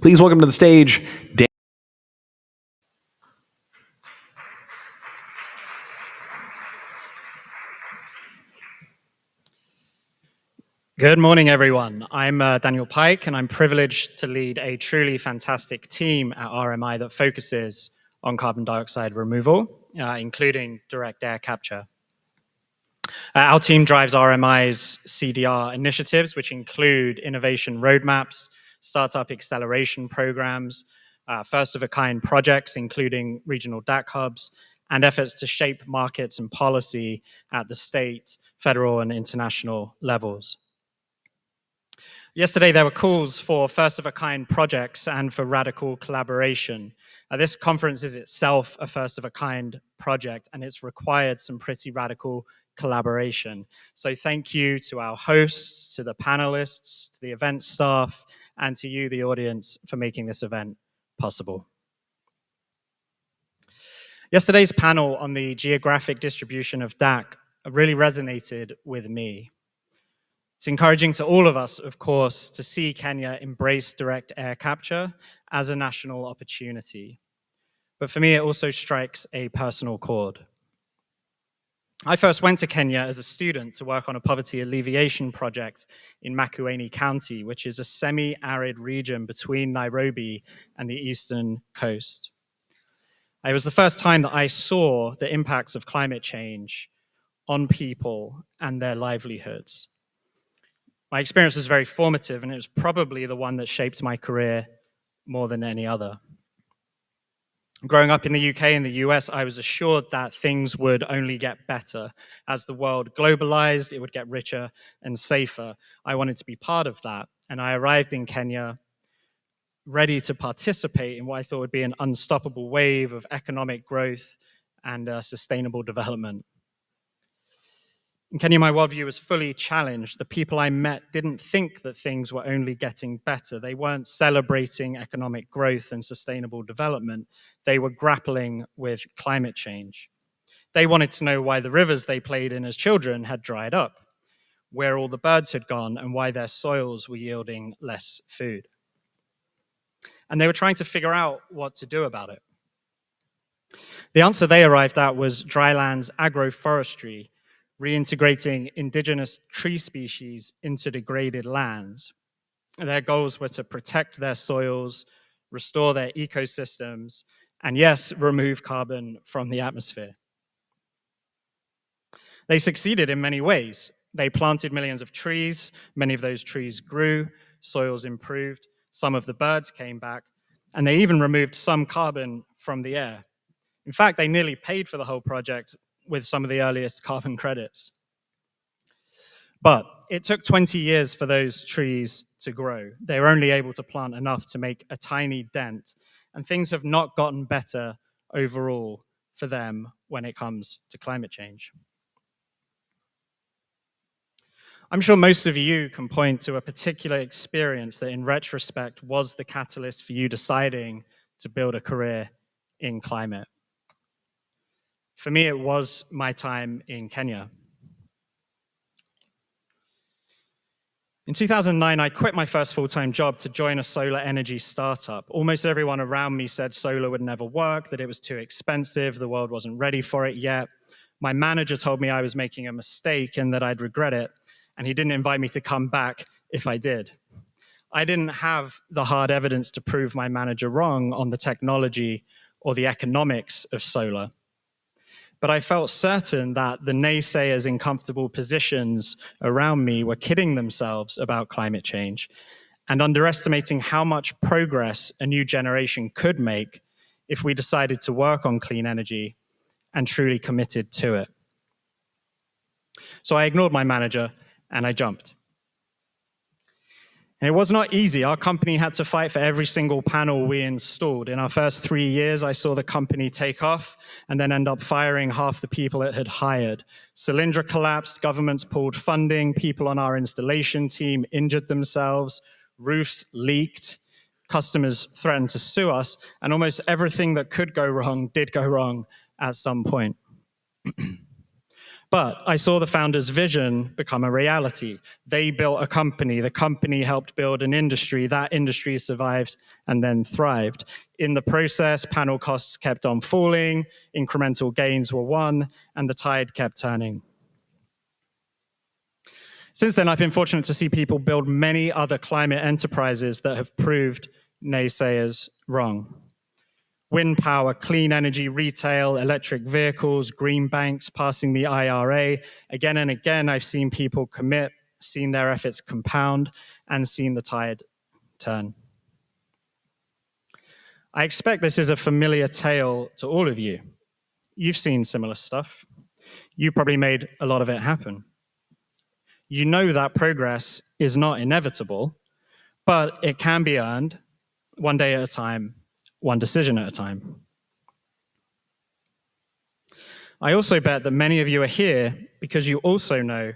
Please welcome to the stage, Dan. Good morning, everyone. I'm Daniel Pike, and I'm privileged to lead a truly fantastic team at RMI that focuses on carbon dioxide removal, including direct air capture. Our team drives RMI's CDR initiatives, which include innovation roadmaps, startup acceleration programs, first-of-a-kind projects, including regional DAC hubs, and efforts to shape markets and policy at the state, federal, and international levels. Yesterday, there were calls for first-of-a-kind projects and for radical collaboration. This conference is itself a first-of-a-kind project, and it's required some pretty radical collaboration. So thank you to our hosts, to the panelists, to the event staff, and to you, the audience, for making this event possible. Yesterday's panel on the geographic distribution of DAC really resonated with me. It's encouraging to all of us, of course, to see Kenya embrace direct air capture as a national opportunity. But for me, it also strikes a personal chord. I first went to Kenya as a student to work on a poverty alleviation project in Makueni County, which is a semi-arid region between Nairobi and the eastern coast. It was the first time that I saw the impacts of climate change on people and their livelihoods. My experience was very formative, and it was probably the one that shaped my career more than any other. Growing up in the UK and the US, I was assured that things would only get better. As the world globalized, it would get richer and safer. I wanted to be part of that, and I arrived in Kenya ready to participate in what I thought would be an unstoppable wave of economic growth and sustainable development. In Kenya, my worldview was fully challenged. The people I met didn't think that things were only getting better. They weren't celebrating economic growth and sustainable development. They were grappling with climate change. They wanted to know why the rivers they played in as children had dried up, where all the birds had gone, and why their soils were yielding less food. And they were trying to figure out what to do about it. The answer they arrived at was drylands agroforestry, reintegrating indigenous tree species into degraded lands. Their goals were to protect their soils, restore their ecosystems, and yes, remove carbon from the atmosphere. They succeeded in many ways. They planted millions of trees, many of those trees grew, soils improved, some of the birds came back, and they even removed some carbon from the air. In fact, they nearly paid for the whole project with some of the earliest carbon credits. But it took 20 years for those trees to grow. They were only able to plant enough to make a tiny dent, and things have not gotten better overall for them when it comes to climate change. I'm sure most of you can point to a particular experience that in retrospect was the catalyst for you deciding to build a career in climate. For me, it was my time in Kenya. In 2009, I quit my first full-time job to join a solar energy startup. Almost everyone around me said solar would never work, that it was too expensive, the world wasn't ready for it yet. My manager told me I was making a mistake and that I'd regret it, and he didn't invite me to come back if I did. I didn't have the hard evidence to prove my manager wrong on the technology or the economics of solar. But I felt certain that the naysayers in comfortable positions around me were kidding themselves about climate change and underestimating how much progress a new generation could make if we decided to work on clean energy and truly committed to it. So I ignored my manager and I jumped. And it was not easy. Our company had to fight for every single panel we installed. In our first 3 years, I saw the company take off and then end up firing half the people it had hired. Solyndra collapsed, governments pulled funding, people on our installation team injured themselves, roofs leaked, customers threatened to sue us, and almost everything that could go wrong did go wrong at some point. But I saw the founder's vision become a reality. They built a company. The company helped build an industry. That industry survived and then thrived. In the process, panel costs kept on falling, incremental gains were won, and the tide kept turning. Since then, I've been fortunate to see people build many other climate enterprises that have proved naysayers wrong. Wind power, clean energy, retail, electric vehicles, green banks, passing the IRA. Again and again, I've seen people commit, seen their efforts compound, and seen the tide turn. I expect this is a familiar tale to all of you. You've seen similar stuff. You probably made a lot of it happen. You know that progress is not inevitable, but it can be earned one day at a time, one decision at a time. I also bet that many of you are here because you also know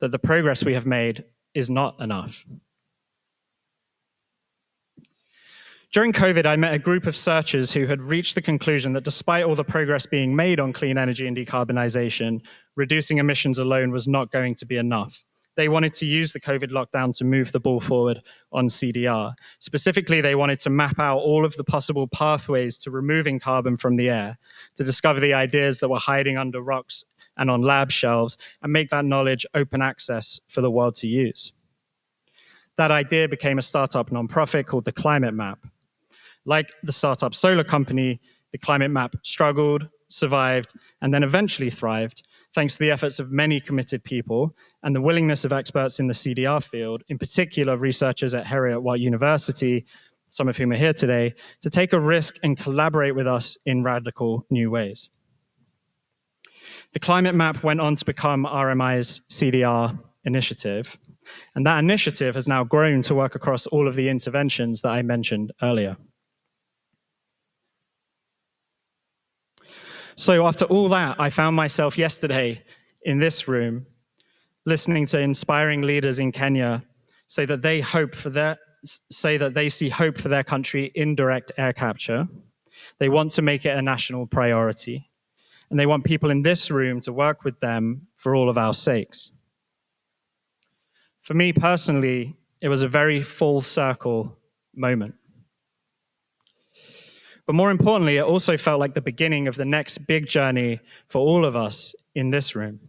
that the progress we have made is not enough. During COVID, I met a group of searchers who had reached the conclusion that despite all the progress being made on clean energy and decarbonization, reducing emissions alone was not going to be enough. They wanted to use the COVID lockdown to move the ball forward on CDR. Specifically, they wanted to map out all of the possible pathways to removing carbon from the air, to discover the ideas that were hiding under rocks and on lab shelves, and make that knowledge open access for the world to use. That idea became a startup nonprofit called the Climate Map. Like the startup solar company, the Climate Map struggled, survived, and then eventually thrived, thanks to the efforts of many committed people and the willingness of experts in the CDR field, in particular researchers at Heriot-Watt University, some of whom are here today, to take a risk and collaborate with us in radical new ways. The Climate Map went on to become RMI's CDR initiative, and that initiative has now grown to work across all of the interventions that I mentioned earlier. So after all that, I found myself yesterday in this room listening to inspiring leaders in Kenya say that they see hope for their country in direct air capture. They want to make it a national priority. And they want people in this room to work with them for all of our sakes. For me personally, it was a very full circle moment. But more importantly, it also felt like the beginning of the next big journey for all of us in this room.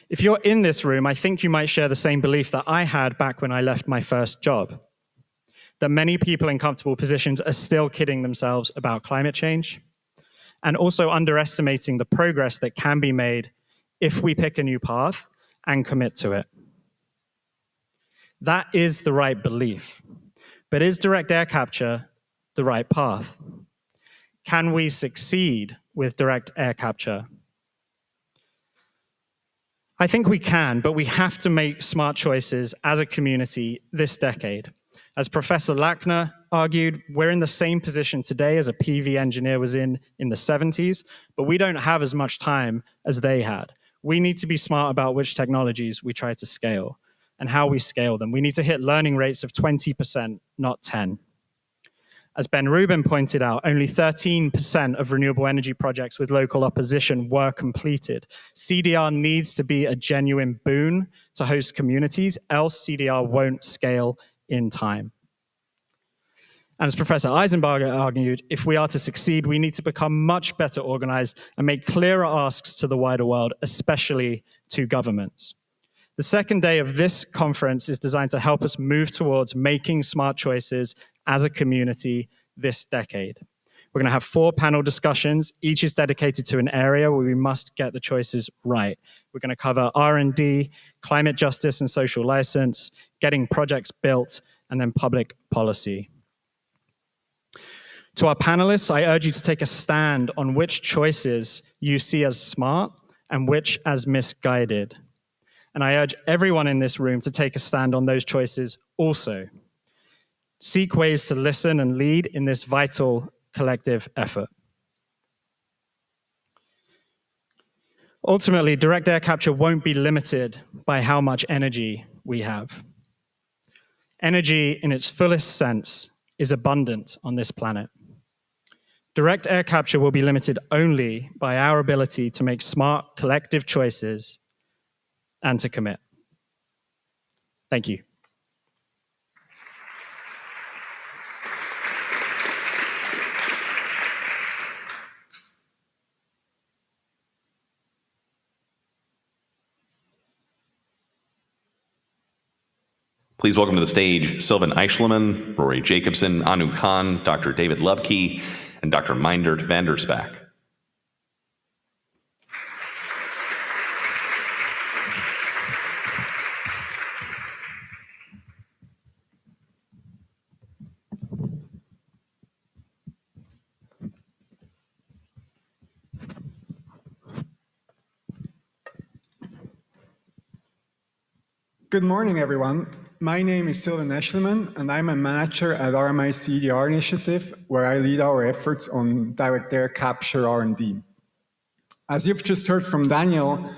If you're in this room, I think you might share the same belief that I had back when I left my first job, that many people in comfortable positions are still kidding themselves about climate change, and also underestimating the progress that can be made if we pick a new path and commit to it. That is the right belief. But is direct air capture the right path? Can we succeed with direct air capture? I think we can, but we have to make smart choices as a community this decade. As Professor Lackner argued, we're in the same position today as a PV engineer was in the 70s, but we don't have as much time as they had. We need to be smart about which technologies we try to scale and how we scale them. We need to hit learning rates of 20%, not 10. As Ben Rubin pointed out, only 13% of renewable energy projects with local opposition were completed. CDR needs to be a genuine boon to host communities, else CDR won't scale in time. And as Professor Eisenbarger argued, if we are to succeed, we need to become much better organized and make clearer asks to the wider world, especially to governments. The second day of this conference is designed to help us move towards making smart choices as a community this decade. We're going to have 4 panel discussions. Each is dedicated to an area where we must get the choices right. We're going to cover R&D, climate justice and social license, getting projects built, and then public policy. To our panelists, I urge you to take a stand on which choices you see as smart and which as misguided. And I urge everyone in this room to take a stand on those choices also. Seek ways to listen and lead in this vital collective effort. Ultimately, direct air capture won't be limited by how much energy we have. Energy in its fullest sense is abundant on this planet. direct air capture will be limited only by our ability to make smart collective choices and to commit. Thank you. Please welcome to the stage Sylvan Eichelman, Rory Jacobson, Anu Khan, Dr. David Lubke, and Dr. Meindert van der Spaak. Good morning, everyone. My name is Sylvan Eichelman, and I'm a manager at RMI CDR Initiative, where I lead our efforts on direct air capture R&D. As you've just heard from Daniel,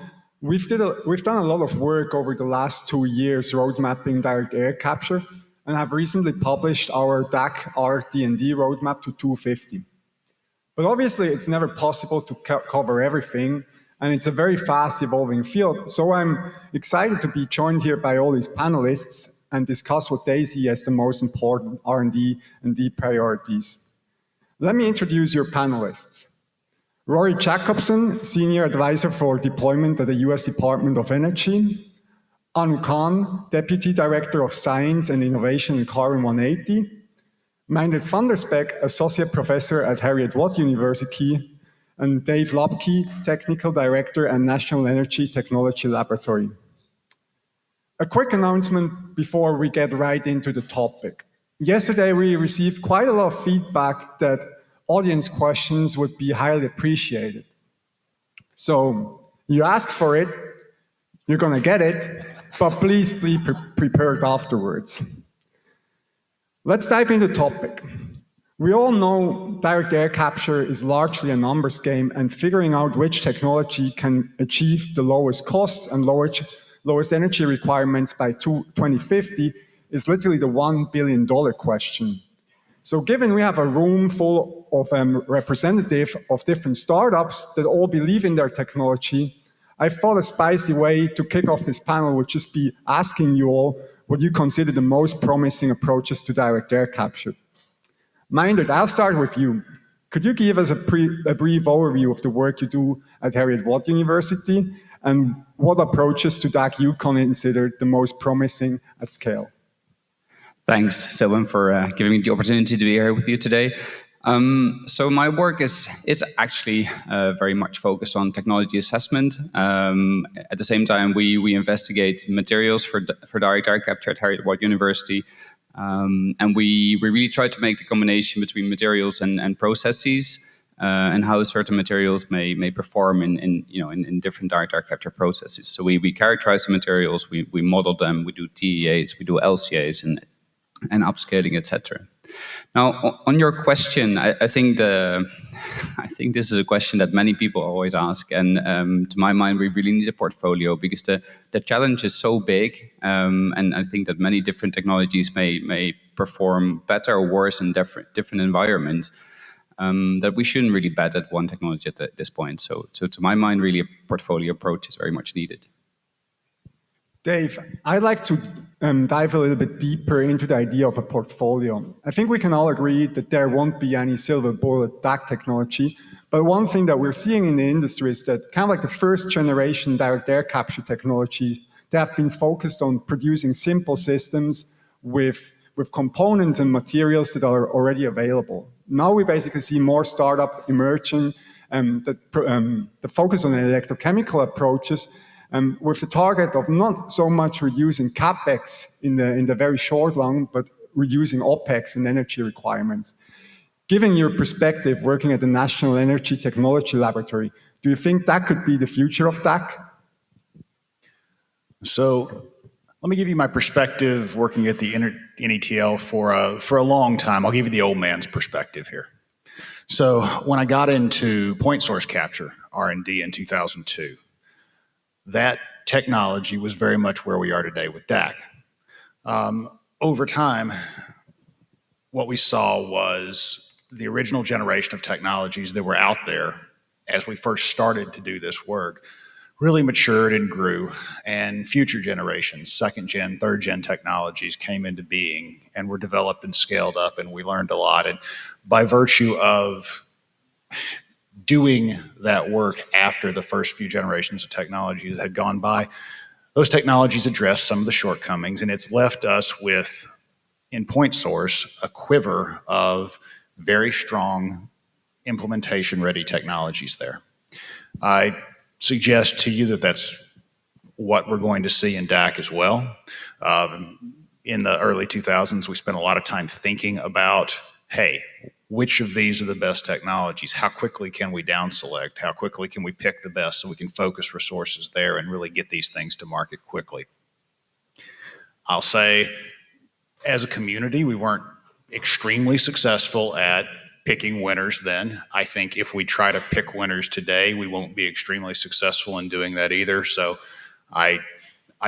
we've done a lot of work over the last 2 years road mapping direct air capture, and have recently published our DAC RD&D roadmap to 250. But obviously, it's never possible to cover everything, and it's a very fast evolving field. So I'm excited to be joined here by all these panelists and discuss what they see as the most important R&D and D priorities. Let me introduce your panelists. Rory Jacobson, Senior Advisor for Deployment at the US Department of Energy. Anu Khan, Deputy Director of Science and Innovation at Carbon 180. Meindert van der Spaak, Associate Professor at Heriot-Watt University, and Dave Lubke, Technical Director at National Energy Technology Laboratory. A quick announcement before we get right into the topic. Yesterday, we received quite a lot of feedback that audience questions would be highly appreciated. So you asked for it, you're going to get it, but please be prepared afterwards. Let's dive into the topic. We all know direct air capture is largely a numbers game, and figuring out which technology can achieve the lowest cost and lowest energy requirements by 2050 is literally the $1 billion question. So given we have a room full of representatives of different startups that all believe in their technology, I thought a spicy way to kick off this panel would just be asking you all what you consider the most promising approaches to direct air capture. Meindert, I'll start with you. Could you give us a brief overview of the work you do at Heriot-Watt University and what approaches to DAC you consider the most promising at scale? Thanks, Sylvan, for giving me the opportunity to be here with you today. So my work is actually very much focused on technology assessment. At the same time, we investigate materials for direct air capture at Heriot-Watt University. And we really try to make the combination between materials and processes and how certain materials may perform in different direct air capture processes. So we characterize the materials, we model them, we do TEAs, we do LCAs and upscaling, etc. Now, on your question, I think this is a question that many people always ask, and to my mind, we really need a portfolio because the challenge is so big, and I think that many different technologies may perform better or worse in different environments. That we shouldn't really bet at one technology at this point. So to my mind, really a portfolio approach is very much needed. Dave, I'd like to dive a little bit deeper into the idea of a portfolio. I think we can all agree that there won't be any silver bullet DAC technology, but one thing that we're seeing in the industry is that kind of like the first generation direct air capture technologies, they have been focused on producing simple systems with components and materials that are already available. Now we basically see more startup emerging that focus on electrochemical approaches, with the target of not so much reducing CapEx in the very short run, but reducing OpEx and energy requirements. Given your perspective working at the National Energy Technology Laboratory, do you think that could be the future of DAC? So let me give you my perspective working at the NETL for a long time. I'll give you the old man's perspective here. So when I got into point source capture, R&D in 2002, that technology was very much where we are today with DAC. Over time, what we saw was the original generation of technologies that were out there as we first started to do this work really matured and grew, and future generations, second gen, third gen technologies came into being and were developed and scaled up, and we learned a lot. And by virtue of doing that work after the first few generations of technologies had gone by, those technologies addressed some of the shortcomings, and it's left us with, in Point Source, a quiver of very strong implementation-ready technologies there. I suggest to you that that's what we're going to see in DAC as well. In the early 2000s, we spent a lot of time thinking about, hey, which of these are the best technologies? How quickly can we down select? How quickly can we pick the best so we can focus resources there and really get these things to market quickly? I'll say, as a community, we weren't extremely successful at picking winners then. I think if we try to pick winners today, we won't be extremely successful in doing that either. So I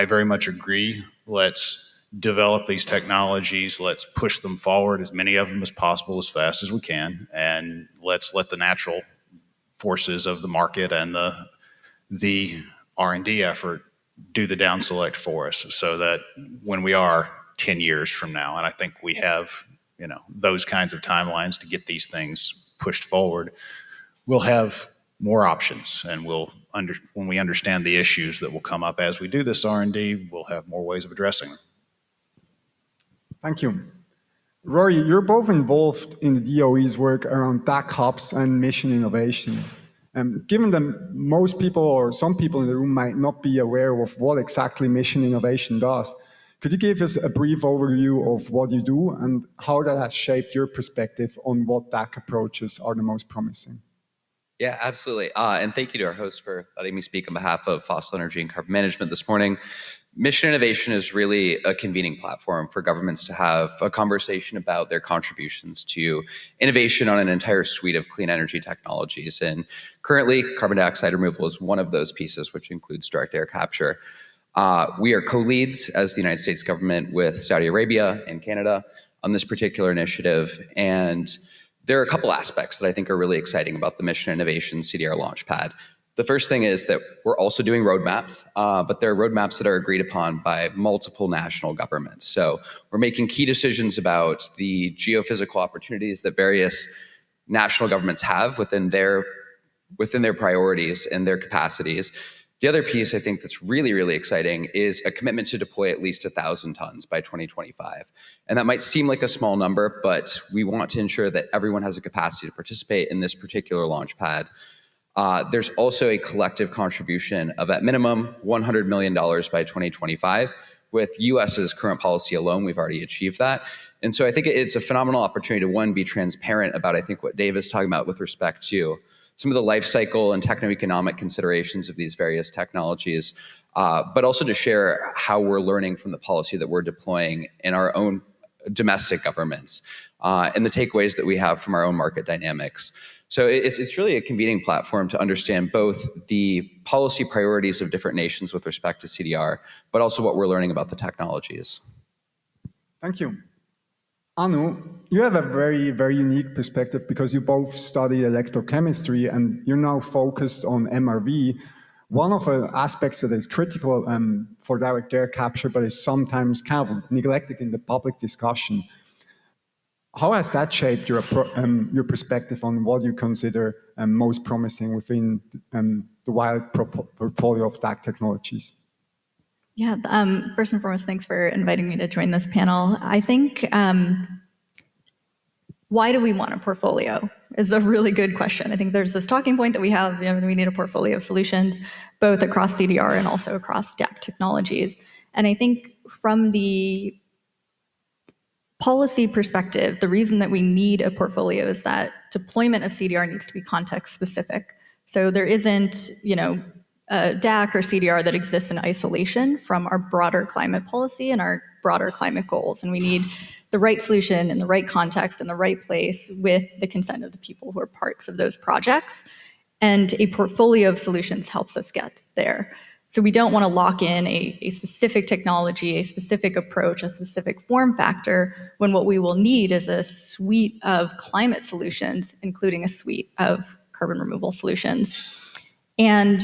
very much agree. Let's develop these technologies. Let's push them forward, as many of them as possible, as fast as we can. And let's let the natural forces of the market and the R&D effort do the down select for us, so that when we are 10 years from now, and I think we have, those kinds of timelines to get these things pushed forward, we'll have more options, and when we understand the issues that will come up as we do this R&D, we'll have more ways of addressing them. Thank you. Rory, you're both involved in the DOE's work around DAC hubs and mission innovation. Given that most people or some people in the room might not be aware of what exactly mission innovation does, could you give us a brief overview of what you do and how that has shaped your perspective on what DAC approaches are the most promising? Yeah, absolutely. And thank you to our host for letting me speak on behalf of Fossil Energy and Carbon Management this morning. Mission innovation is really a convening platform for governments to have a conversation about their contributions to innovation on an entire suite of clean energy technologies. And currently, carbon dioxide removal is one of those pieces, which includes direct air capture. We are co-leads as the United States government with Saudi Arabia and Canada on this particular initiative. And there are a couple aspects that I think are really exciting about the Mission Innovation CDR Launchpad. The first thing is that we're also doing roadmaps, but they're roadmaps that are agreed upon by multiple national governments. So we're making key decisions about the geophysical opportunities that various national governments have within their priorities and their capacities. The other piece I think that's really, really exciting is a commitment to deploy at least 1,000 tons by 2025. And that might seem like a small number, but we want to ensure that everyone has a capacity to participate in this particular launch pad. There's also a collective contribution of, at minimum, $100 million by 2025. With US's current policy alone, we've already achieved that. And so I think it's a phenomenal opportunity to, one, be transparent about, I think, what Dave is talking about with respect to some of the life cycle and techno-economic considerations of these various technologies, but also to share how we're learning from the policy that we're deploying in our own domestic governments and the takeaways that we have from our own market dynamics. So it's really a convening platform to understand both the policy priorities of different nations with respect to CDR, but also what we're learning about the technologies. Thank you. Anu, you have a very, very unique perspective because you both study electrochemistry and you're now focused on MRV. One of the aspects that is critical for direct air capture, but is sometimes kind of neglected in the public discussion. How has that shaped your perspective on what you consider most promising within the wide portfolio of DAC technologies? Yeah, first and foremost, thanks for inviting me to join this panel. I think, why do we want a portfolio is a really good question. I think there's this talking point that we have, we need a portfolio of solutions, both across CDR and also across DAC technologies. And I think from the policy perspective, the reason that we need a portfolio is that deployment of CDR needs to be context specific. So there isn't, a DAC or CDR that exists in isolation from our broader climate policy and our broader climate goals. And we need the right solution in the right context in the right place with the consent of the people who are parts of those projects. And a portfolio of solutions helps us get there. So we don't want to lock in a specific technology, a specific approach, a specific form factor, when what we will need is a suite of climate solutions, including a suite of carbon removal solutions. And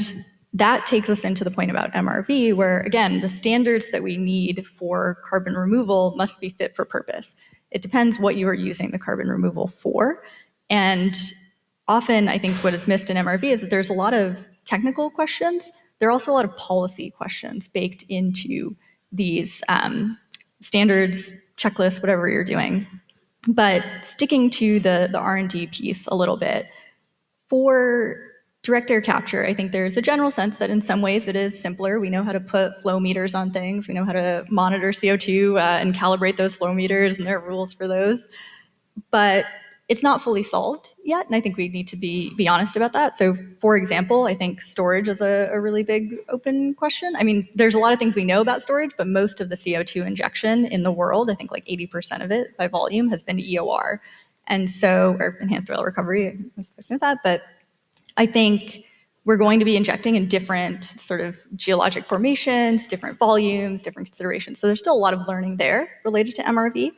that takes us into the point about MRV, where again, the standards that we need for carbon removal must be fit for purpose. It depends what you are using the carbon removal for. And often I think what is missed in MRV is that there's a lot of technical questions. There are also a lot of policy questions baked into these standards, checklists, whatever you're doing. But sticking to the R&D piece a little bit, for direct air capture, I think there's a general sense that in some ways it is simpler. We know how to put flow meters on things. We know how to monitor CO2 and calibrate those flow meters, and there are rules for those. But it's not fully solved yet, and I think we need to be honest about that. So, for example, I think storage is a really big open question. I mean, there's a lot of things we know about storage, but most of the CO2 injection in the world, I think like 80% of it by volume, has been EOR. And so, or enhanced oil recovery, I was supposed with that, but I think we're going to be injecting in different sort of geologic formations, different volumes, different considerations. So there's still a lot of learning there related to MRV.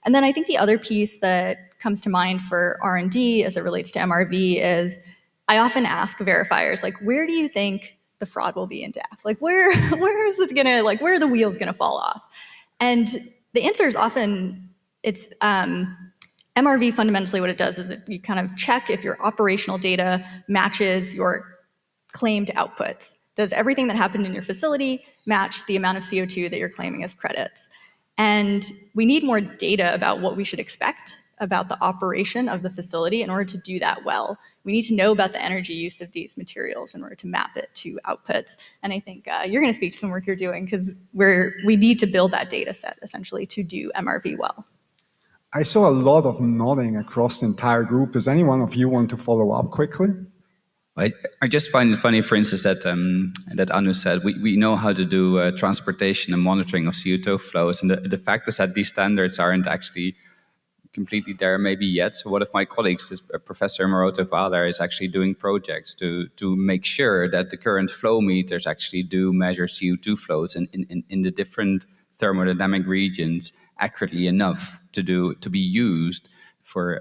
And then I think the other piece that comes to mind for R&D as it relates to MRV is I often ask verifiers, like, where do you think the fraud will be in DAC? Like, where is it gonna, like, where are the wheels gonna fall off? And the answer is often, it's MRV fundamentally what it does is you kind of check if your operational data matches your claimed outputs. Does everything that happened in your facility match the amount of CO2 that you're claiming as credits? And we need more data about what we should expect about the operation of the facility in order to do that well. We need to know about the energy use of these materials in order to map it to outputs. And I think you're going to speak to some work you're doing because we need to build that data set essentially to do MRV well. I saw a lot of nodding across the entire group. Does any one of you want to follow up quickly? I just find it funny, for instance, that Anu said we know how to do transportation and monitoring of CO2 flows, and the fact is that these standards aren't actually completely there maybe yet. So one of my colleagues, is Professor Maroto Valer, is actually doing projects to make sure that the current flow meters actually do measure CO2 flows in the different thermodynamic regions accurately enough to be used for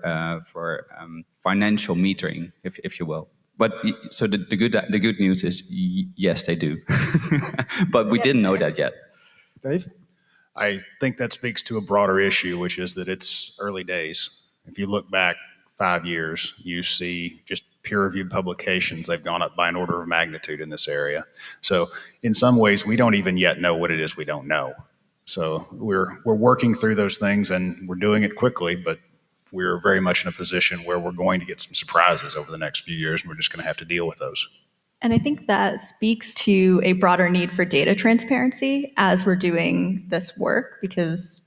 financial metering, if you will. But so the good news is yes, they do, but we didn't know that yet. Dave? I think that speaks to a broader issue, which is that it's early days. If you look back 5 years, you see just peer-reviewed publications, they've gone up by an order of magnitude in this area. So in some ways, we don't even yet know what it is we don't know. So we're working through those things, and we're doing it quickly, but we're very much in a position where we're going to get some surprises over the next few years, and we're just going to have to deal with those. And I think that speaks to a broader need for data transparency as we're doing this work, because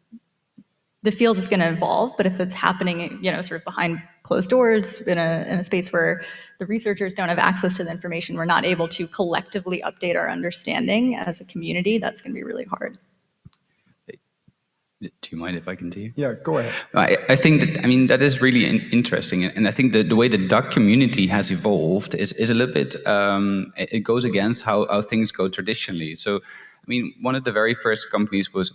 the field is going to evolve, but if it's happening, sort of behind closed doors in a space where the researchers don't have access to the information, we're not able to collectively update our understanding as a community, that's going to be really hard. Do you mind if I continue? Yeah, go ahead. I think that is really interesting, and I think the way the DAC community has evolved is a little bit. It goes against how things go traditionally. So, one of the very first companies was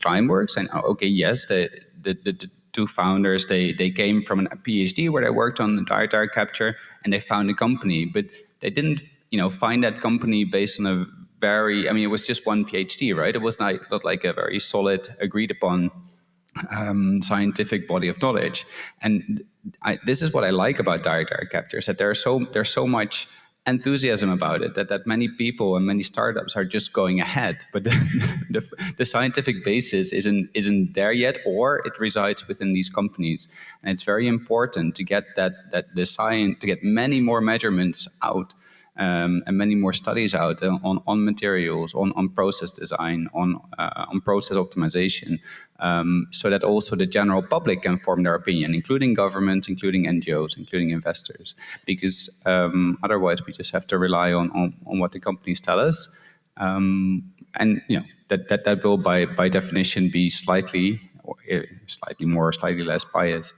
Climeworks, and okay, yes, the two founders they came from a PhD where they worked on direct air capture, and they found a company, but they didn't find that company based on a very, it was just one PhD, right? It was not like a very solid, agreed upon scientific body of knowledge. And this is what I like about direct air capture, is that there's so much enthusiasm about it, that many people and many startups are just going ahead, but the scientific basis isn't there yet, or it resides within these companies. And it's very important to get the science, to get many more measurements out. And many more studies out on materials, on process design, on process optimization, so that also the general public can form their opinion, including governments, including NGOs, including investors. Because otherwise, we just have to rely on what the companies tell us, and that will by definition be slightly more, slightly less biased.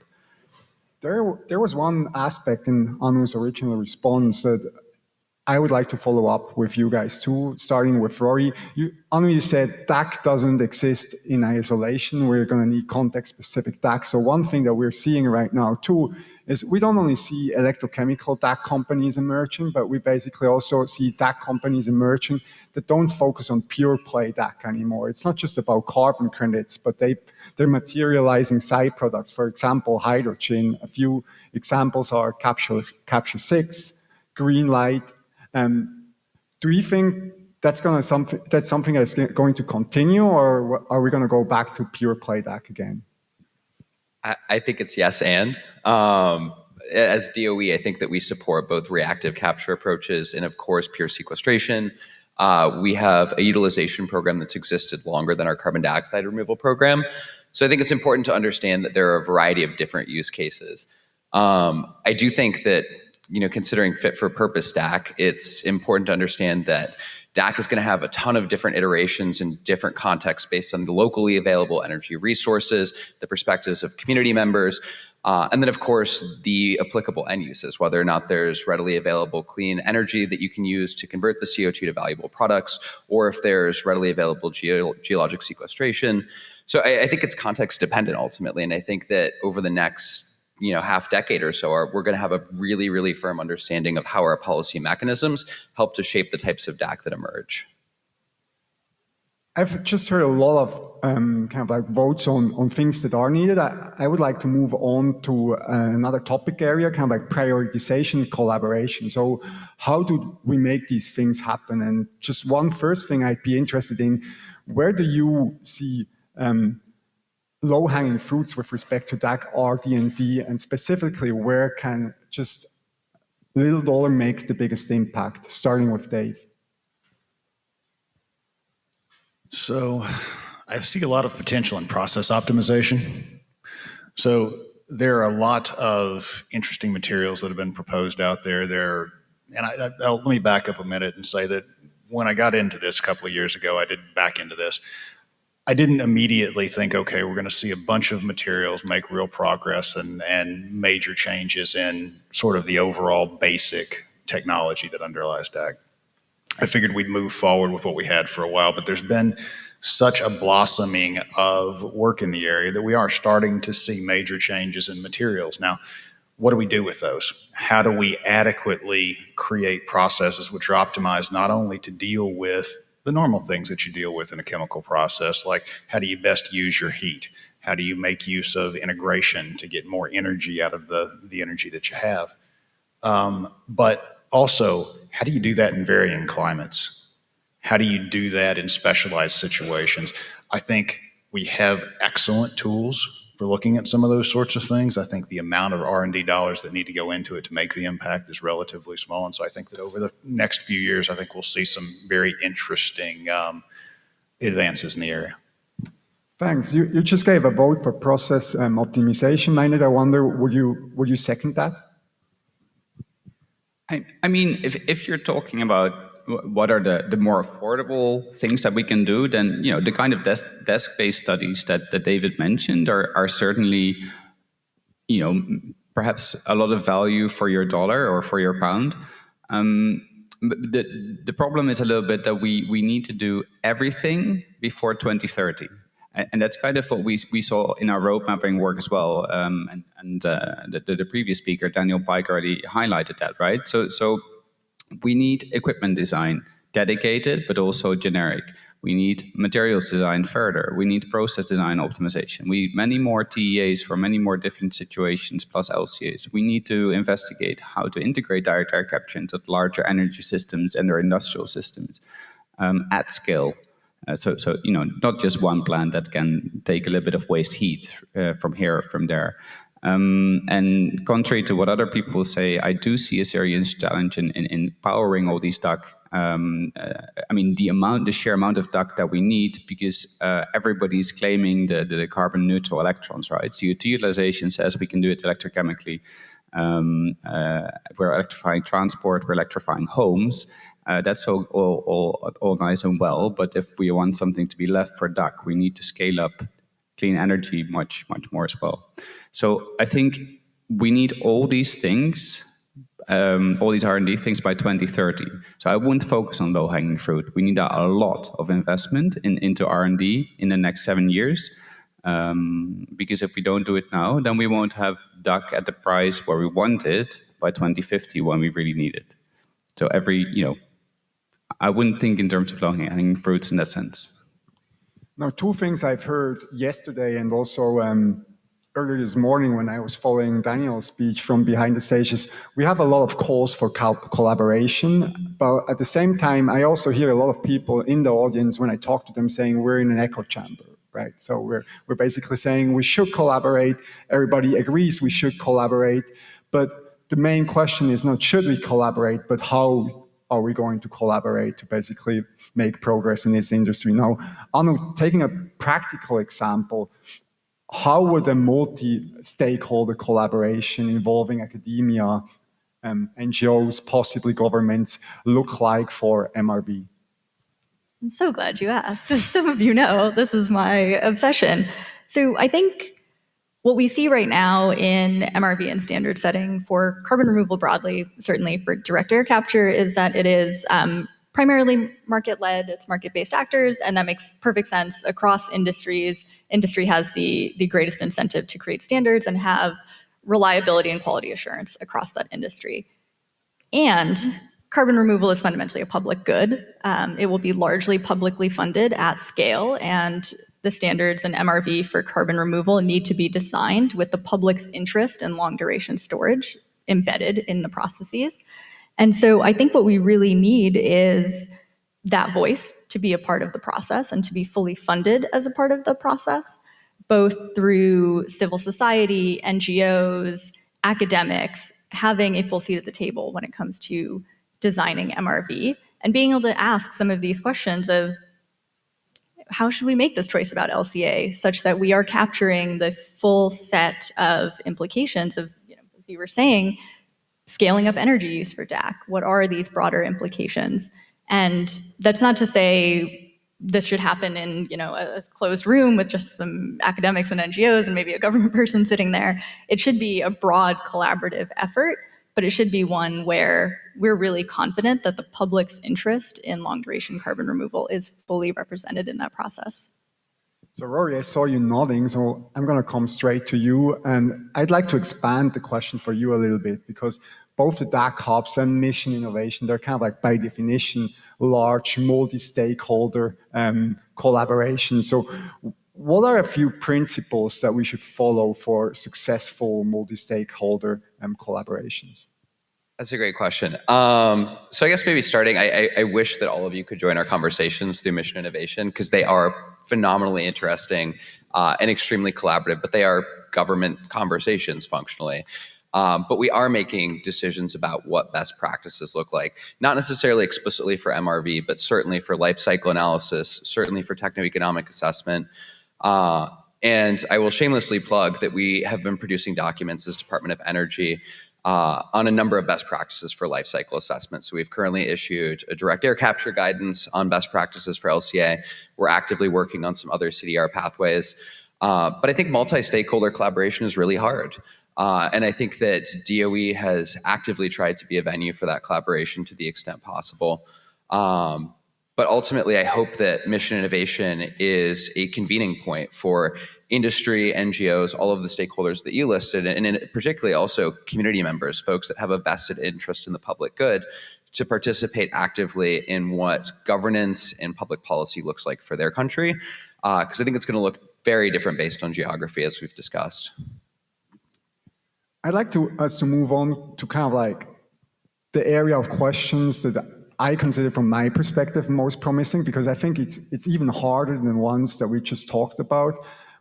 There was one aspect in Anu's original response that I would like to follow up with you guys too, starting with Rory. Anu, you said DAC doesn't exist in isolation. We're going to need context-specific DAC. So one thing that we're seeing right now too is we don't only see electrochemical DAC companies emerging, but we basically also see DAC companies emerging that don't focus on pure play DAC anymore. It's not just about carbon credits, but they're materializing side products. For example, hydrogen. A few examples are Capture 6, Greenlight. Do you think that's something that's going to continue, or are we going to go back to pure play DAC again? I think it's yes and. As DOE, I think that we support both reactive capture approaches and, of course, pure sequestration. We have a utilization program that's existed longer than our carbon dioxide removal program. So I think it's important to understand that there are a variety of different use cases. I do think that, considering fit for purpose DAC, it's important to understand that DAC is going to have a ton of different iterations in different contexts based on the locally available energy resources, the perspectives of community members, and then, of course, the applicable end uses, whether or not there's readily available clean energy that you can use to convert the CO2 to valuable products, or if there's readily available geologic sequestration. So I think it's context dependent ultimately, and I think that over the next half decade or so, we're going to have a really, really firm understanding of how our policy mechanisms help to shape the types of DAC that emerge. I've just heard a lot of votes on things that are needed. I would like to move on to another topic area, prioritization, collaboration. So how do we make these things happen? And just one first thing I'd be interested in, where do you see low-hanging fruits with respect to DAC, RD&D, and specifically where can just little dollar make the biggest impact, starting with Dave? So I see a lot of potential in process optimization. So there are a lot of interesting materials that have been proposed out there. Let me back up a minute and say that when I got into this a couple of years ago, I did back into this. I didn't immediately think, okay, we're going to see a bunch of materials make real progress and major changes in sort of the overall basic technology that underlies DAC. I figured we'd move forward with what we had for a while, but there's been such a blossoming of work in the area that we are starting to see major changes in materials. Now, what do we do with those? How do we adequately create processes which are optimized not only to deal with the normal things that you deal with in a chemical process, like how do you best use your heat? How do you make use of integration to get more energy out of the energy that you have? But also, how do you do that in varying climates? How do you do that in specialized situations? I think we have excellent tools for looking at some of those sorts of things. I think the amount of R&D dollars that need to go into it to make the impact is relatively small. And so I think that over the next few years, I think we'll see some very interesting advances in the area. Thanks. You just gave a vote for process optimization. Maynard, I wonder, would you second that? I mean, if you're talking about what are the more affordable things that we can do, then the kind of desk-based studies that David mentioned are certainly perhaps a lot of value for your dollar or for your pound. The problem is a little bit that we need to do everything before 2030. And that's kind of what we saw in our road mapping work as well. And the previous speaker, Daniel Pike, already highlighted that, right? So we need equipment design, dedicated, but also generic. We need materials design further. We need process design optimization. We need many more TEAs for many more different situations, plus LCAs. We need to investigate how to integrate direct air capture into larger energy systems and their industrial systems at scale. So not just one plant that can take a little bit of waste heat from here or from there. And contrary to what other people say, I do see a serious challenge in powering all these DAC. I mean, the sheer amount of DAC that we need, because everybody's claiming the carbon neutral electrons, right? CO2 utilization says we can do it electrochemically. We're electrifying transport, we're electrifying homes. That's all nice and well, but if we want something to be left for DAC, we need to scale up clean energy much more as well. So I think we need all these things all these R&D things by 2030. So I wouldn't focus on low-hanging fruit. We need a lot of investment into R&D in the next 7 years. Because if we don't do it now, then we won't have DAC at the price where we want it by 2050 when we really need it. So I wouldn't think in terms of low-hanging fruits in that sense. Now, two things I've heard yesterday and also earlier this morning when I was following Daniel's speech from behind the stages, we have a lot of calls for collaboration, but at the same time, I also hear a lot of people in the audience when I talk to them saying we're in an echo chamber, right? So we're basically saying we should collaborate, everybody agrees we should collaborate, but the main question is not should we collaborate, but how are we going to collaborate to basically make progress in this industry? Now, Anu, taking a practical example, how would a multi-stakeholder collaboration involving academia, NGOs, possibly governments, look like for MRV? I'm so glad you asked. As some of you know, this is my obsession. So I think what we see right now in MRV and standard setting for carbon removal broadly, certainly for direct air capture, is that it is primarily market-led, it's market-based actors, and that makes perfect sense across industries. Industry has the greatest incentive to create standards and have reliability and quality assurance across that industry. And carbon removal is fundamentally a public good. It will be largely publicly funded at scale, and the standards in MRV for carbon removal need to be designed with the public's interest in long-duration storage embedded in the processes. And so I think what we really need is that voice to be a part of the process and to be fully funded as a part of the process, both through civil society, NGOs, academics, having a full seat at the table when it comes to designing MRV and being able to ask some of these questions of how should we make this choice about LCA such that we are capturing the full set of implications of, as you were saying, scaling up energy use for DAC. What are these broader implications? And that's not to say this should happen in a closed room with just some academics and NGOs and maybe a government person sitting there. It should be a broad collaborative effort, but it should be one where we're really confident that the public's interest in long-duration carbon removal is fully represented in that process. So Rory, I saw you nodding, so I'm going to come straight to you. And I'd like to expand the question for you a little bit, because both the DAC hubs and Mission Innovation, they're kind of like, by definition, large multi-stakeholder collaboration. So what are a few principles that we should follow for successful multi-stakeholder collaborations? That's a great question. So I guess maybe starting, I wish that all of you could join our conversations through Mission Innovation, because they are phenomenally interesting and extremely collaborative, but they are government conversations functionally. But we are making decisions about what best practices look like, not necessarily explicitly for MRV, but certainly for life cycle analysis, certainly for techno-economic assessment. And I will shamelessly plug that we have been producing documents as Department of Energy on a number of best practices for life cycle assessment. So we've currently issued a direct air capture guidance on best practices for LCA. We're actively working on some other CDR pathways. But I think multi-stakeholder collaboration is really hard. And I think that DOE has actively tried to be a venue for that collaboration to the extent possible. But ultimately, I hope that Mission Innovation is a convening point for industry, NGOs, all of the stakeholders that you listed, and particularly also community members, folks that have a vested interest in the public good, to participate actively in what governance and public policy looks like for their country. Because I think it's going to look very different based on geography, as we've discussed. I'd like us to move on to kind of like the area of questions that I consider from my perspective most promising, because I think it's even harder than the ones that we just talked about.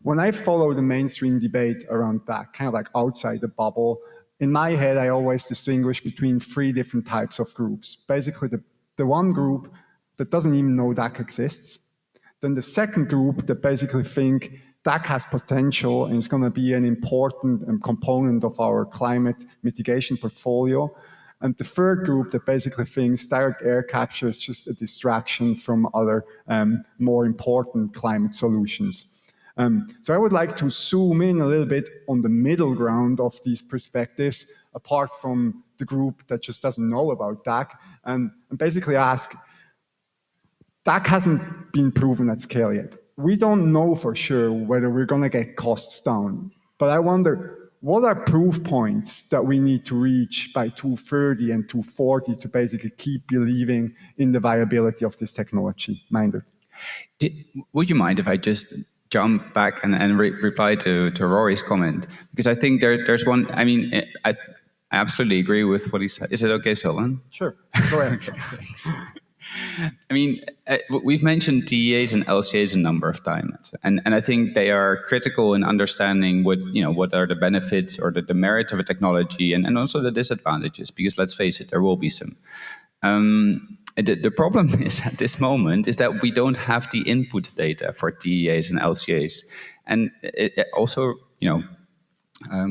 When I follow the mainstream debate around that, kind of like outside the bubble, in my head, I always distinguish between three different types of groups. Basically, the one group that doesn't even know DAC exists. Then the second group that basically think DAC has potential and is going to be an important component of our climate mitigation portfolio. And the third group that basically thinks direct air capture is just a distraction from other more important climate solutions. So I would like to zoom in a little bit on the middle ground of these perspectives, apart from the group that just doesn't know about DAC, and basically ask, DAC hasn't been proven at scale yet. We don't know for sure whether we're going to get costs down, but I wonder, what are proof points that we need to reach by 2030 and 2040 to basically keep believing in the viability of this technology? Minder. Would you mind if I just jump back and reply to Rory's comment? Because I think there's one, I mean, I absolutely agree with what he said. Is it okay, Sylvan? Sure, go ahead. I mean, we've mentioned DEAs and LCAs a number of times, and I think they are critical in understanding what are the benefits or the merits of a technology, and also the disadvantages. Because let's face it, there will be some. The problem is at this moment is that we don't have the input data for DEAs and LCAs, and it also,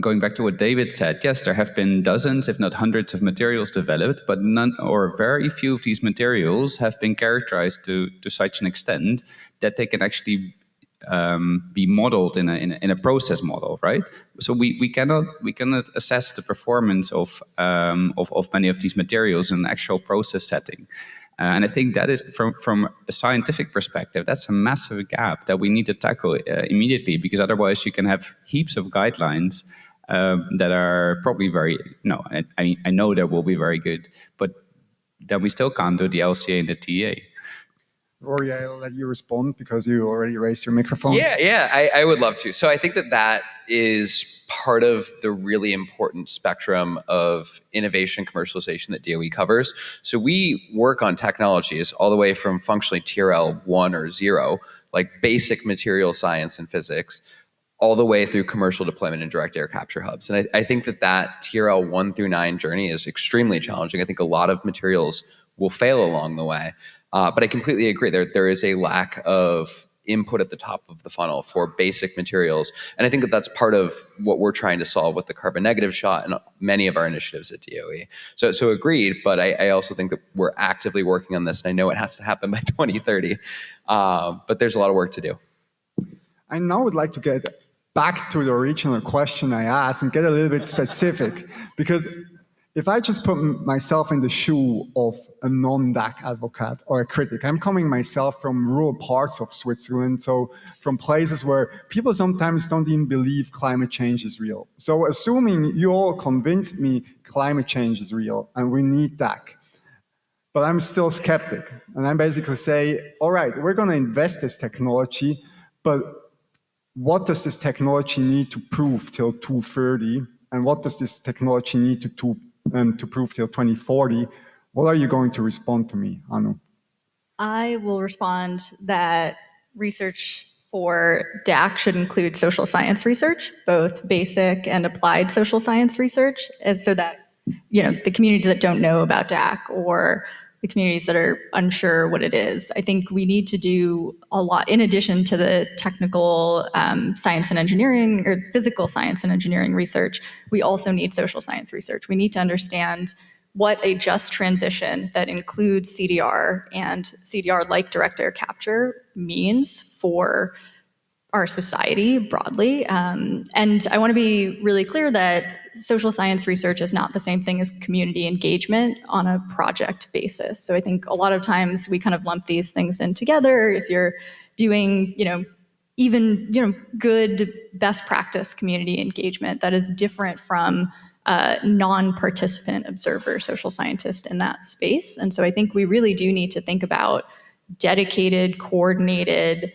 going back to what David said, yes, there have been dozens, if not hundreds, of materials developed, but none or very few of these materials have been characterized to such an extent that they can actually be modeled in a process model, right? So we cannot assess the performance of many of these materials in an actual process setting. And I think that is, from a scientific perspective, that's a massive gap that we need to tackle immediately, because otherwise you can have heaps of guidelines that are probably I know they will be very good, but then we still can't do the LCA and the TA. Rory, I'll let you respond because you already raised your microphone. Yeah, I would love to. So I think that is part of the really important spectrum of innovation commercialization that DOE covers. So we work on technologies all the way from functionally TRL 1 or 0, like basic material science and physics, all the way through commercial deployment and direct air capture hubs. And I think that TRL 1 through 9 journey is extremely challenging. I think a lot of materials will fail along the way. But I completely agree. There is a lack of input at the top of the funnel for basic materials. And I think that's part of what we're trying to solve with the carbon negative shot and many of our initiatives at DOE. So agreed, but I also think that we're actively working on this, and I know it has to happen by 2030. But there's a lot of work to do. I now would like to get back to the original question I asked and get a little bit specific, because if I just put myself in the shoe of a non-DAC advocate or a critic, I'm coming myself from rural parts of Switzerland, so from places where people sometimes don't even believe climate change is real. So assuming you all convinced me climate change is real and we need DAC, but I'm still skeptic. And I basically say, all right, we're going to invest this technology, but what does this technology need to prove till 2030? And what does this technology need to prove till 2040? What are you going to respond to me, Anu? I will respond that research for DAC should include social science research, both basic and applied social science research, so that the communities that don't know about DAC or the communities that are unsure what it is. I think we need to do a lot in addition to the technical science and engineering or physical science and engineering research. We also need social science research. We need to understand what a just transition that includes CDR and CDR-like direct air capture means for our society broadly. And I want to be really clear that social science research is not the same thing as community engagement on a project basis. So I think a lot of times we kind of lump these things in together. If you're doing, good best practice community engagement, that is different from non-participant observer social scientist in that space. And so I think we really do need to think about dedicated, coordinated,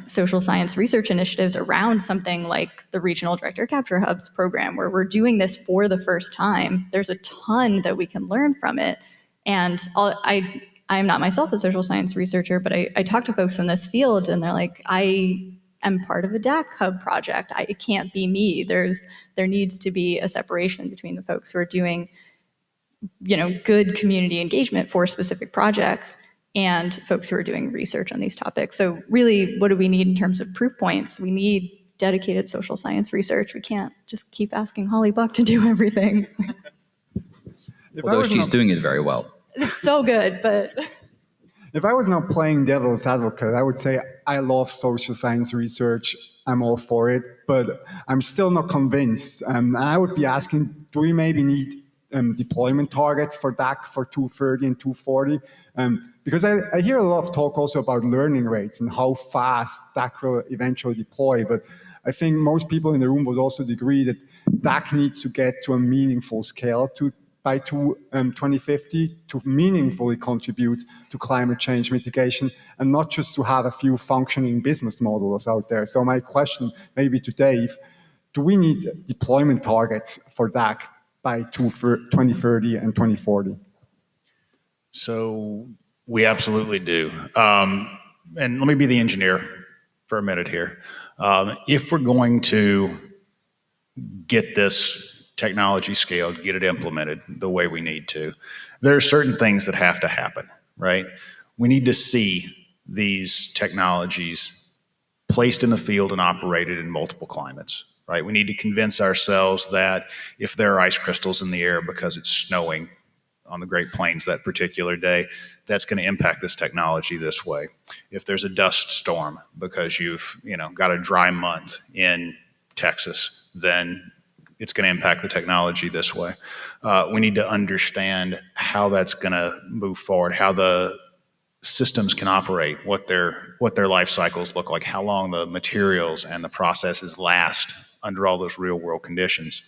social science research initiatives around something like the Regional Direct Air Capture Hubs program, where we're doing this for the first time. There's a ton that we can learn from it. And I'm not myself a social science researcher, but I talk to folks in this field and they're like, I am part of a DAC hub project. It can't be me. There needs to be a separation between the folks who are doing, good community engagement for specific projects and folks who are doing research on these topics. So really, what do we need in terms of proof points? We need dedicated social science research. We can't just keep asking Holly Buck to do everything. Although she's doing it very well. It's so good, but... If I was now playing devil's advocate, I would say I love social science research. I'm all for it, but I'm still not convinced. And I would be asking, do we maybe need deployment targets for DAC for 230 and 240? Because I hear a lot of talk also about learning rates and how fast DAC will eventually deploy. But I think most people in the room would also agree that DAC needs to get to a meaningful scale by 2050 to meaningfully contribute to climate change mitigation and not just to have a few functioning business models out there. So my question maybe to Dave, do we need deployment targets for DAC by 2030 and 2040? So we absolutely do. And let me be the engineer for a minute here. If we're going to get this technology scaled, get it implemented the way we need to, there are certain things that have to happen, right? We need to see these technologies placed in the field and operated in multiple climates, right? We need to convince ourselves that if there are ice crystals in the air because it's snowing on the Great Plains that particular day, that's going to impact this technology this way. If there's a dust storm because you've got a dry month in Texas, then it's going to impact the technology this way. We need to understand how that's going to move forward, how the systems can operate, what their life cycles look like, how long the materials and the processes last under all those real world conditions.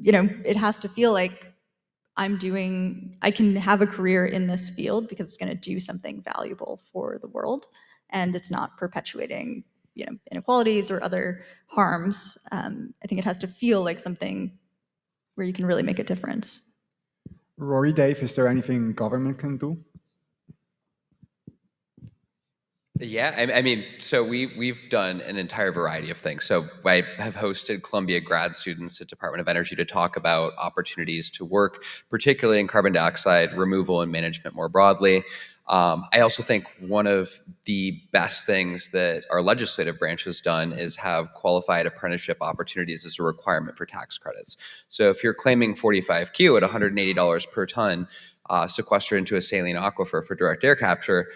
it has to feel like I can have a career in this field because it's going to do something valuable for the world, and it's not perpetuating, inequalities or other harms. I think it has to feel like something where you can really make a difference. Rory, Dave, is there anything government can do? Yeah, I mean, so we've done an entire variety of things. So I have hosted Columbia grad students at Department of Energy to talk about opportunities to work, particularly in carbon dioxide removal and management more broadly. I also think one of the best things that our legislative branch has done is have qualified apprenticeship opportunities as a requirement for tax credits. So if you're claiming 45Q at $180 per ton sequestered into a saline aquifer for direct air capture,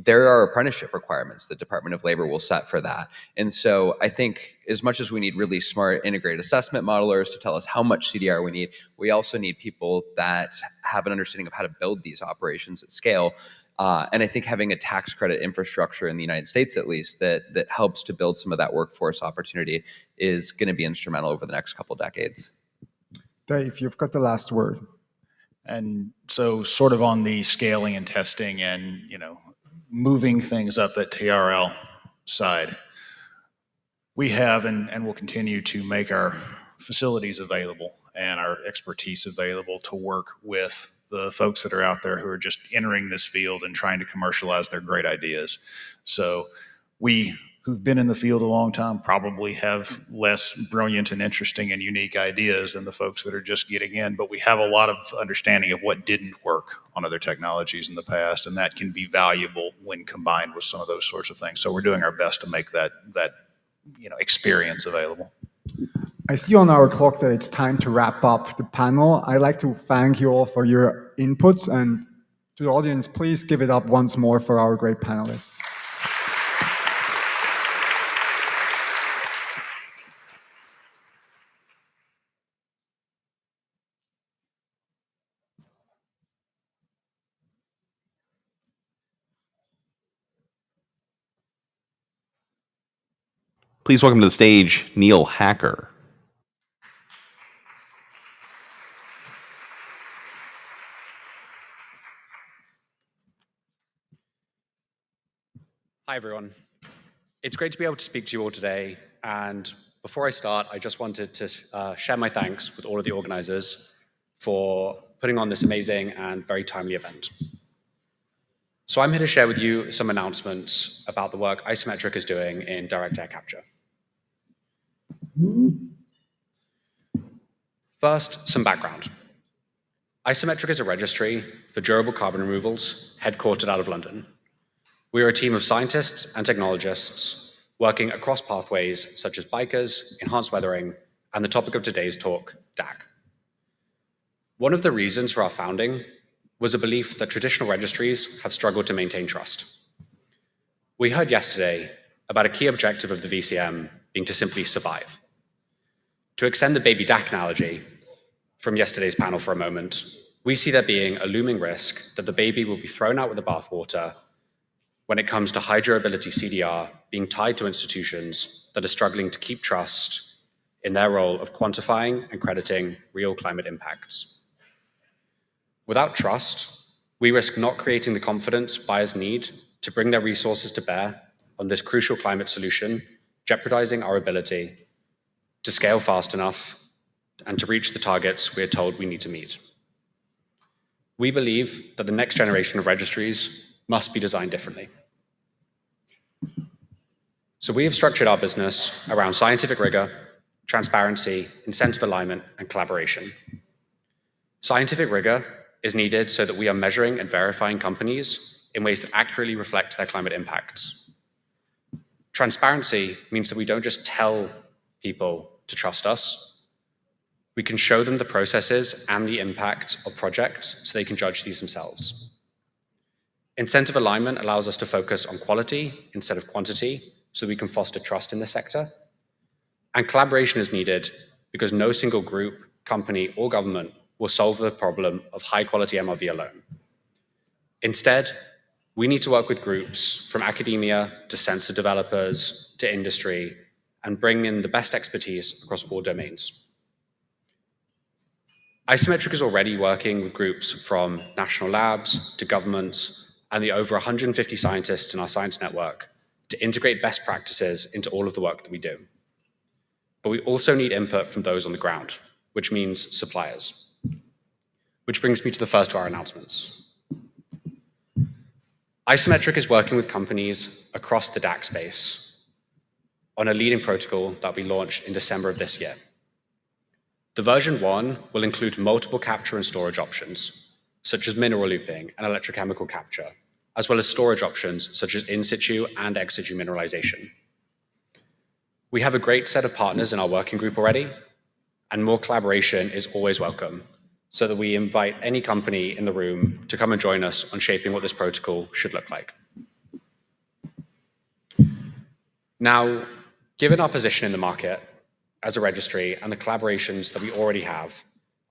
there are apprenticeship requirements the Department of Labor will set for that. And so I think as much as we need really smart integrated assessment modelers to tell us how much CDR we need, we also need people that have an understanding of how to build these operations at scale. And I think having a tax credit infrastructure in the United States, at least, that helps to build some of that workforce opportunity is going to be instrumental over the next couple decades. Dave, you've got the last word. And so sort of on the scaling and testing and, moving things up that TRL side, we have and will continue to make our facilities available and our expertise available to work with the folks that are out there who are just entering this field and trying to commercialize their great ideas. So we who've been in the field a long time probably have less brilliant and interesting and unique ideas than the folks that are just getting in, but we have a lot of understanding of what didn't work on other technologies in the past, and that can be valuable when combined with some of those sorts of things. So we're doing our best to make that experience available. I see on our clock that it's time to wrap up the panel. I'd like to thank you all for your inputs, and to the audience, please give it up once more for our great panelists. Please welcome to the stage Neil Hacker. Hi, everyone. It's great to be able to speak to you all today. And before I start, I just wanted to share my thanks with all of the organizers for putting on this amazing and very timely event. So I'm here to share with you some announcements about the work Isometric is doing in direct air capture. First, some background. Isometric is a registry for durable carbon removals headquartered out of London. We are a team of scientists and technologists working across pathways such as bikers, enhanced weathering, and the topic of today's talk, DAC. One of the reasons for our founding was a belief that traditional registries have struggled to maintain trust. We heard yesterday about a key objective of the VCM being to simply survive. To extend the baby DAC analogy from yesterday's panel for a moment, we see there being a looming risk that the baby will be thrown out with the bathwater when it comes to high durability CDR being tied to institutions that are struggling to keep trust in their role of quantifying and crediting real climate impacts. Without trust, we risk not creating the confidence buyers need to bring their resources to bear on this crucial climate solution, jeopardizing our ability to scale fast enough and to reach the targets we are told we need to meet. We believe that the next generation of registries must be designed differently. So we have structured our business around scientific rigor, transparency, incentive alignment, and collaboration. Scientific rigor is needed so that we are measuring and verifying companies in ways that accurately reflect their climate impacts. Transparency means that we don't just tell people to trust us. We can show them the processes and the impact of projects so they can judge these themselves. Incentive alignment allows us to focus on quality instead of quantity so we can foster trust in the sector. And collaboration is needed because no single group, company, or government will solve the problem of high-quality MRV alone. Instead, we need to work with groups from academia to sensor developers to industry and bring in the best expertise across all domains. Isometric is already working with groups from national labs to governments and the over 150 scientists in our science network to integrate best practices into all of the work that we do. But we also need input from those on the ground, which means suppliers. Which brings me to the first of our announcements. Isometric is working with companies across the DAC space on a leading protocol that we launched in December of this year. The version 1 will include multiple capture and storage options, such as mineral looping and electrochemical capture, as well as storage options such as in situ and ex situ mineralization. We have a great set of partners in our working group already, and more collaboration is always welcome, so that we invite any company in the room to come and join us on shaping what this protocol should look like. Now, given our position in the market as a registry and the collaborations that we already have,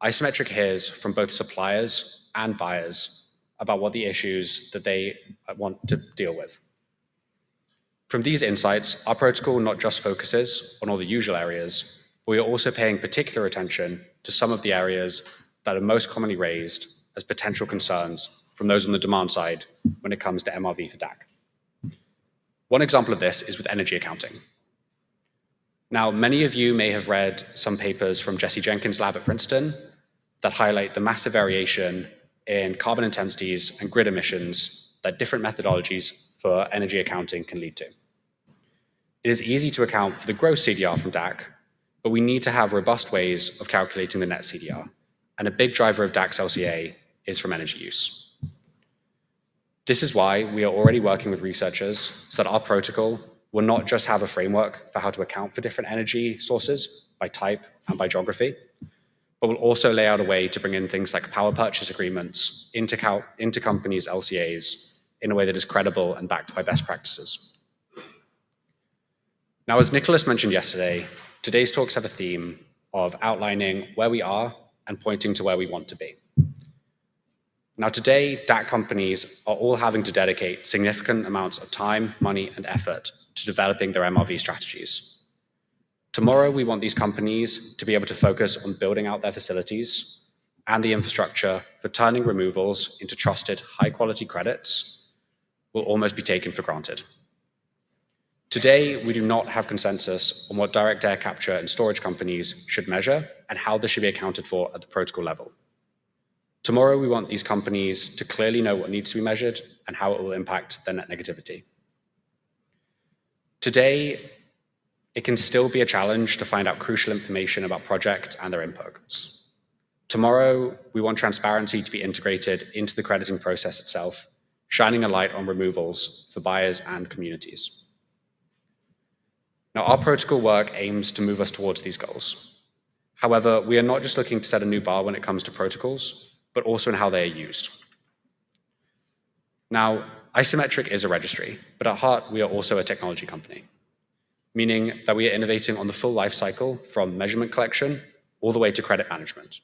Isometric hears from both suppliers and buyers about what the issues that they want to deal with. From these insights, our protocol not just focuses on all the usual areas, but we are also paying particular attention to some of the areas that are most commonly raised as potential concerns from those on the demand side when it comes to MRV for DAC. One example of this is with energy accounting. Now, many of you may have read some papers from Jesse Jenkins' lab at Princeton that highlight the massive variation in carbon intensities and grid emissions that different methodologies for energy accounting can lead to. It is easy to account for the gross CDR from DAC, but we need to have robust ways of calculating the net CDR, and a big driver of DAC's LCA is from energy use. This is why we are already working with researchers so that our protocol will not just have a framework for how to account for different energy sources by type and by geography, but will also lay out a way to bring in things like power purchase agreements into companies' LCAs in a way that is credible and backed by best practices. Now, as Nicholas mentioned yesterday, today's talks have a theme of outlining where we are and pointing to where we want to be. Now, today, DAC companies are all having to dedicate significant amounts of time, money, and effort to developing their MRV strategies. Tomorrow, we want these companies to be able to focus on building out their facilities and the infrastructure for turning removals into trusted, high-quality credits will almost be taken for granted. Today, we do not have consensus on what direct air capture and storage companies should measure and how this should be accounted for at the protocol level. Tomorrow, we want these companies to clearly know what needs to be measured and how it will impact their net negativity. Today, it can still be a challenge to find out crucial information about projects and their inputs. Tomorrow, we want transparency to be integrated into the crediting process itself, shining a light on removals for buyers and communities. Now, our protocol work aims to move us towards these goals. However, we are not just looking to set a new bar when it comes to protocols, but also in how they are used. Now, Isometric is a registry, but at heart, we are also a technology company, meaning that we are innovating on the full life cycle from measurement collection all the way to credit management.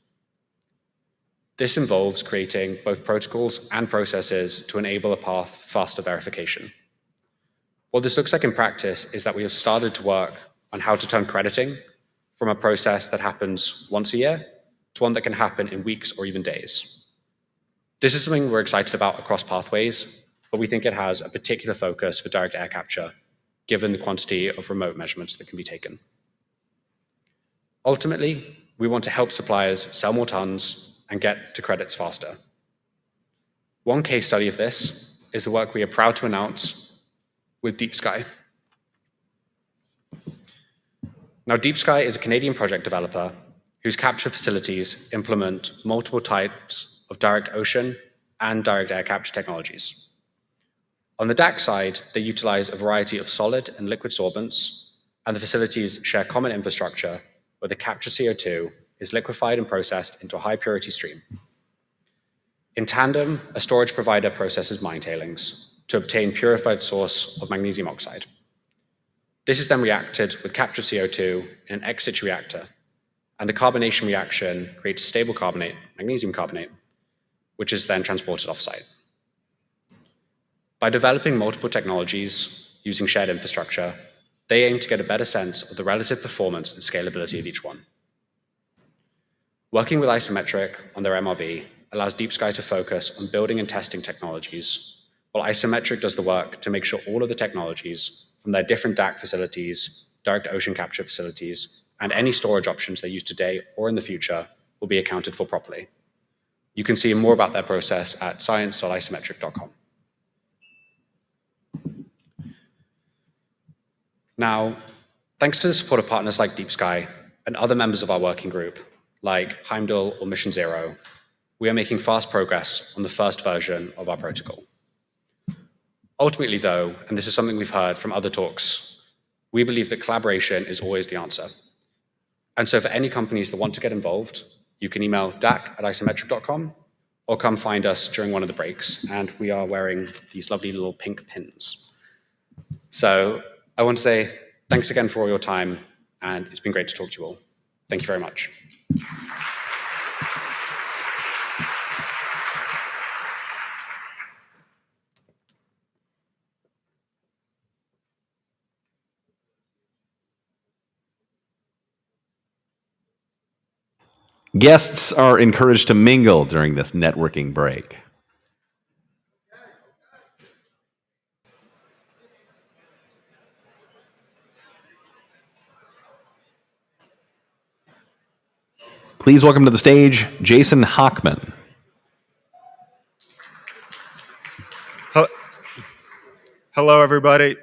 This involves creating both protocols and processes to enable a path for faster verification. What this looks like in practice is that we have started to work on how to turn crediting from a process that happens once a year to one that can happen in weeks or even days. This is something we're excited about across pathways, but we think it has a particular focus for direct air capture, given the quantity of remote measurements that can be taken. Ultimately, we want to help suppliers sell more tons and get to credits faster. One case study of this is the work we are proud to announce with Deep Sky. Now, Deep Sky is a Canadian project developer whose capture facilities implement multiple types of direct ocean and direct air capture technologies. On the DAC side, they utilize a variety of solid and liquid sorbents, and the facilities share common infrastructure where the captured CO2 is liquefied and processed into a high purity stream. In tandem, a storage provider processes mine tailings to obtain purified source of magnesium oxide. This is then reacted with captured CO2 in an ex situ reactor, and the carbonation reaction creates a stable carbonate, magnesium carbonate, which is then transported offsite. By developing multiple technologies using shared infrastructure, they aim to get a better sense of the relative performance and scalability of each one. Working with Isometric on their MRV allows Deep Sky to focus on building and testing technologies, while Isometric does the work to make sure all of the technologies from their different DAC facilities, direct ocean capture facilities, and any storage options they use today or in the future will be accounted for properly. You can see more about their process at science.isometric.com. Now, thanks to the support of partners like Deep Sky and other members of our working group, like Heimdall or Mission Zero, we are making fast progress on the first version of our protocol. Ultimately, though, and this is something we've heard from other talks, we believe that collaboration is always the answer. And so for any companies that want to get involved, you can email dac@isometric.com or come find us during one of the breaks. And we are wearing these lovely little pink pins. So I want to say thanks again for all your time, and it's been great to talk to you all. Thank you very much. Guests are encouraged to mingle during this networking break. Please welcome to the stage Jason Hockman. Hello, everybody.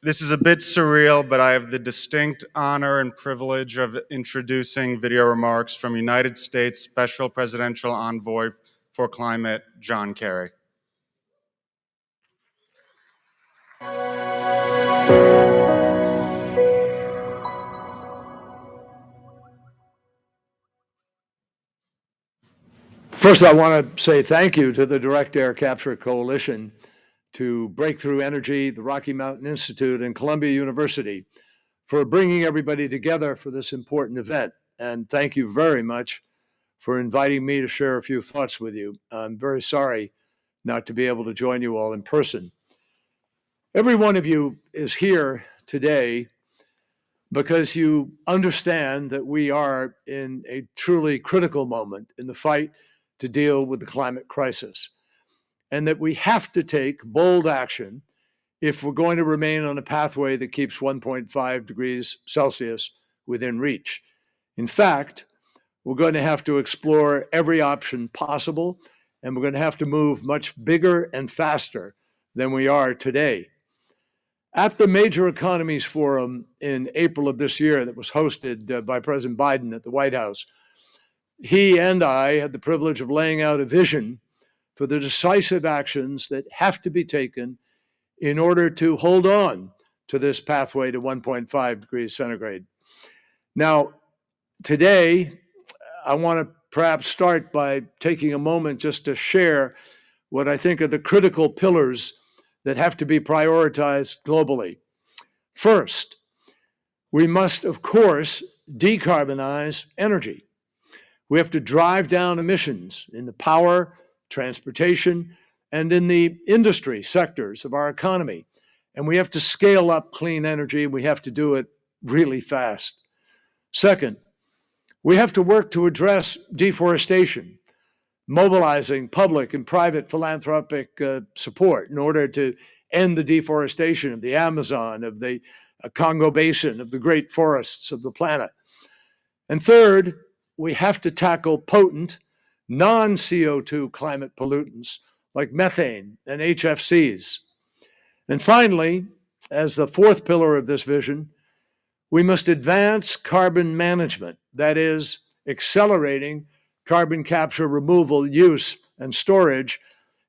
This is a bit surreal, but I have the distinct honor and privilege of introducing video remarks from United States Special Presidential Envoy for Climate, John Kerry. First, I want to say thank you to the Direct Air Capture Coalition, to Breakthrough Energy, the Rocky Mountain Institute, and Columbia University for bringing everybody together for this important event. And thank you very much for inviting me to share a few thoughts with you. I'm very sorry not to be able to join you all in person. Every one of you is here today because you understand that we are in a truly critical moment in the fight to deal with the climate crisis, and that we have to take bold action if we're going to remain on a pathway that keeps 1.5 degrees Celsius within reach. In fact, we're going to have to explore every option possible, and we're going to have to move much bigger and faster than we are today. At the Major Economies Forum in April of this year that was hosted by President Biden at the White House, he and I had the privilege of laying out a vision for the decisive actions that have to be taken in order to hold on to this pathway to 1.5 degrees centigrade. Now, today, I want to perhaps start by taking a moment just to share what I think are the critical pillars that have to be prioritized globally. First, we must, of course, decarbonize energy. We have to drive down emissions in the power, transportation, and in the industry sectors of our economy. And we have to scale up clean energy. We have to do it really fast. Second, we have to work to address deforestation, mobilizing public and private philanthropic support in order to end the deforestation of the Amazon, of the Congo Basin, of the great forests of the planet. And third, we have to tackle potent non-CO2 climate pollutants like methane and HFCs. And finally, as the fourth pillar of this vision, we must advance carbon management, that is, accelerating carbon capture, removal, use, and storage.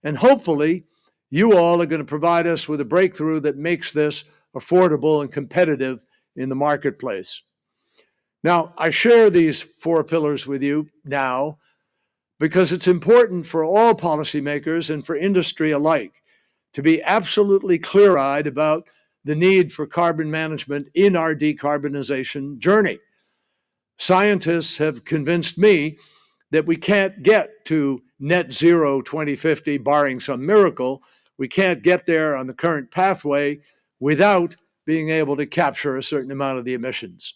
And hopefully, you all are going to provide us with a breakthrough that makes this affordable and competitive in the marketplace. Now, I share these four pillars with you now because it's important for all policymakers and for industry alike to be absolutely clear-eyed about the need for carbon management in our decarbonization journey. Scientists have convinced me that we can't get to net zero 2050 barring some miracle. We can't get there on the current pathway without being able to capture a certain amount of the emissions.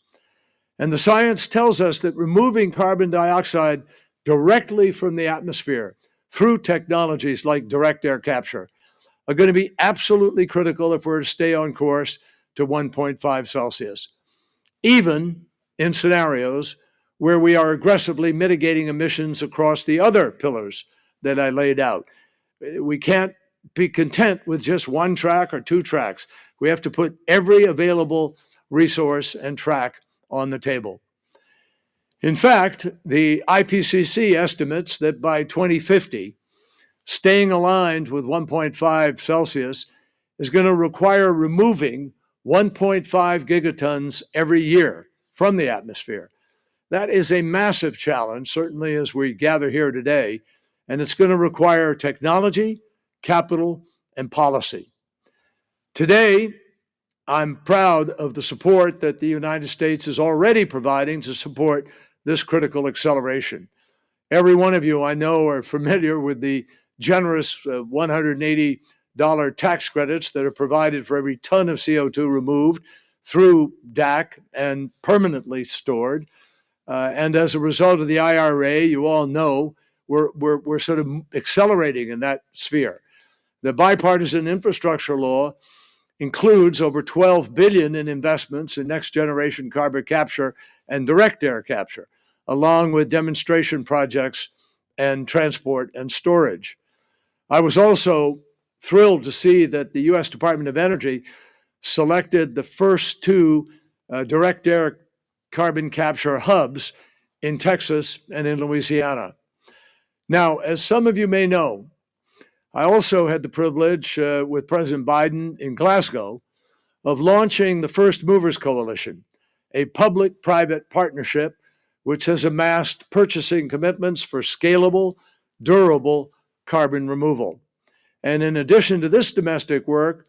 And the science tells us that removing carbon dioxide directly from the atmosphere through technologies like direct air capture are going to be absolutely critical if we're to stay on course to 1.5 Celsius, even in scenarios where we are aggressively mitigating emissions across the other pillars that I laid out. We can't be content with just one track or two tracks. We have to put every available resource and track on the table. In fact, the IPCC estimates that by 2050, staying aligned with 1.5 Celsius is going to require removing 1.5 gigatons every year from the atmosphere. That is a massive challenge, certainly as we gather here today, and it's going to require technology, capital, and policy. Today, I'm proud of the support that the United States is already providing to support this critical acceleration. Every one of you I know are familiar with the generous $180 tax credits that are provided for every ton of CO2 removed through DAC and permanently stored. And as a result of the IRA, you all know we're sort of accelerating in that sphere. The bipartisan infrastructure law includes over $12 billion in investments in next generation carbon capture and direct air capture, along with demonstration projects and transport and storage. I was also thrilled to see that the U.S. Department of Energy selected the first two direct air carbon capture hubs in Texas and in Louisiana. Now, as some of you may know, I also had the privilege with President Biden in Glasgow of launching the First Movers Coalition, a public-private partnership which has amassed purchasing commitments for scalable, durable carbon removal. And in addition to this domestic work,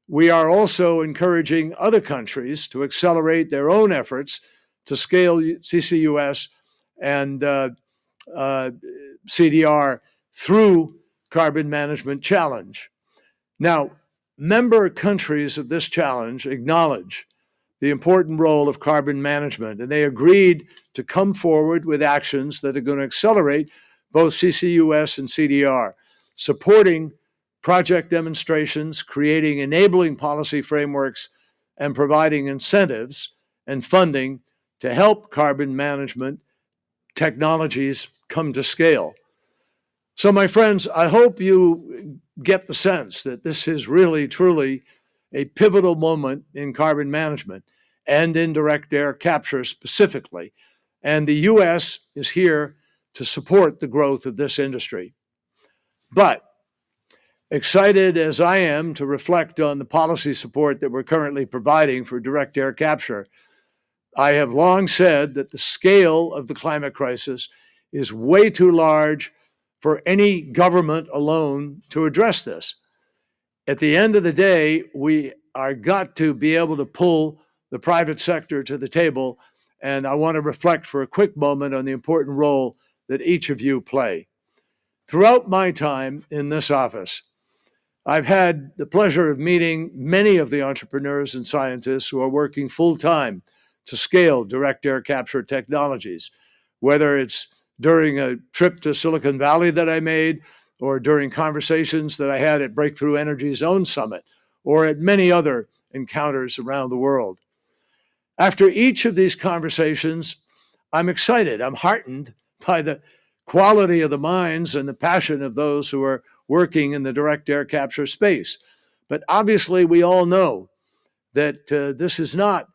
we are also encouraging other countries to accelerate their own efforts to scale CCUS and CDR through Carbon Management Challenge. Now, member countries of this challenge acknowledge the important role of carbon management, and they agreed to come forward with actions that are going to accelerate both CCUS and CDR, supporting project demonstrations, creating enabling policy frameworks, and providing incentives and funding to help carbon management technologies come to scale. So, my friends, I hope you get the sense that this is really, truly a pivotal moment in carbon management and in direct air capture specifically. And the U.S. is here to support the growth of this industry. But excited as I am to reflect on the policy support that we're currently providing for direct air capture, I have long said that the scale of the climate crisis is way too large for any government alone to address this. At the end of the day, we are got to be able to pull the private sector to the table, and I want to reflect for a quick moment on the important role that each of you play. Throughout my time in this office, I've had the pleasure of meeting many of the entrepreneurs and scientists who are working full-time to scale direct air capture technologies, whether it's during a trip to Silicon Valley that I made, or during conversations that I had at Breakthrough Energy's own summit, or at many other encounters around the world. After each of these conversations, I'm excited, I'm heartened by the quality of the minds and the passion of those who are working in the direct air capture space. But obviously, we all know that this is not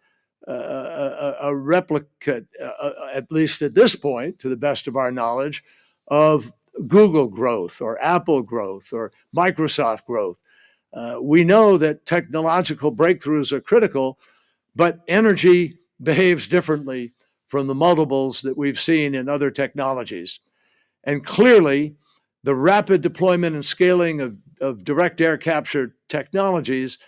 a replicate, at least at this point, to the best of our knowledge, of Google growth or Apple growth or Microsoft growth. We know that technological breakthroughs are critical, but energy behaves differently from the multiples that we've seen in other technologies. And clearly, the rapid deployment and scaling of direct air capture technologies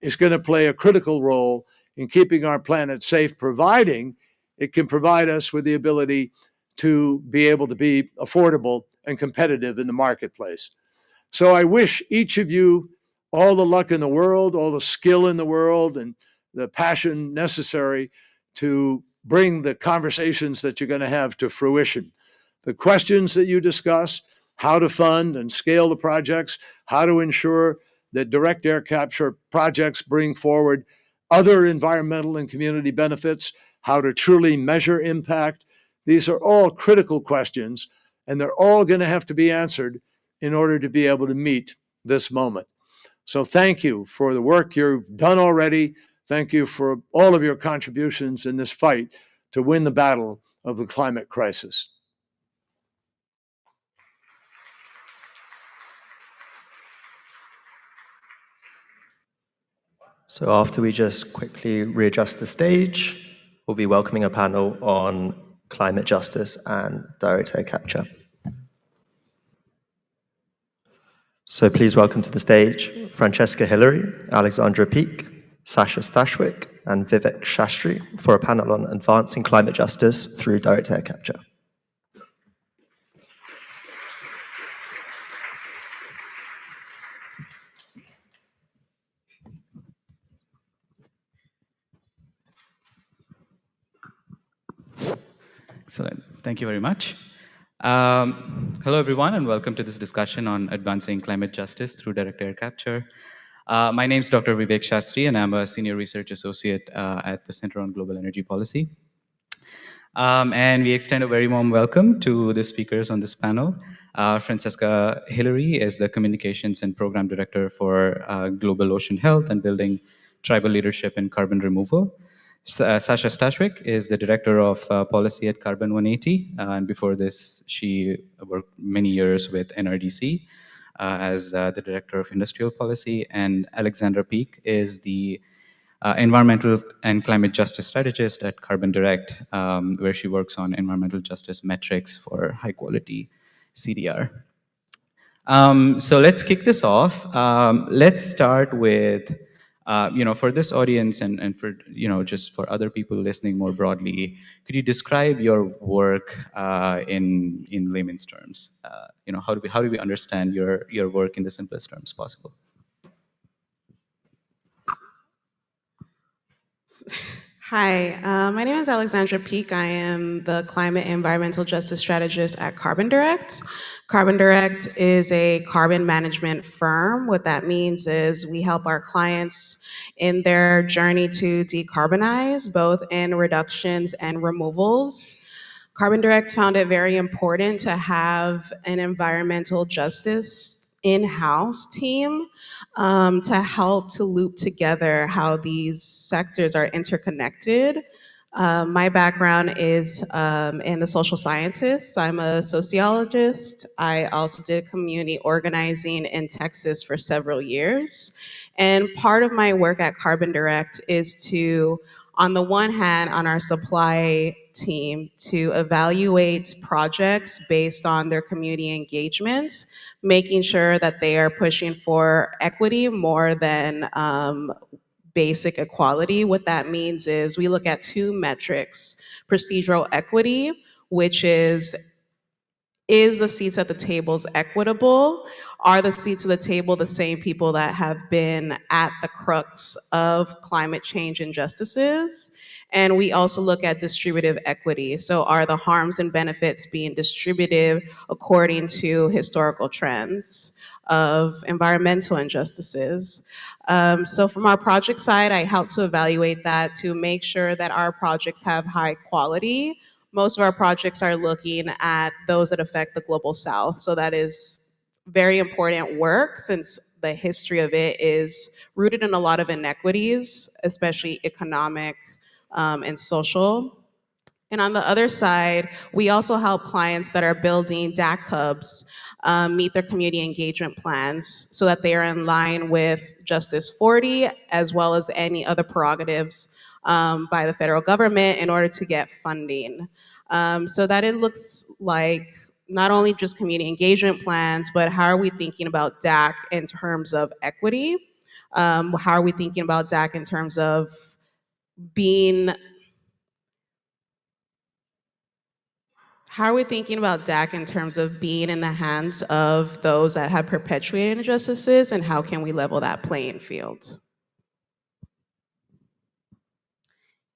is going to play a critical role in keeping our planet safe, providing it can provide us with the ability to be able to be affordable and competitive in the marketplace. So I wish each of you all the luck in the world, all the skill in the world, and the passion necessary to bring the conversations that you're going to have to fruition. The questions that you discuss, how to fund and scale the projects, how to ensure that direct air capture projects bring forward other environmental and community benefits, how to truly measure impact. These are all critical questions, and they're all going to have to be answered in order to be able to meet this moment. So thank you for the work you've done already. Thank you for all of your contributions in this fight to win the battle of the climate crisis. So after we just quickly readjust the stage, we'll be welcoming a panel on climate justice and direct air capture. So please welcome to the stage Francesca Hillary, Alexandra Peak, Sasha Stashwick, and Vivek Shastri for a panel on advancing climate justice through direct air capture. Excellent. Thank you very much. Hello, everyone, and welcome to this discussion on advancing climate justice through direct air capture. My name is Dr. Vivek Shastri, and I'm a senior research associate at the Center on Global Energy Policy. And we extend a very warm welcome to the speakers on this panel. Francesca Hillary is the Communications and Program Director for Global Ocean Health and Building Tribal Leadership in Carbon Removal. Sasha Stashwick is the Director of Policy at Carbon 180. And before this, she worked many years with NRDC as the Director of Industrial Policy. And Alexandra Peak is the Environmental and Climate Justice Strategist at Carbon Direct, where she works on environmental justice metrics for high-quality CDR. So let's kick this off. Let's start with, for this audience and for, just for other people listening more broadly, could you describe your work in layman's terms? How do we understand your work in the simplest terms possible? Hi, my name is Alexandra Peak. I am the Climate and Environmental Justice Strategist at Carbon Direct. Carbon Direct is a carbon management firm. What that means is we help our clients in their journey to decarbonize, both in reductions and removals. Carbon Direct found it very important to have an environmental justice in-house team to help to loop together how these sectors are interconnected. My background is in the social sciences. I'm a sociologist. I also did community organizing in Texas for several years. And part of my work at Carbon Direct is to, on the one hand, on our supply team, to evaluate projects based on their community engagements, making sure that they are pushing for equity more than basic equality. What that means is we look at two metrics: procedural equity, which is the seats at the tables equitable? Are the seats at the table the same people that have been at the crux of climate change injustices? And we also look at distributive equity. So are the harms and benefits being distributed according to historical trends of environmental injustices? So from our project side, I help to evaluate that to make sure that our projects have high quality. Most of our projects are looking at those that affect the global south. So that is very important work, since the history of it is rooted in a lot of inequities, especially economic and social. And on the other side, we also help clients that are building DAC hubs meet their community engagement plans so that they are in line with Justice 40, as well as any other prerogatives by the federal government in order to get funding. So that it looks like not only just community engagement plans, but how are we thinking about DAC in terms of equity? How are we thinking about DAC in terms of being in the hands of those that have perpetuated injustices, and how can we level that playing field?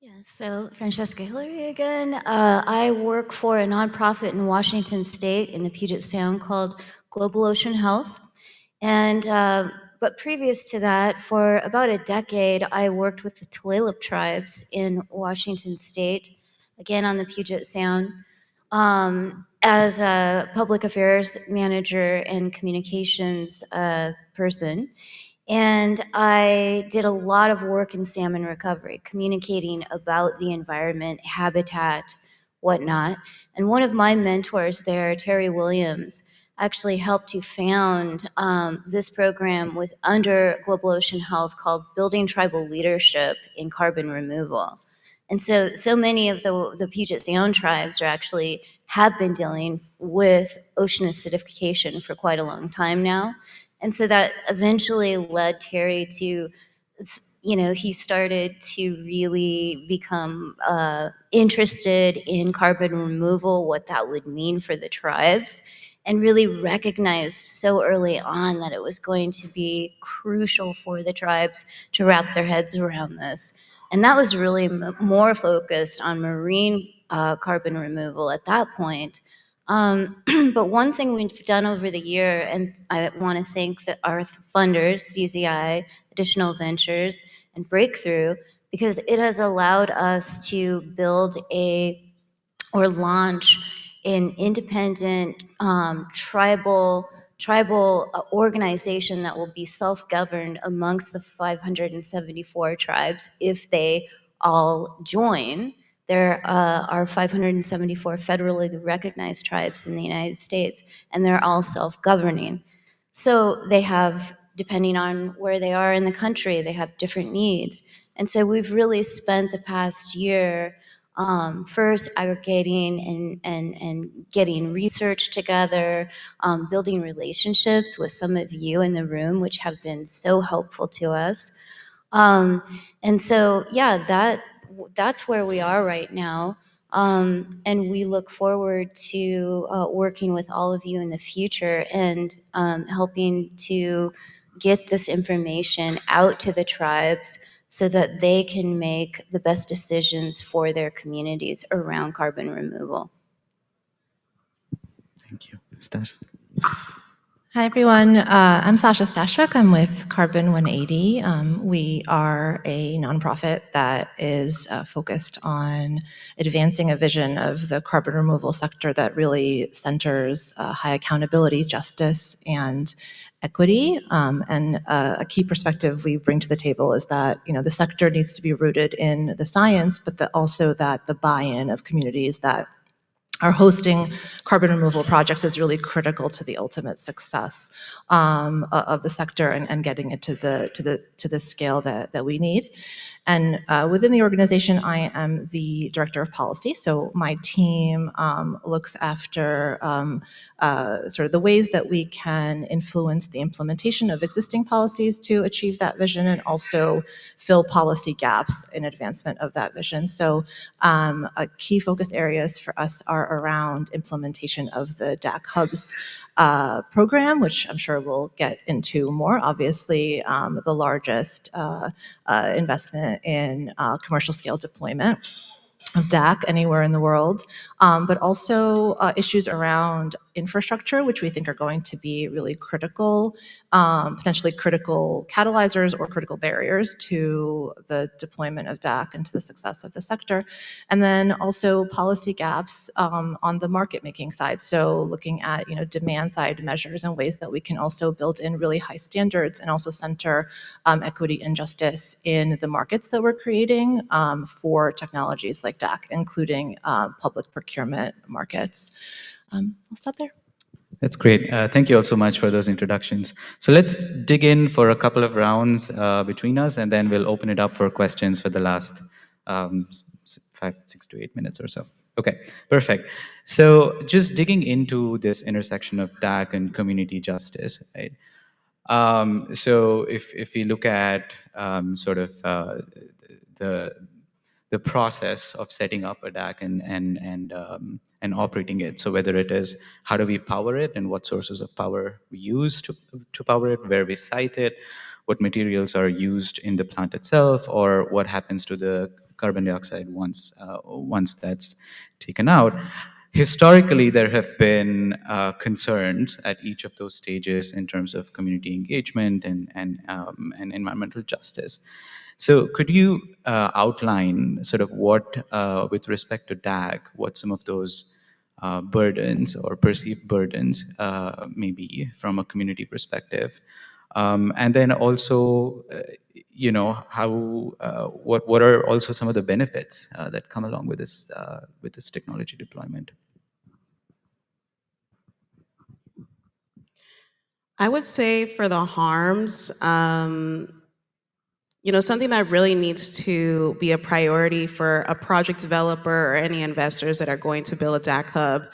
Yeah, So, Francesca Hillary again. I work for a nonprofit in Washington State in the Puget Sound called Global Ocean Health. And but previous to that, for about a decade, I worked with the Tulalip tribes in Washington State, again on the Puget Sound, as a public affairs manager and communications person. And I did a lot of work in salmon recovery, communicating about the environment, habitat, whatnot. And one of my mentors there, Terry Williams, actually helped to found this program with under Global Ocean Health called Building Tribal Leadership in Carbon Removal. And so many of the Puget Sound tribes have been dealing with ocean acidification for quite a long time now. And so that eventually led Terry to, he started to really become interested in carbon removal, what that would mean for the tribes, and really recognized so early on that it was going to be crucial for the tribes to wrap their heads around this. And that was really more focused on marine carbon removal at that point. But one thing we've done over the year, and I want to thank our funders, CZI, Additional Ventures, and Breakthrough, because it has allowed us to build launch an independent tribal organization that will be self-governed amongst the 574 tribes if they all join. There are 574 federally recognized tribes in the United States, and they're all self-governing. So they have, depending on where they are in the country, they have different needs. And so we've really spent the past year first aggregating and getting research together, building relationships with some of you in the room, which have been so helpful to us. And so, yeah, that's where we are right now. And we look forward to working with all of you in the future and helping to get this information out to the tribes so that they can make the best decisions for their communities around carbon removal. Thank you. Stash. Hi, everyone. I'm Sasha Stashwick. I'm with Carbon 180. We are a nonprofit that is focused on advancing a vision of the carbon removal sector that really centers high accountability, justice, and equity. And a key perspective we bring to the table is that the sector needs to be rooted in the science, but also that the buy-in of communities that are hosting carbon removal projects is really critical to the ultimate success of the sector and getting it to the scale that we need. And within the organization, I am the director of policy. So my team looks after sort of the ways that we can influence the implementation of existing policies to achieve that vision and also fill policy gaps in advancement of that vision. So key focus areas for us are around implementation of the DAC Hubs program, which I'm sure we'll get into more. Obviously, the largest investment in commercial scale deployment of DAC anywhere in the world, but also issues around infrastructure, which we think are going to be really critical, potentially critical catalyzers or critical barriers to the deployment of DAC and to the success of the sector. And then also policy gaps on the market making side. So looking at demand side measures and ways that we can also build in really high standards and also center equity and justice in the markets that we're creating for technologies like DAC, including public procurement markets. I'll stop there. That's great. Thank you all so much for those introductions. So let's dig in for a couple of rounds between us, and then we'll open it up for questions for the last 6 to 8 minutes or so. Okay, perfect. So just digging into this intersection of DAC and community justice, right? So if we look at sort of the process of setting up a DAC and operating it. So whether it is how do we power it and what sources of power we use to power it, where we site it, what materials are used in the plant itself, or what happens to the carbon dioxide once that's taken out. Historically, there have been concerns at each of those stages in terms of community engagement and environmental justice. So could you outline sort of what, with respect to DAG, what some of those burdens or perceived burdens may be from a community perspective? And then also, how what are also some of the benefits that come along with this technology deployment? I would say for the harms, something that really needs to be a priority for a project developer or any investors that are going to build a DAC hub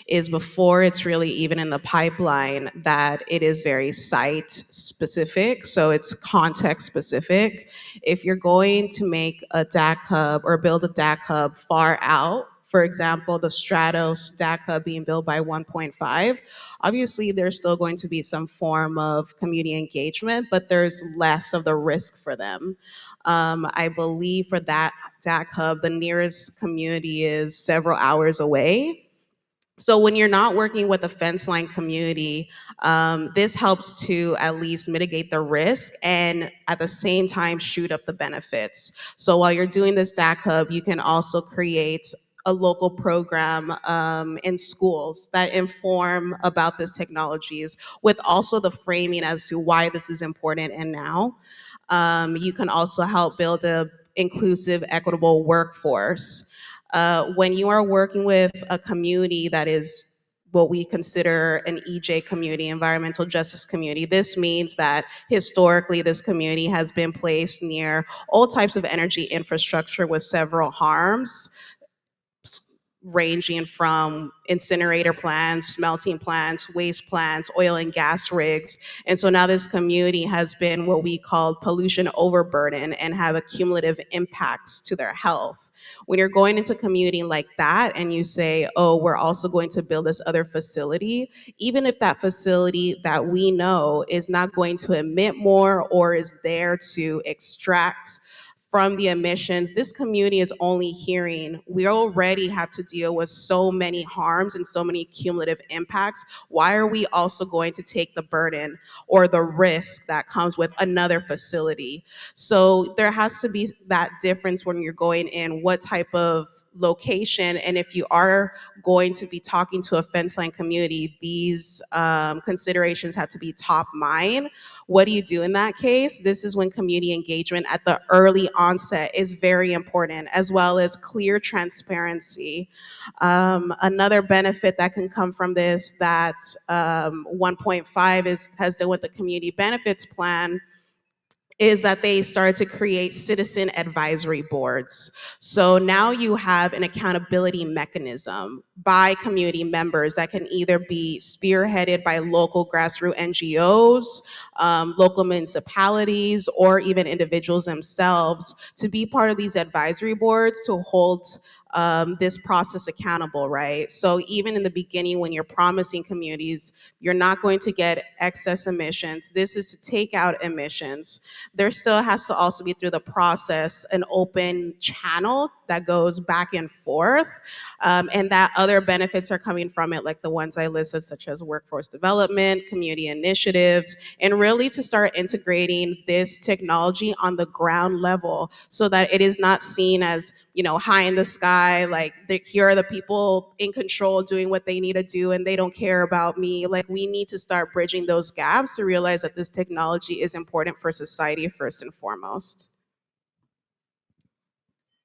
is before it's really even in the pipeline that it is very site specific. So it's context specific. If you're going to make a DAC hub or build a DAC hub far out, for example, the Stratos DAC hub being built by 1PointFive, obviously there's still going to be some form of community engagement, but there's less of the risk for them. I believe for that DAC hub, the nearest community is several hours away. So when you're not working with a fence line community, this helps to at least mitigate the risk and at the same time shoot up the benefits. So while you're doing this DAC hub, you can also create a local program in schools that inform about these technologies with also the framing as to why this is important and now. You can also help build an inclusive, equitable workforce. When you are working with a community that is what we consider an EJ community, environmental justice community, this means that historically this community has been placed near all types of energy infrastructure with several harms, ranging from incinerator plants, smelting plants, waste plants, oil and gas rigs. And so now this community has been what we call pollution overburden and have accumulative impacts to their health. When you're going into a community like that and you say, oh, we're also going to build this other facility, even if that facility that we know is not going to emit more or is there to extract from the emissions, this community is only hearing, we already have to deal with so many harms and so many cumulative impacts. Why are we also going to take the burden or the risk that comes with another facility? So there has to be that difference when you're going in, what type of location, and if you are going to be talking to a fence line community, these considerations have to be top mind. What do you do in that case? This is when community engagement at the early onset is very important, as well as clear transparency. Another benefit that can come from this that 1PointFive has done with the community benefits plan is that they started to create citizen advisory boards. So now you have an accountability mechanism by community members that can either be spearheaded by local grassroots NGOs, local municipalities, or even individuals themselves to be part of these advisory boards to hold this process accountable, right? So even in the beginning, when you're promising communities, you're not going to get excess emissions. This is to take out emissions. There still has to also be through the process an open channel that goes back and forth, and that other benefits are coming from it, like the ones I listed, such as workforce development, community initiatives, and really to start integrating this technology on the ground level so that it is not seen as, high in the sky, like here are the people in control doing what they need to do and they don't care about me. Like, we need to start bridging those gaps to realize that this technology is important for society first and foremost.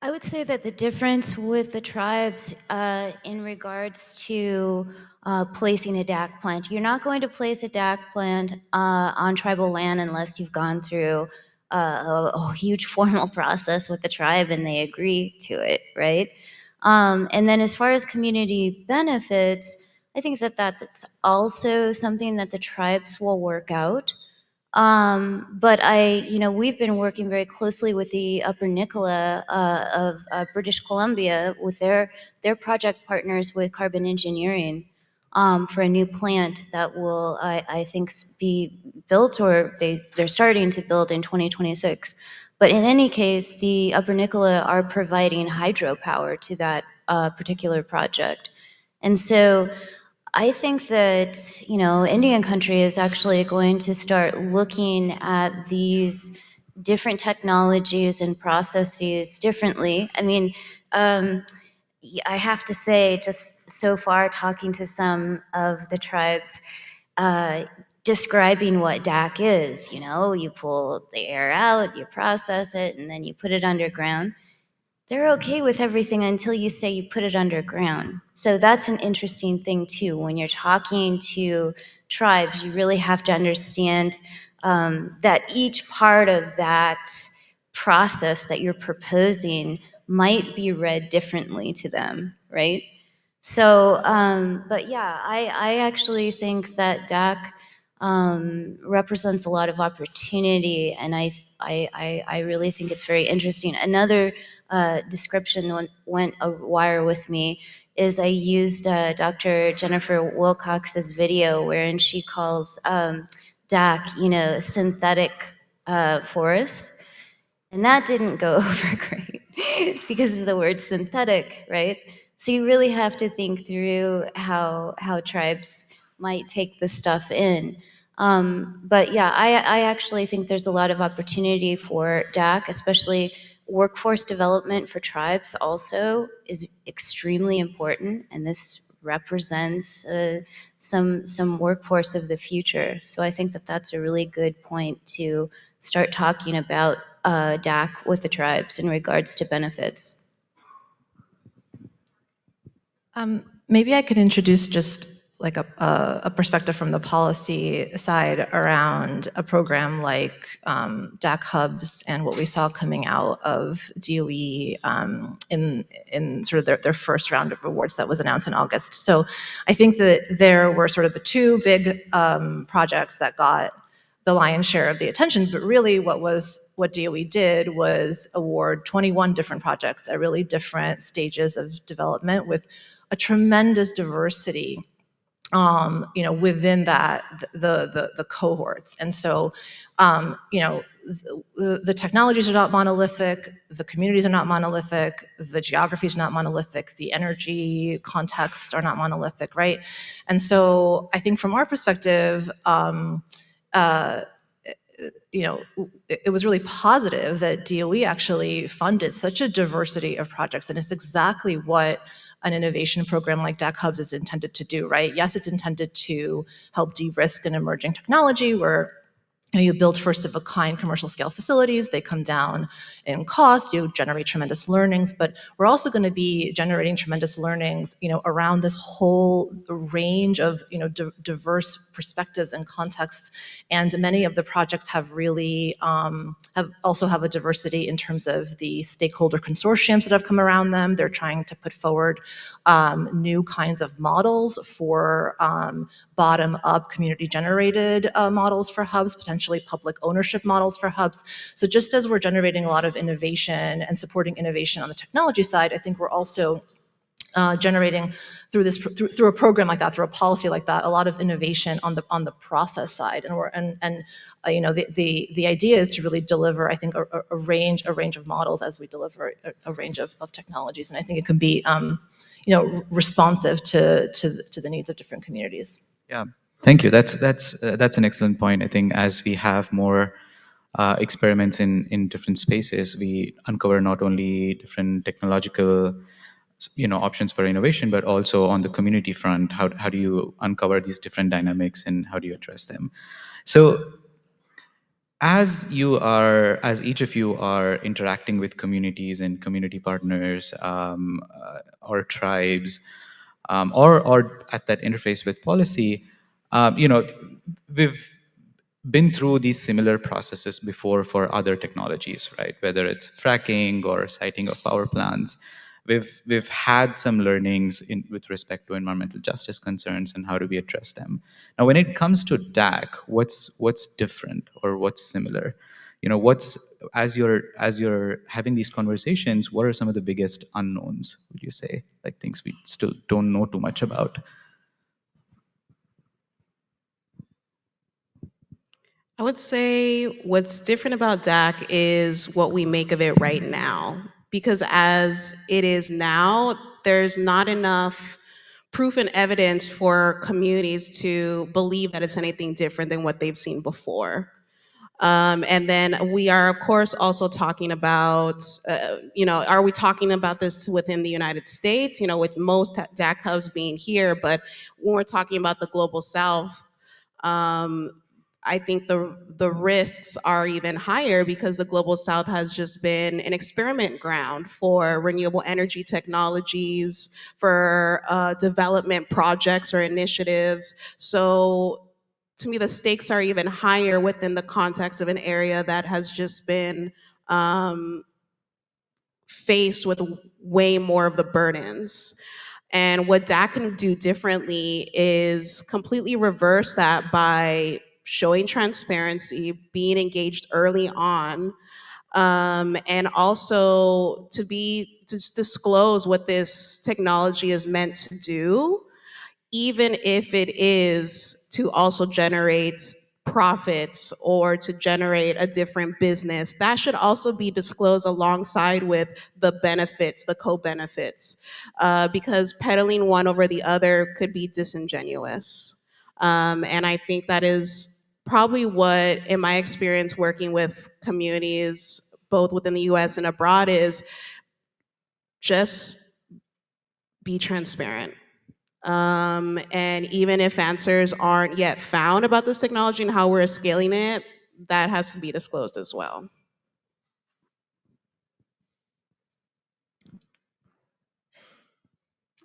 I would say that the difference with the tribes in regards to placing a DAC plant, you're not going to place a DAC plant on tribal land unless you've gone through a huge formal process with the tribe and they agree to it, right? And then as far as community benefits, I think that that's also something that the tribes will work out. But we've been working very closely with the Upper Nicola of British Columbia with their project partners with Carbon Engineering for a new plant that will, I think, be built or they're starting to build in 2026. But in any case, the Upper Nicola are providing hydropower to that particular project. And so I think that, Indian country is actually going to start looking at these different technologies and processes differently. I mean, I have to say, just so far talking to some of the tribes, describing what DAC is, you pull the air out, you process it, and then you put it underground. They're okay with everything until you say you put it underground. So that's an interesting thing too. When you're talking to tribes, you really have to understand that each part of that process that you're proposing might be read differently to them, right? So, but yeah, I actually think that DAC represents a lot of opportunity, and I really think it's very interesting. Another description went a wire with me is I used Dr. Jennifer Wilcox's video wherein she calls DAC, synthetic forests, and that didn't go over great because of the word synthetic, right? So you really have to think through how tribes might take this stuff in. But yeah, I actually think there's a lot of opportunity for DAC, especially workforce development for tribes also is extremely important, and this represents some workforce of the future. So I think that that's a really good point to start talking about DAC with the tribes in regards to benefits. Maybe I could introduce just like a perspective from the policy side around a program like DAC hubs and what we saw coming out of DOE in sort of their first round of awards that was announced in August. So I think that there were sort of the two big projects that got the lion's share of the attention, but really what DOE did was award 21 different projects at really different stages of development with a tremendous diversity within that, the cohorts. And so, the technologies are not monolithic, the communities are not monolithic, the geographies are not monolithic, the energy contexts are not monolithic, right? And so I think from our perspective, it was really positive that DOE actually funded such a diversity of projects, and it's exactly what an innovation program like DAC Hubs is intended to do, right? Yes, it's intended to help de-risk an emerging technology where you build first-of-a-kind commercial scale facilities, they come down in cost, you generate tremendous learnings, but we're also going to be generating tremendous learnings, around this whole range of, diverse perspectives and contexts. And many of the projects have really, have a diversity in terms of the stakeholder consortiums that have come around them. They're trying to put forward new kinds of models for bottom-up community-generated models for hubs, potentially public ownership models for hubs. So just as we're generating a lot of innovation and supporting innovation on the technology side, I think we're also generating through a program like that, through a policy like that, a lot of innovation on the process side. And the idea is to really deliver, I think, a range of models as we deliver a range of technologies. And I think it can be responsive to the needs of different communities. Yeah, thank you. That's an excellent point. I think as we have more experiments in different spaces, we uncover not only different technological options for innovation, but also on the community front, how do you uncover these different dynamics and how do you address them? So as each of you are interacting with communities and community partners or tribes, or at that interface with policy, we've been through these similar processes before for other technologies, right? Whether it's fracking or siting of power plants, we've had some learnings with respect to environmental justice concerns and how do we address them. Now, when it comes to DAC, what's different or what's similar? As you're having these conversations, what are some of the biggest unknowns, would you say, like things we still don't know too much about? I would say what's different about DAC is what we make of it right now. Because as it is now, there's not enough proof and evidence for communities to believe that it's anything different than what they've seen before. And then we are, of course, also talking about, are we talking about this within the United States, with most DAC hubs being here, but when we're talking about the global South, um, I think the risks are even higher because the global South has just been an experiment ground for renewable energy technologies, for development projects or initiatives. So to me, the stakes are even higher within the context of an area that has just been faced with way more of the burdens. And what DAC can do differently is completely reverse that by showing transparency, being engaged early on, and also to disclose what this technology is meant to do, even if it is to also generate profits or to generate a different business. That should also be disclosed alongside with the benefits, the co-benefits, because peddling one over the other could be disingenuous. And I think that is probably what, in my experience working with communities, both within the US and abroad, is just be transparent. And even if answers aren't yet found about this technology and how we're scaling it, that has to be disclosed as well.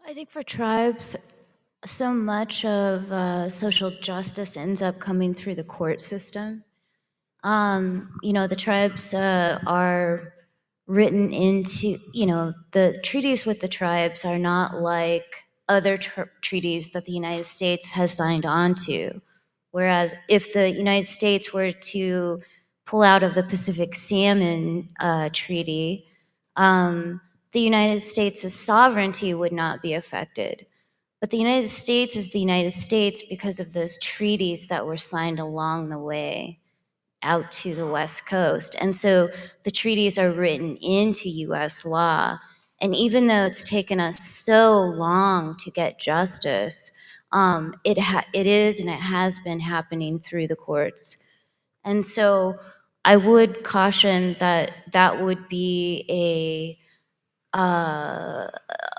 I think for tribes, so much of social justice ends up coming through the court system. The tribes are written into, the treaties with the tribes are not like other treaties that the United States has signed on to. Whereas if the United States were to pull out of the Pacific Salmon Treaty, the United States' sovereignty would not be affected. But the United States is the United States because of those treaties that were signed along the way out to the West Coast. And so the treaties are written into US law. And even though it's taken us so long to get justice, it is and it has been happening through the courts. And so I would caution that that would be a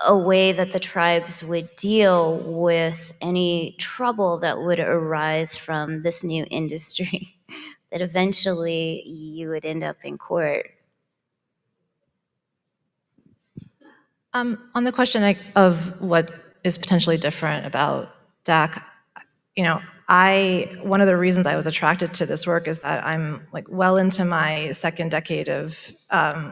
way that the tribes would deal with any trouble that would arise from this new industry, that eventually you would end up in court. On the question of what is potentially different about DAC, one of the reasons I was attracted to this work is that I'm well into my second decade of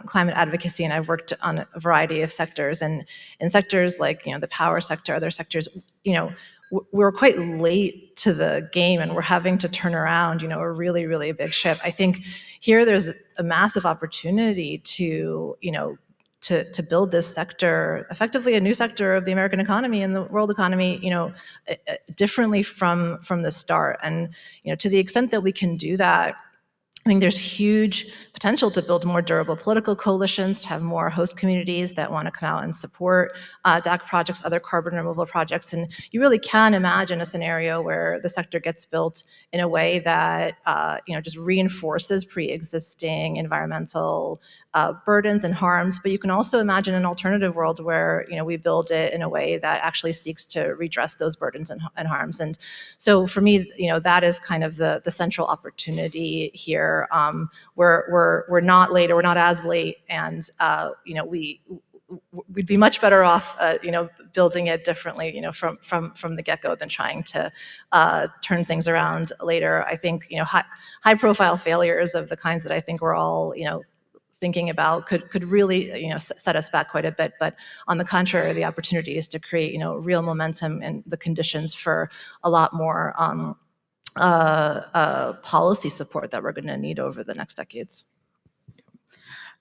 climate advocacy, and I've worked on a variety of sectors. And in sectors like the power sector, other sectors, we're quite late to the game, and we're having to turn around a really, really big ship. I think here there's a massive opportunity to build this sector, effectively a new sector of the American economy and the world economy, differently from the start. And to the extent that we can do that, I think there's huge potential to build more durable political coalitions, to have more host communities that want to come out and support DAC projects, other carbon removal projects. And you really can imagine a scenario where the sector gets built in a way that just reinforces pre-existing environmental burdens and harms. But you can also imagine an alternative world where we build it in a way that actually seeks to redress those burdens and harms. And so for me, that is kind of the central opportunity here. We're not late, or we're not as late, and we'd be much better off building it differently from the get-go than trying to turn things around later. I think high profile failures of the kinds that I think we're all thinking about could really set us back quite a bit. But on the contrary, the opportunity is to create real momentum and the conditions for a lot more policy support that we're going to need over the next decades.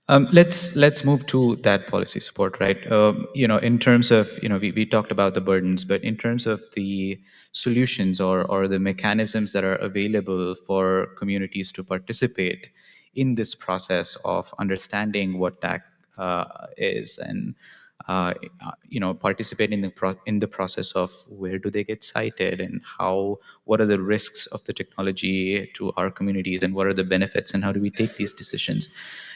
Let's move to that policy support, right? In terms of, we talked about the burdens, but in terms of the solutions or the mechanisms that are available for communities to participate in this process of understanding what DAC is, and participate in the process of where do they get cited, and what are the risks of the technology to our communities, and what are the benefits, and how do we take these decisions.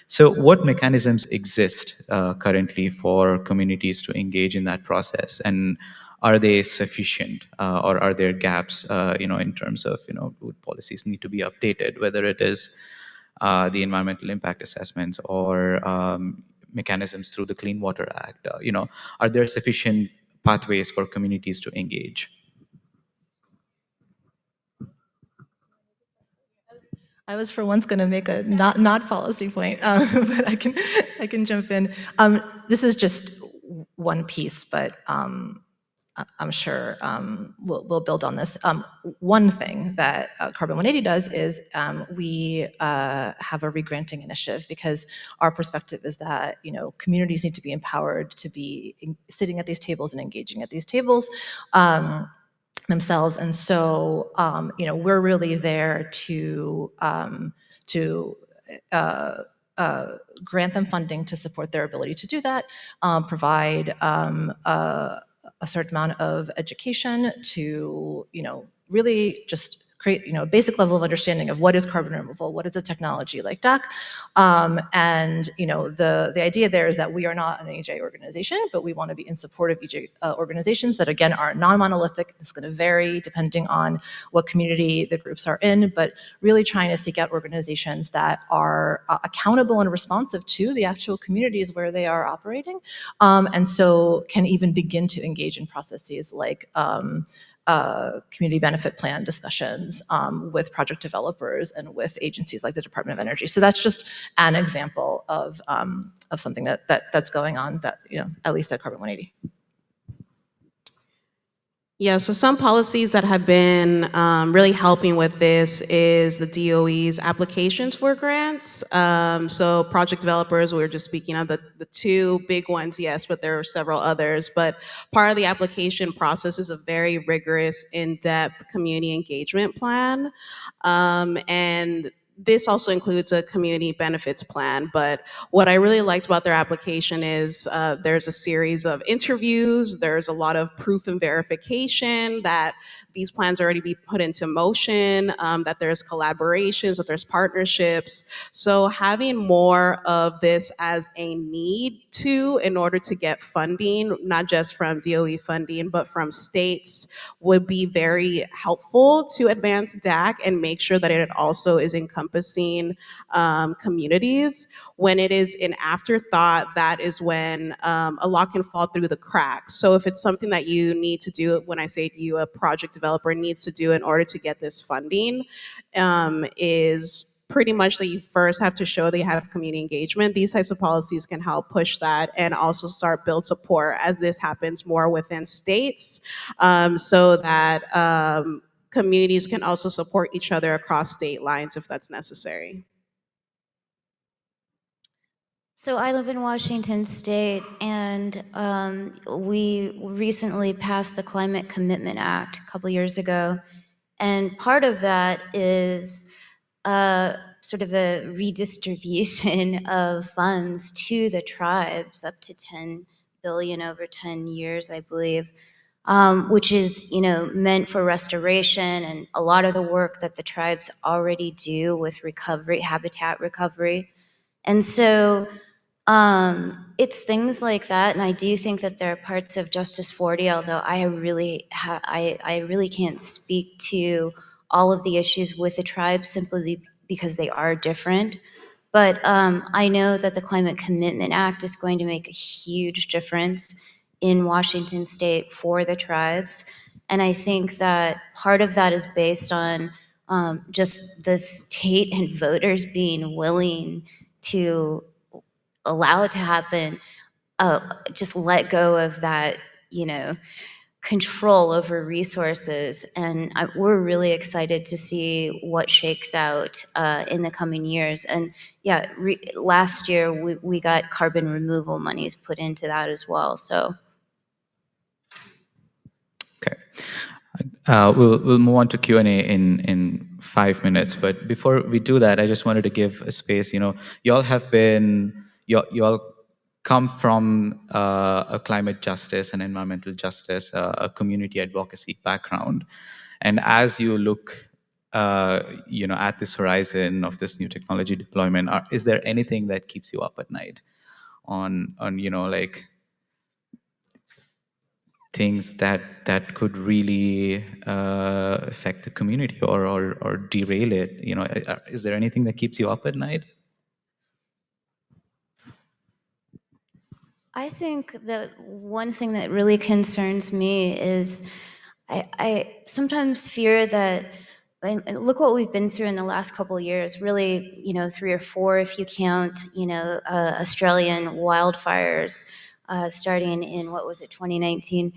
So what mechanisms exist currently for communities to engage in that process, and are they sufficient, or are there gaps in terms of would policies need to be updated, whether it is the environmental impact assessments or mechanisms through the Clean Water Act? Are there sufficient pathways for communities to engage? I was for once going to make a not policy point, but I can jump in. This is just one piece, but I'm sure we'll build on this. One thing that Carbon 180 does is we have a regranting initiative, because our perspective is that communities need to be empowered to be sitting at these tables and engaging at these tables themselves. And so we're really there to grant them funding to support their ability to do that, provide a certain amount of education to, really just create, a basic level of understanding of what is carbon removal, what is a technology like DAC. And, the idea there is that we are not an EJ organization, but we want to be in support of EJ organizations that, again, are non-monolithic. It's going to vary depending on what community the groups are in, but really trying to seek out organizations that are accountable and responsive to the actual communities where they are operating. And so can even begin to engage in processes like community benefit plan discussions with project developers and with agencies like the Department of Energy. So that's just an example of something that's going on that, at least at Carbon 180. Yeah, so some policies that have been really helping with this is the DOE's applications for grants. So project developers, we were just speaking of the two big ones, yes, but there are several others. But part of the application process is a very rigorous, in-depth community engagement plan. And this also includes a community benefits plan, but what I really liked about their application is there's a series of interviews, there's a lot of proof and verification that these plans already be put into motion, that there's collaborations, that there's partnerships. So having more of this as a need to, in order to get funding, not just from DOE funding, but from states, would be very helpful to advance DAC and make sure that it also is encompassing communities. When it is an afterthought, that is when a lot can fall through the cracks. So if it's something that you need to do, when I say you, a project developer needs to do in order to get this funding, is pretty much that you first have to show that you have community engagement. These types of policies can help push that and also start build support as this happens more within states, so that communities can also support each other across state lines if that's necessary. So I live in Washington State, and we recently passed the Climate Commitment Act a couple years ago. And part of that is sort of a redistribution of funds to the tribes, up to $10 billion over 10 years, I believe, which is meant for restoration and a lot of the work that the tribes already do with recovery, habitat recovery. And so it's things like that, and I do think that there are parts of Justice 40, although I really can't speak to all of the issues with the tribes simply because they are different. But I know that the Climate Commitment Act is going to make a huge difference in Washington State for the tribes, and I think that part of that is based on just the state and voters being willing to allow it to happen, just let go of that, control over resources. And we're really excited to see what shakes out in the coming years. And yeah, last year we got carbon removal monies put into that as well. So. We'll move on to Q&A in 5 minutes. But before we do that, I just wanted to give a space. You all come from a climate justice and environmental justice, a community advocacy background. And as you look, at this horizon of this new technology deployment, is there anything that keeps you up at night on things that could really affect the community or derail it? Is there anything that keeps you up at night? I think that one thing that really concerns me is I sometimes fear that, and look what we've been through in the last couple of years, really, 3 or 4 if you count, Australian wildfires starting in, 2019.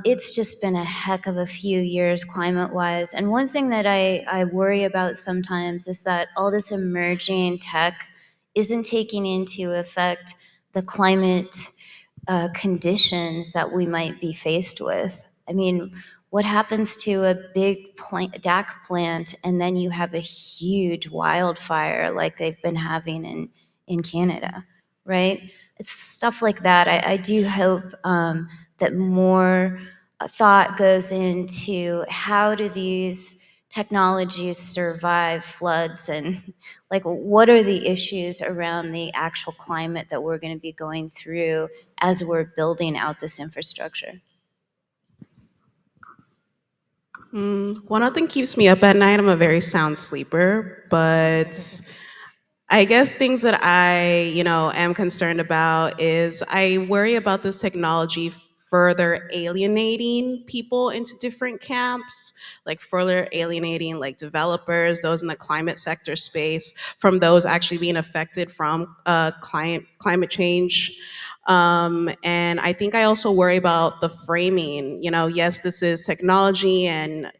It's just been a heck of a few years climate-wise. And one thing that I worry about sometimes is that all this emerging tech isn't taking into effect the climate conditions that we might be faced with. I mean, what happens to a big DAC plant and then you have a huge wildfire like they've been having in Canada, right? It's stuff like that. I do hope that more thought goes into how do these technologies survive floods, and what are the issues around the actual climate that we're going to be going through as we're building out this infrastructure. Well, nothing keeps me up at night. I'm a very sound sleeper, but I guess things that I, am concerned about is I worry about this technology further alienating people into different camps, like further alienating developers, those in the climate sector space, from those actually being affected from climate change. And I think I also worry about the framing. Yes, this is technology and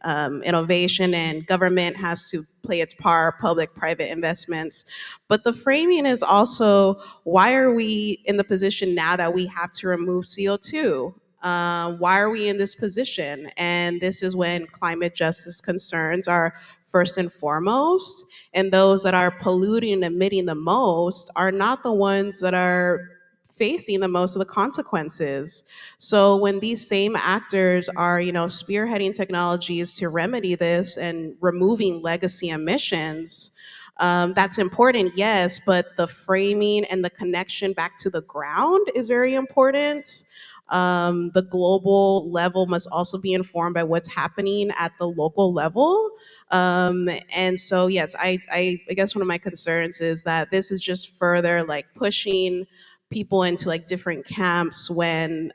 innovation, and government has to play its part, public-private investments. But the framing is also, why are we in the position now that we have to remove CO2? Why are we in this position? And this is when climate justice concerns are first and foremost. And those that are polluting and emitting the most are not the ones that are facing the most of the consequences. So when these same actors are, spearheading technologies to remedy this and removing legacy emissions, that's important, yes, but the framing and the connection back to the ground is very important. The global level must also be informed by what's happening at the local level. And so, yes, I guess one of my concerns is that this is just further pushing people into different camps when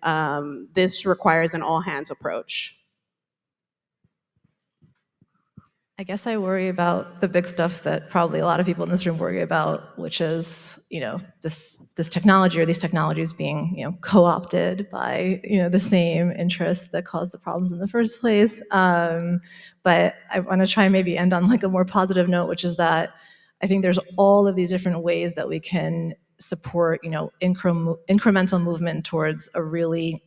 this requires an all-hands approach. I guess I worry about the big stuff that probably a lot of people in this room worry about, which is, this technology or these technologies being, co-opted by, the same interests that caused the problems in the first place. But I want to try and maybe end on a more positive note, which is that I think there's all of these different ways that we can support, incremental movement towards a really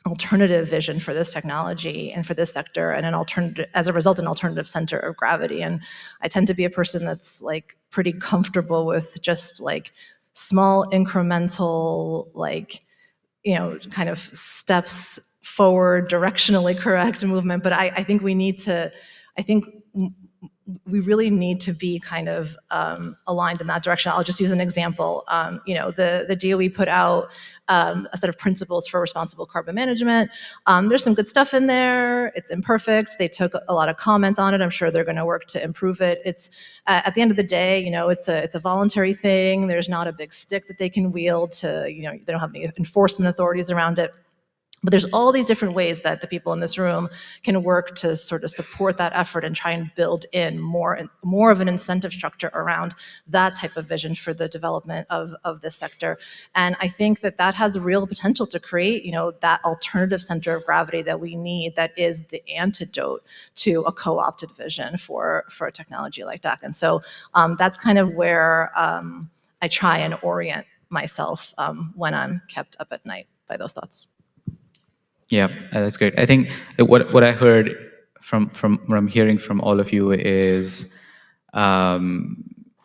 alternative vision for this technology and for this sector, and as a result, an alternative center of gravity. And I tend to be a person that's pretty comfortable with just small incremental, kind of steps forward, directionally correct movement. But I think we really need to be kind of aligned in that direction. I'll just use an example. The DOE put out a set of principles for responsible carbon management. There's some good stuff in there. It's imperfect. They took a lot of comment on it. I'm sure they're going to work to improve it. It's at the end of the day, it's a voluntary thing. There's not a big stick that they can wield to, they don't have any enforcement authorities around it. But there's all these different ways that the people in this room can work to sort of support that effort and try and build in more of an incentive structure around that type of vision for the development of this sector. And I think that that has a real potential to create, that alternative center of gravity that we need, that is the antidote to a co-opted vision for a technology like DAC. And so that's kind of where I try and orient myself when I'm kept up at night by those thoughts. Yeah, that's great. I think what I heard from what I'm hearing from all of you is,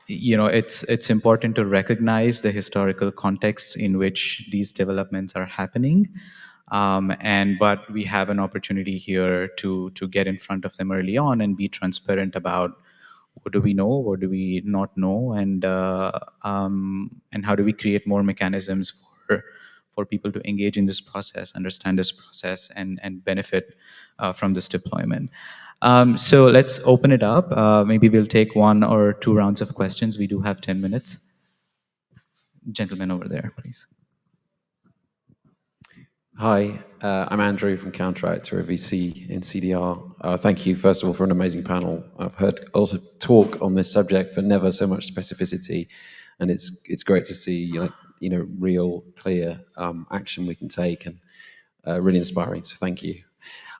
it's important to recognize the historical contexts in which these developments are happening, but we have an opportunity here to get in front of them early on and be transparent about what do we know, what do we not know, and how do we create more mechanisms for people to engage in this process, understand this process, and benefit from this deployment. So let's open it up. Maybe we'll take 1 or 2 rounds of questions. We do have 10 minutes. Gentleman over there, please. Hi, I'm Andrew from Counteract, a VC in CDR. Thank you, first of all, for an amazing panel. I've heard a lot of talk on this subject, but never so much specificity. And it's great to see real, clear action we can take, and really inspiring. So thank you.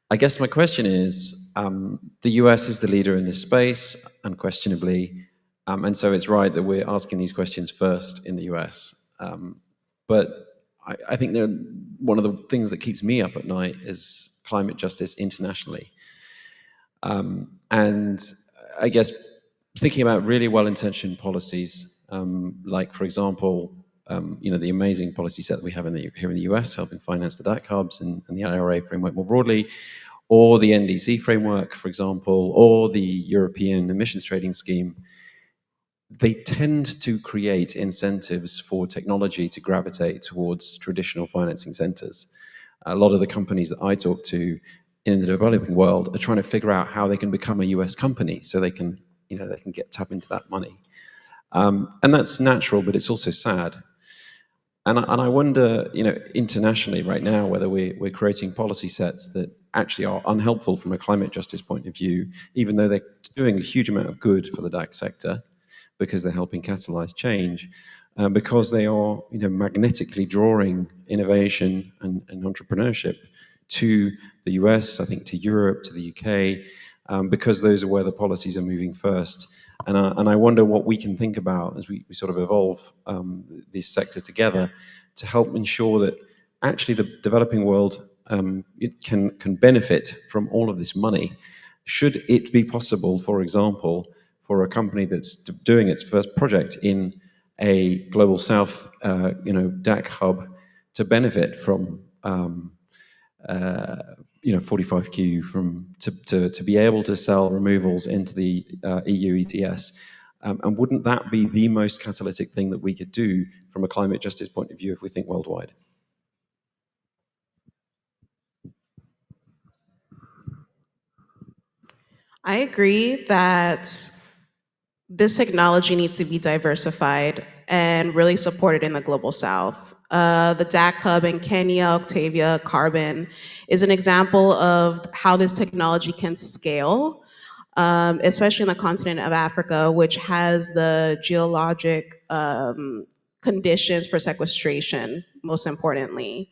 I guess my question is, the US is the leader in this space, unquestionably, and so it's right that we're asking these questions first in the US. But I think one of the things that keeps me up at night is climate justice internationally. And I guess thinking about really well-intentioned policies, like, for example, the amazing policy set that we have here in the US, helping finance the DAC hubs and the IRA framework more broadly, or the NDC framework, for example, or the European emissions trading scheme, they tend to create incentives for technology to gravitate towards traditional financing centers. A lot of the companies that I talk to in the developing world are trying to figure out how they can become a US company so they can tap into that money. And that's natural, but it's also sad. And I wonder, internationally right now, whether we're creating policy sets that actually are unhelpful from a climate justice point of view, even though they're doing a huge amount of good for the DAC sector, because they're helping catalyze change, because they are magnetically drawing innovation and entrepreneurship to the US, I think to Europe, to the UK, because those are where the policies are moving first. And I wonder what we can think about as we sort of evolve this sector together to help ensure that actually the developing world it can benefit from all of this money. Should it be possible, for example, for a company that's doing its first project in a global south, DAC hub, to benefit from 45Q, to be able to sell removals into the EU ETS, and wouldn't that be the most catalytic thing that we could do from a climate justice point of view if we think worldwide? I agree that this technology needs to be diversified and really supported in the global south. The DAC hub in Kenya, Octavia, Carbon, is an example of how this technology can scale, especially in the continent of Africa, which has the geologic conditions for sequestration, most importantly.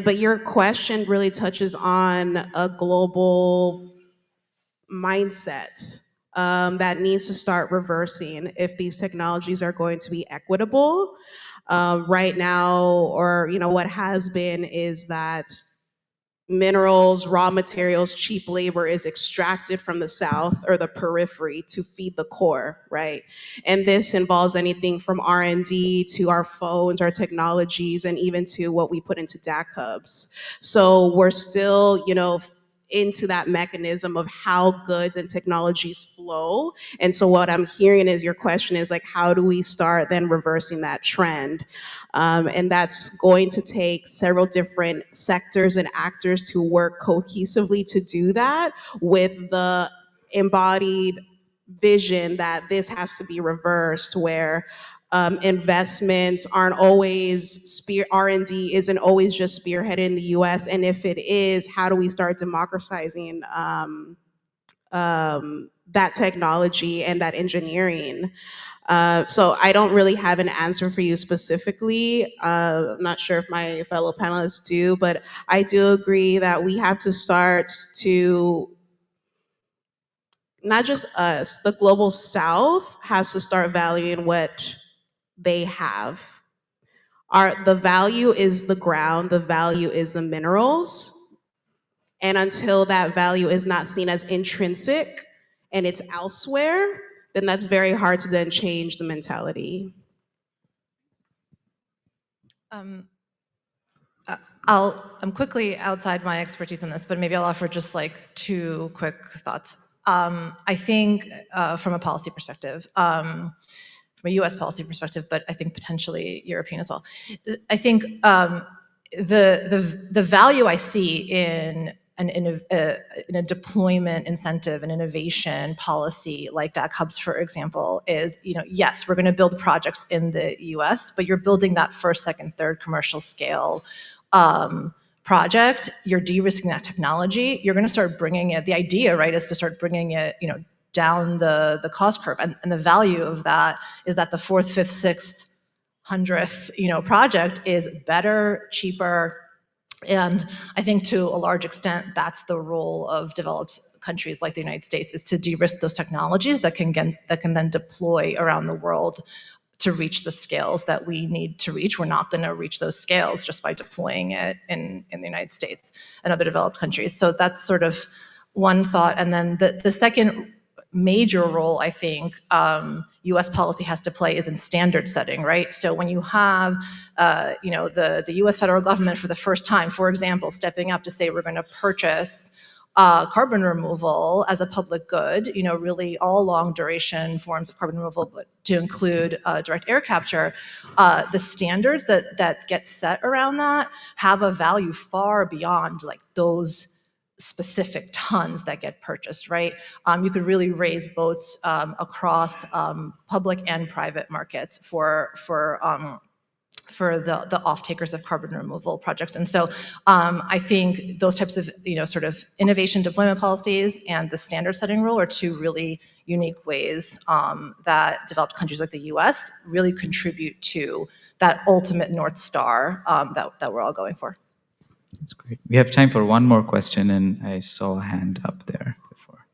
But your question really touches on a global mindset that needs to start reversing if these technologies are going to be equitable. Right now, or what has been, is that minerals, raw materials, cheap labor is extracted from the south or the periphery to feed the core, right? And this involves anything from R&D to our phones, our technologies, and even to what we put into DAC hubs. So we're still, into that mechanism of how goods and technologies flow. And so what I'm hearing is your question is like, how do we start then reversing that trend? And that's going to take several different sectors and actors to work cohesively to do that, with the embodied vision that this has to be reversed, where investments aren't always R&D isn't always just spearheaded in the U.S. And if it is, how do we start democratizing that technology and that engineering? So I don't really have an answer for you specifically. I'm not sure if my fellow panelists do, but I do agree that we have to start to, not just us, the global South has to start valuing what they have. The value is the ground, the value is the minerals. And until that value is not seen as intrinsic and it's elsewhere, then that's very hard to then change the mentality. I'm quickly outside my expertise in this, but maybe I'll offer just like 2 quick thoughts. I think from a policy perspective, from a US policy perspective, but I think potentially European as well. I think the value I see in a deployment incentive and innovation policy like DAC hubs, for example, is, yes, we're going to build projects in the US, but you're building that first, second, third commercial scale project. You're de-risking that technology. You're going to start bringing it. The idea, right, is to start bringing it, down the cost curve, and the value of that is that the 4th, 5th, 6th, 100th, project is better, cheaper. And I think to a large extent, that's the role of developed countries like the United States, is to de-risk those technologies that can then deploy around the world to reach the scales that we need to reach. We're not going to reach those scales just by deploying it in the United States and other developed countries. So that's sort of one thought. And then the second major role I think U.S. policy has to play is in standard setting, right? So when you have, the U.S. federal government for the first time, for example, stepping up to say we're going to purchase carbon removal as a public good, really all long duration forms of carbon removal, but to include direct air capture, the standards that get set around that have a value far beyond like those specific tons that get purchased, right? You could really raise boats across public and private markets for the off-takers of carbon removal projects. And so I think those types of, sort of innovation deployment policies and the standard setting rule are 2 really unique ways that developed countries like the US really contribute to that ultimate North Star that we're all going for. That's great. We have time for one more question, and I saw a hand up there before.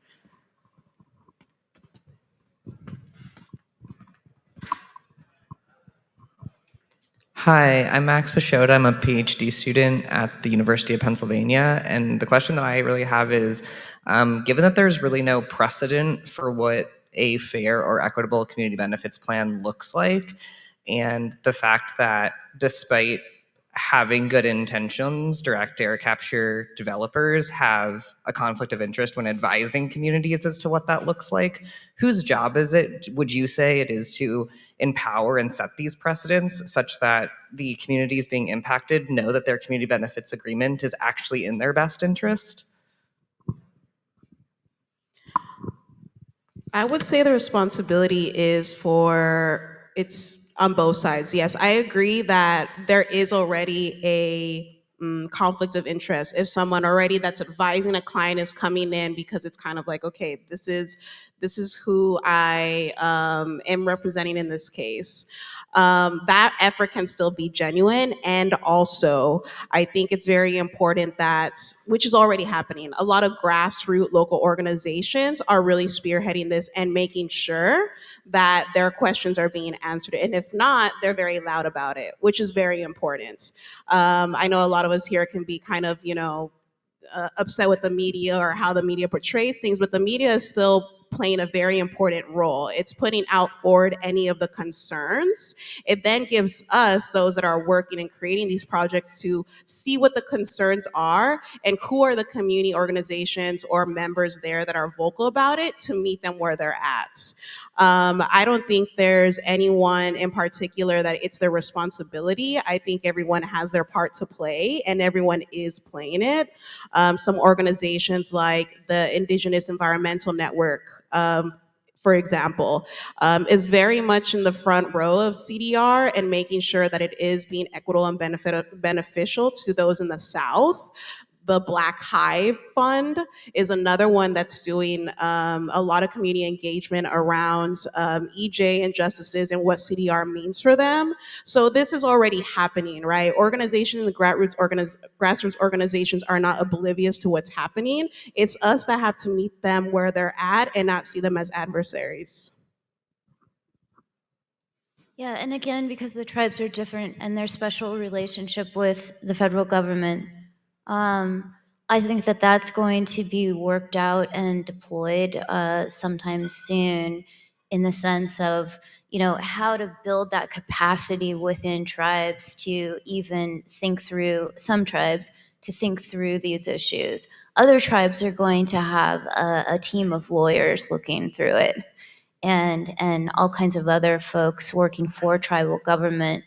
Hi, I'm Max Pachota. I'm a PhD student at the University of Pennsylvania. And the question that I really have is, given that there's really no precedent for what a fair or equitable community benefits plan looks like, and the fact that despite having good intentions, direct air capture developers have a conflict of interest when advising communities as to what that looks like, whose job is it, would you say it is, to empower and set these precedents such that the communities being impacted know that their community benefits agreement is actually in their best interest? I would say the responsibility is it's on both sides. Yes, I agree that there is already a conflict of interest. If someone already that's advising a client is coming in because it's kind of like, okay, this is who I am representing in this case. That effort can still be genuine. And also, I think it's very important that, which is already happening, a lot of grassroots local organizations are really spearheading this and making sure that their questions are being answered. And if not, they're very loud about it, which is very important. I know a lot of us here can be kind of, upset with the media or how the media portrays things, but the media is still playing a very important role. It's putting out forward any of the concerns. It then gives us, those that are working and creating these projects, to see what the concerns are and who are the community organizations or members there that are vocal about it to meet them where they're at. I don't think there's anyone in particular that it's their responsibility. I think everyone has their part to play and everyone is playing it. Some organizations like the Indigenous Environmental Network, for example, is very much in the front row of CDR and making sure that it is being equitable and beneficial to those in the South. The Black Hive Fund is another one that's doing a lot of community engagement around EJ injustices and what CDR means for them. So this is already happening, right? Organizations and grassroots organizations are not oblivious to what's happening. It's us that have to meet them where they're at and not see them as adversaries. Yeah, and again, because the tribes are different and their special relationship with the federal government, I think that that's going to be worked out and deployed sometime soon, in the sense of, you know, how to build that capacity within tribes to even think through, some tribes, to think through these issues. Other tribes are going to have a team of lawyers looking through it, and all kinds of other folks working for tribal government.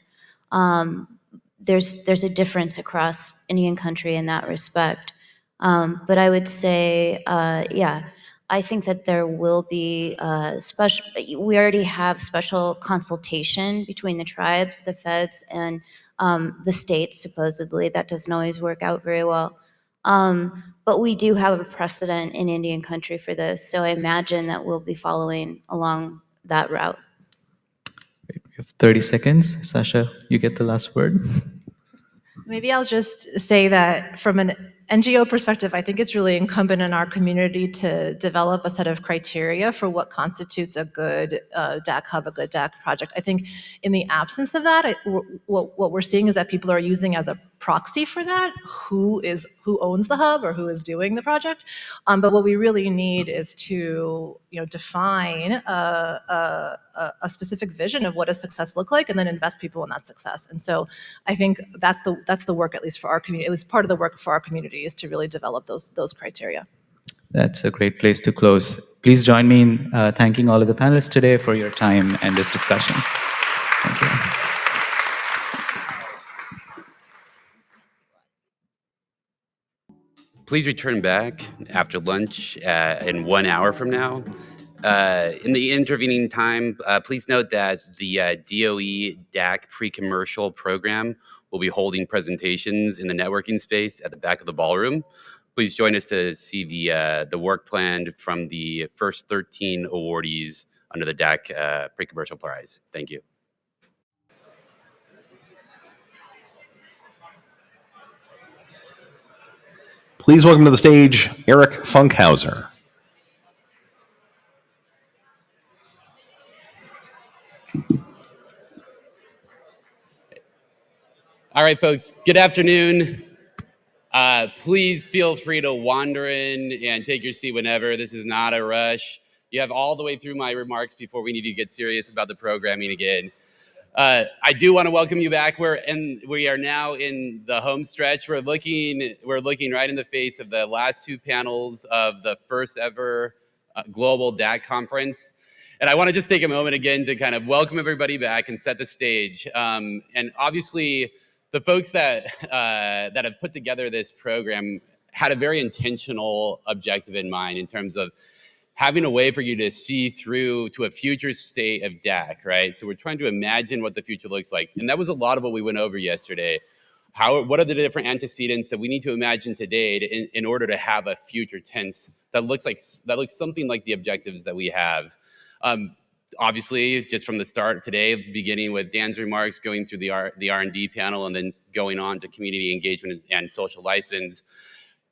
There's a difference across Indian country in that respect. But I would say, yeah, I think that there will be we already have special consultation between the tribes, the feds, and the states, supposedly. That doesn't always work out very well. But we do have a precedent in Indian country for this, so I imagine that we'll be following along that route. We have 30 seconds. Sasha, you get the last word. Maybe I'll just say that from an NGO perspective, I think it's really incumbent in our community to develop a set of criteria for what constitutes a good DAC hub, a good DAC project. I think in the absence of that, what we're seeing is that people are using as a proxy for that who owns the hub or who is doing the project. But what we really need is to define a specific vision of what does success look like, and then invest people in that success. And so I think that's the work, at least for our community, at least part of the work for our community, is to really develop those criteria. That's a great place to close. Please join me in thanking all of the panelists today for your time and this discussion. Thank you. Please return back after lunch in 1 hour from now. In the intervening time, please note that the DOE DAC pre-commercial program will be holding presentations in the networking space at the back of the ballroom. Please join us to see the work planned from the first 13 awardees under the DAC pre-commercial prize. Thank you. Please welcome to the stage Eric Funkhauser. All right, folks, good afternoon. Please feel free to wander in and take your seat whenever. This is not a rush. You have all the way through my remarks before we need to get serious about the programming again. I do want to welcome you back. We are now in the home stretch. We're looking right in the face of the last two panels of the first ever Global DAC Conference. And I want to just take a moment again to kind of welcome everybody back and set the stage. And obviously, the folks that have put together this program had a very intentional objective in mind in terms of having a way for you to see through to a future state of DAC, right? So we're trying to imagine what the future looks like. And that was a lot of what we went over yesterday. What are the different antecedents that we need to imagine today in order to have a future tense that looks something like the objectives that we have? Obviously, just from the start today, beginning with Dan's remarks, going through the R&D panel, and then going on to community engagement and social license,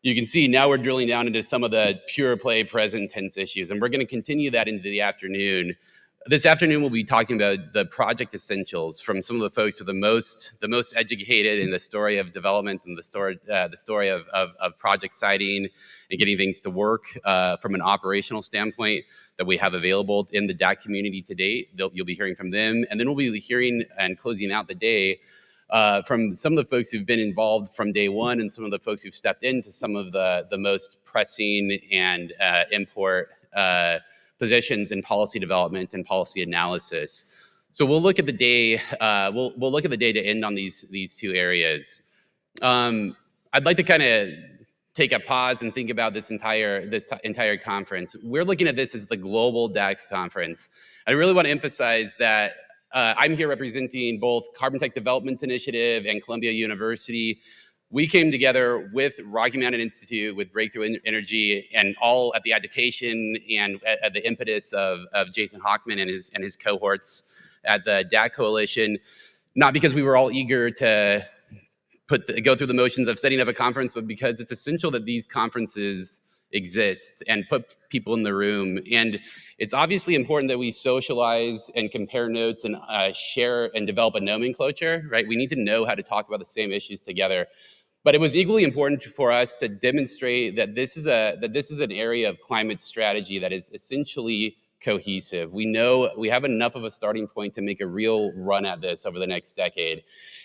you can see now we're drilling down into some of the pure play present tense issues, and we're going to continue that into the afternoon. This afternoon, we'll be talking about the project essentials from some of the folks who are the most educated in the story of development and the story of project siting and getting things to work from an operational standpoint that we have available in the DAC community to date. You'll be hearing from them, and then we'll be hearing and closing out the day from some of the folks who've been involved from day one and some of the folks who've stepped into some of the most pressing and import positions in policy development and policy analysis. So we'll look at the day. We'll look at the day to end on these two areas. I'd like to kind of take a pause and think about this entire conference. We're looking at this as the Global DAC Conference. I really want to emphasize that I'm here representing both Carbon Tech Development Initiative and Columbia University. We came together with Rocky Mountain Institute, with Breakthrough Energy, and all at the agitation and at the impetus of Jason Hockman and his cohorts at the DAC Coalition, not because we were all eager to go through the motions of setting up a conference, but because it's essential that these conferences exist and put people in the room. And it's obviously important that we socialize and compare notes and share and develop a nomenclature, right? We need to know how to talk about the same issues together. But it was equally important for us to demonstrate that this is an area of climate strategy that is essentially cohesive. We know we have enough of a starting point to make a real run at this over the next decade.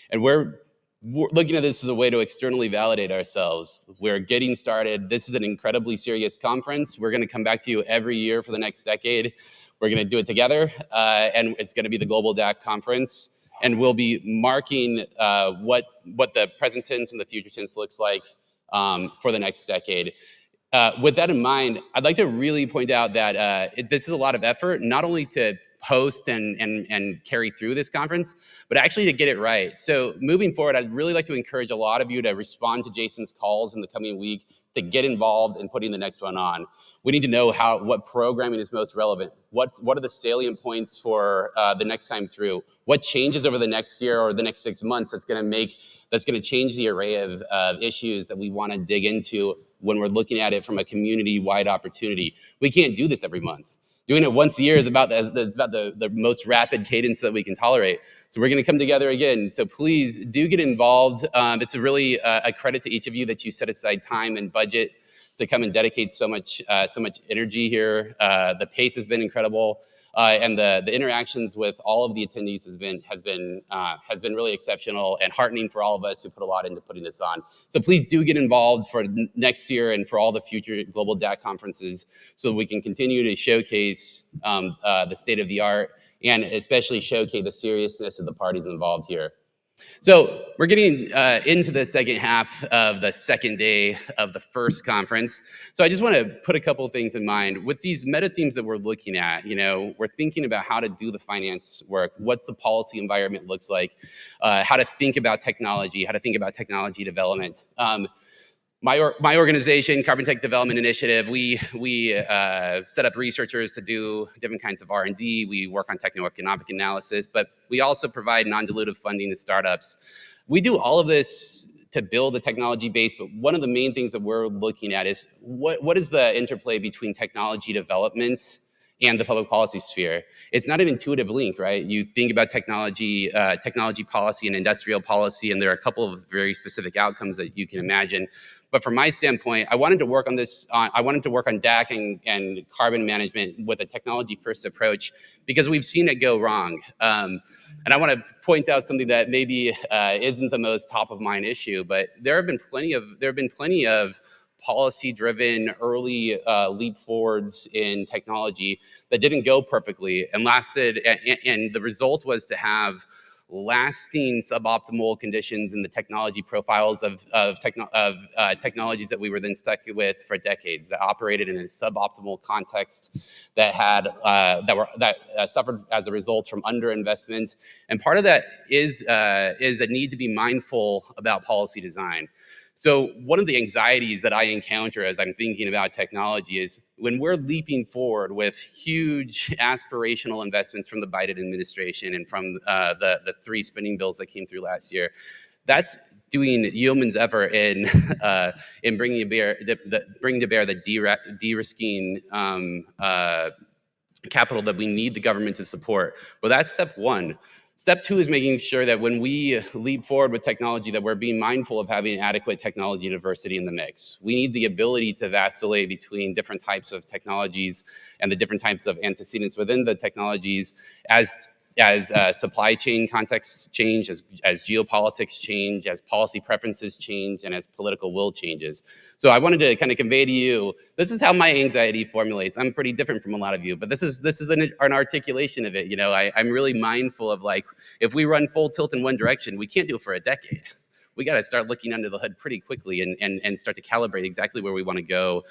And we're looking at this as a way to externally validate ourselves. We're getting started. This is an incredibly serious conference. We're going to come back to you every year for the next decade. We're going to do it together, and it's going to be the Global DAC Conference. And we'll be marking what the present tense and the future tense looks like for the next decade. With that in mind, I'd like to really point out that this is a lot of effort, not only to host and carry through this conference, but actually to get it right. So moving forward, I'd really like to encourage a lot of you to respond to Jason's calls in the coming week to get involved in putting the next one on. We need to know what programming is most relevant. What are the salient points for the next time through? What changes over the next year or the next 6 months that's going to change the array of issues that we want to dig into when we're looking at it from a community-wide opportunity. We can't do this every month. Doing it once a year is about the most rapid cadence that we can tolerate. So we're going to come together again. So please do get involved. It's really a credit to each of you that you set aside time and budget to come and dedicate so much energy here. The pace has been incredible, and the interactions with all of the attendees has been really exceptional and heartening for all of us who put a lot into putting this on. So please do get involved for next year and for all the future Global DAC conferences, so that we can continue to showcase the state of the art and especially showcase the seriousness of the parties involved here. So we're getting into the second half of the second day of the first conference. So I just want to put a couple of things in mind. With these meta themes that we're looking at, we're thinking about how to do the finance work, what the policy environment looks like, how to think about technology, how to think about technology development. My organization, Carbon Tech Development Initiative, we set up researchers to do different kinds of R&D. We work on techno-economic analysis, but we also provide non-dilutive funding to startups. We do all of this to build a technology base, but one of the main things that we're looking at is what is the interplay between technology development and the public policy sphere. It's not an intuitive link, right? You think about technology policy and industrial policy, and there are a couple of very specific outcomes that you can imagine. But from my standpoint, I wanted to work on this. I wanted to work on DAC and carbon management with a technology-first approach because we've seen it go wrong. And I want to point out something that maybe isn't the most top-of-mind issue, but there have been plenty of policy-driven early leap forwards in technology that didn't go perfectly and lasted. And the result was to have lasting suboptimal conditions in the technology profiles of technologies that we were then stuck with for decades, that operated in a suboptimal context, that had that suffered as a result from underinvestment. And part of that is a need to be mindful about policy design. So one of the anxieties that I encounter as I'm thinking about technology is when we're leaping forward with huge aspirational investments from the Biden administration and from the 3 spending bills that came through last year, that's doing yeoman's effort in bringing to bear the de-risking capital that we need the government to support. But that's step 1. Step 2 is making sure that when we leap forward with technology, that we're being mindful of having adequate technology diversity in the mix. We need the ability to vacillate between different types of technologies and the different types of antecedents within the technologies as supply chain contexts change, as geopolitics change, as policy preferences change, and as political will changes. So I wanted to kind of convey to you, this is how my anxiety formulates. I'm pretty different from a lot of you, but this is an articulation of it. I'm really mindful of, like, if we run full tilt in one direction, we can't do it for a decade. we got to start looking under the hood pretty quickly and start to calibrate exactly where we want to go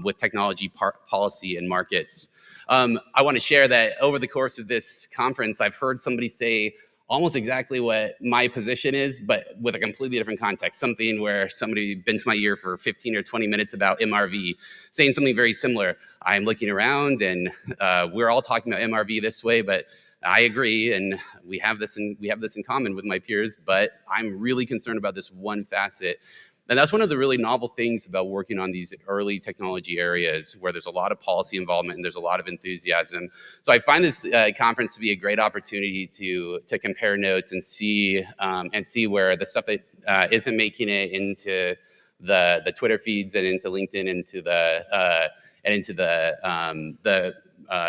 with technology, policy, and markets. I want to share that over the course of this conference, I've heard somebody say almost exactly what my position is, but with a completely different context. Something where somebody bent my ear for 15 or 20 minutes about MRV, saying something very similar. I'm looking around and we're all talking about MRV this way, but I agree, and we have this in common with my peers, but I'm really concerned about this one facet. And that's one of the really novel things about working on these early technology areas where there's a lot of policy involvement and there's a lot of enthusiasm. So I find this conference to be a great opportunity to compare notes and see where the stuff that isn't making it into the Twitter feeds and into LinkedIn and into the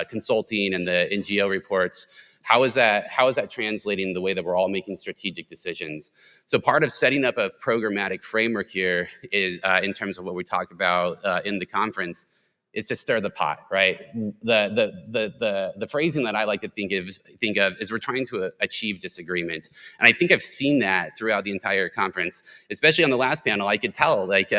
consulting and the NGO reports. How is that translating the way that we're all making strategic decisions? So part of setting up a programmatic framework here is, in terms of what we talked about in the conference, is to stir the pot, right? The phrasing that I like to think of is we're trying to achieve disagreement. And I think I've seen that throughout the entire conference, especially on the last panel. I could tell, like, these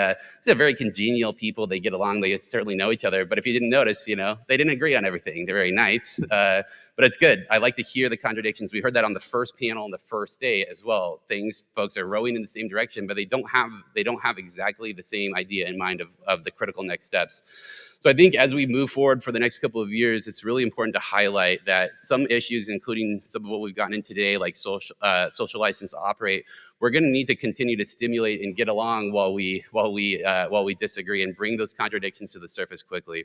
are very congenial people. They get along. They certainly know each other. But if you didn't notice, they didn't agree on everything. They're very nice. But it's good. I like to hear the contradictions. We heard that on the first panel on the first day as well. Folks are rowing in the same direction, but they don't have exactly the same idea in mind of the critical next steps. So I think as we move forward for the next couple of years, it's really important to highlight that some issues, including some of what we've gotten in today, like social license to operate, we're going to need to continue to stimulate and get along while we disagree and bring those contradictions to the surface quickly.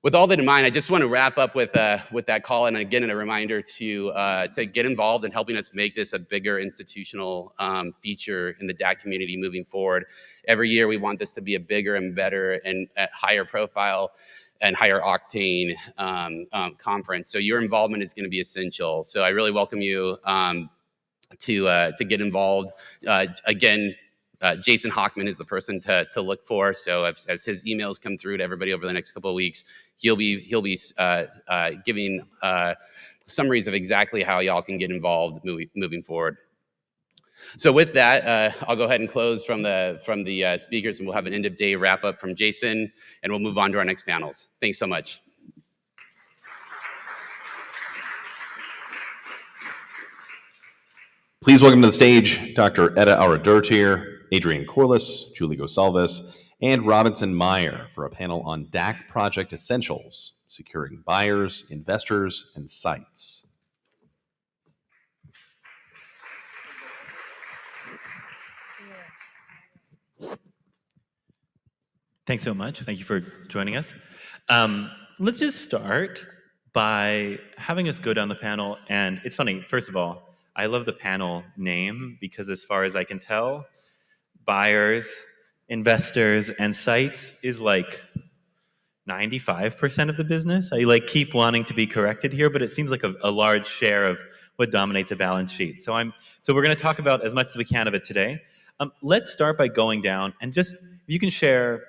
With all that in mind, I just want to wrap up with that call, and again, a reminder to get involved in helping us make this a bigger institutional feature in the DAC community moving forward. Every year, we want this to be a bigger and better and higher profile and higher octane conference. So your involvement is going to be essential. So I really welcome you to get involved. Again, Jason Hockman is the person to look for. So as his emails come through to everybody over the next couple of weeks, he'll be giving summaries of exactly how y'all can get involved moving forward. So with that, I'll go ahead and close from the speakers, and we'll have an end of day wrap up from Jason, and we'll move on to our next panels. Thanks so much. Please welcome to the stage Dr. Etta Aradurtir, Adrian Corliss, Julie Gosalves, and Robinson Meyer for a panel on DAC Project Essentials, Securing Buyers, Investors, and Sites. Thanks so much. Thank you for joining us. Let's just start by having us go down the panel. And it's funny, first of all, I love the panel name because as far as I can tell, buyers, investors, and sites is like 95% of the business. I keep wanting to be corrected here, but it seems like a large share of what dominates a balance sheet. So we're going to talk about as much as we can of it today. Let's start by going down and just, if you can share,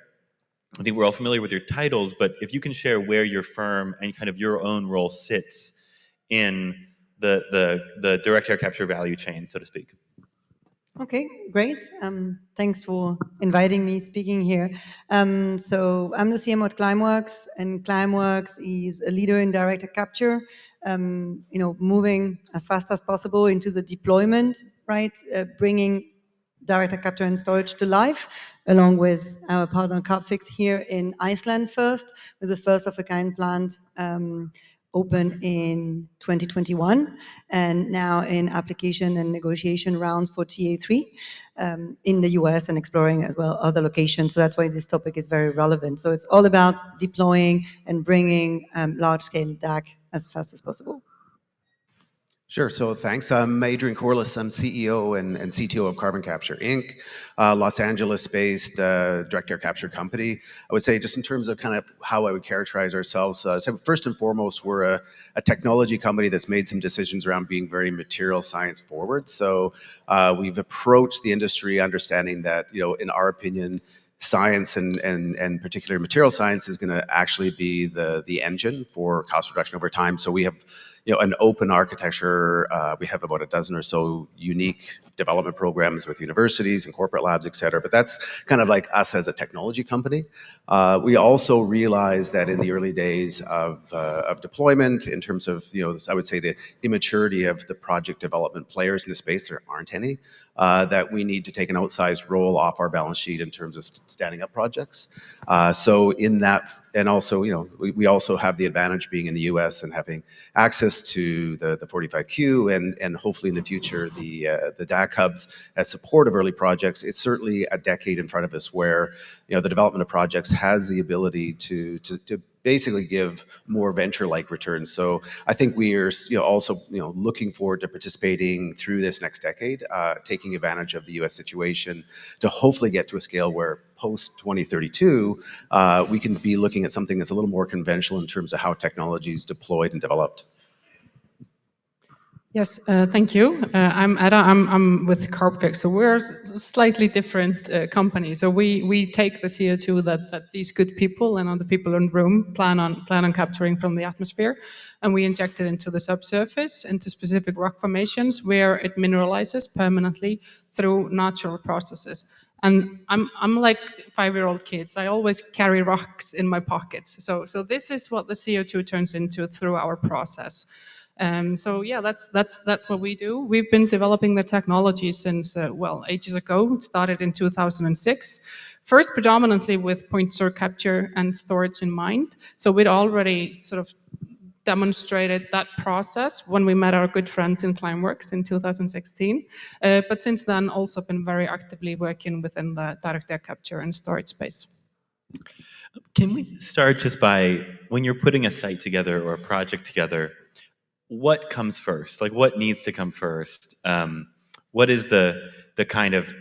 I think we're all familiar with your titles, but if you can share where your firm and kind of your own role sits in the direct air capture value chain, so to speak. Okay, great. Thanks for inviting me speaking here. So I'm the CMO at Climeworks, and Climeworks is a leader in direct air capture, moving as fast as possible into the deployment, right? Bringing direct air capture and storage to life, along with our partner Carbfix here in Iceland first, with the first of a kind plant open in 2021, and now in application and negotiation rounds for TA3 in the US and exploring as well other locations. So that's why this topic is very relevant. So it's all about deploying and bringing large-scale DAC as fast as possible. Sure. So thanks. I'm Adrian Corliss. I'm CEO and CTO of Carbon Capture Inc., Los Angeles-based direct air capture company. I would say just in terms of kind of how I would characterize ourselves, so first and foremost, we're a technology company that's made some decisions around being very material science forward. So we've approached the industry understanding that, in our opinion, science and particular material science is going to actually be the engine for cost reduction over time. So we have an open architecture. We have about a dozen or so unique development programs with universities and corporate labs, et cetera. But that's kind of like us as a technology company. We also realized that in the early days of deployment, in terms of, I would say the immaturity of the project development players in the space, there aren't any, that we need to take an outsized role off our balance sheet in terms of standing up projects. So in that, and also, we also have the advantage being in the US and having access to the 45Q and hopefully in the future the DAC hubs as support of early projects. It's certainly a decade in front of us where the development of projects has the ability to basically give more venture-like returns. So I think we are also looking forward to participating through this next decade, taking advantage of the US situation to hopefully get to a scale where post 2032 we can be looking at something that's a little more conventional in terms of how technology is deployed and developed. Yes, thank you. I'm Edda. I'm with Carbfix. So we're a slightly different company. So we take the CO2 that these good people and other people in the room plan on capturing from the atmosphere, and we inject it into the subsurface, into specific rock formations where it mineralizes permanently through natural processes. And I'm like 5-year-old kids. I always carry rocks in my pockets. So this is what the CO2 turns into through our process. So yeah, that's what we do. We've been developing the technology since, ages ago. It started in 2006. First, predominantly with point source capture and storage in mind. So we'd already sort of demonstrated that process when we met our good friends in Climeworks in 2016. But since then, also been very actively working within the direct air capture and storage space. Can we start just by, when you're putting a site together or a project together, what comes first? Like, what needs to come first? What is the kind of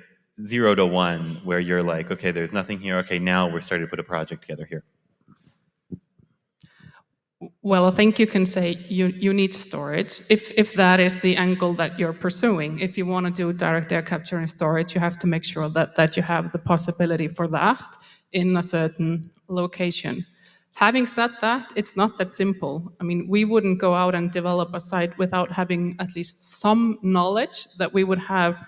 0 to 1 where you're like, okay, there's nothing here. Okay, now we're starting to put a project together here. Well, I think you can say you need storage if that is the angle that you're pursuing. If you want to do direct air capture and storage, you have to make sure that you have the possibility for that in a certain location. Having said that, it's not that simple. I mean, we wouldn't go out and develop a site without having at least some knowledge that we would have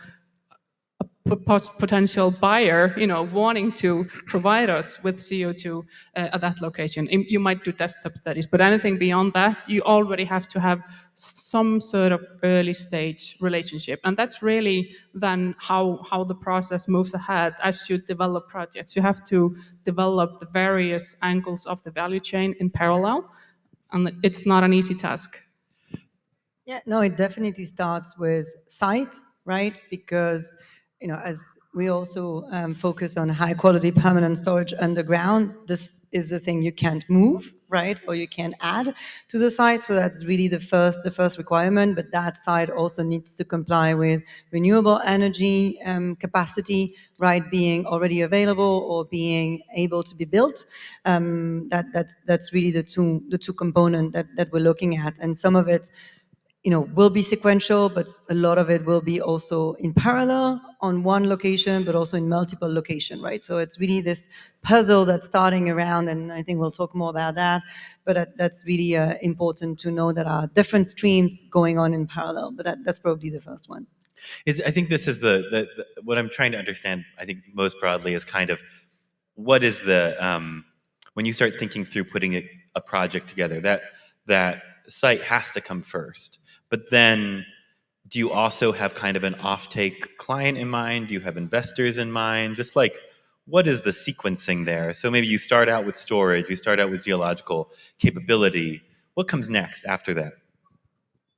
a potential buyer, wanting to provide us with CO2 at that location. You might do desktop studies, but anything beyond that, you already have to have some sort of early stage relationship. And that's really then how the process moves ahead as you develop projects. You have to develop the various angles of the value chain in parallel, and it's not an easy task. Yeah, no, it definitely starts with site, right? Because as we also focus on high quality permanent storage underground, this is the thing you can't move, right? Or you can add to the site. So that's really the first requirement. But that site also needs to comply with renewable energy capacity, right? Being already available or being able to be built. That's really the two components that we're looking at. And some of it, will be sequential, but a lot of it will be also in parallel on one location, but also in multiple locations, right? So it's really this puzzle that's starting around, and I think we'll talk more about that. But that's really important to know that there are different streams going on in parallel. But that's probably the first one. I think this is the what I'm trying to understand. I think most broadly is kind of what is the when you start thinking through putting a project together, that site has to come first. But then, do you also have kind of an offtake client in mind? Do you have investors in mind? Just like, what is the sequencing there? So maybe you start out with storage, you start out with geological capability. What comes next after that?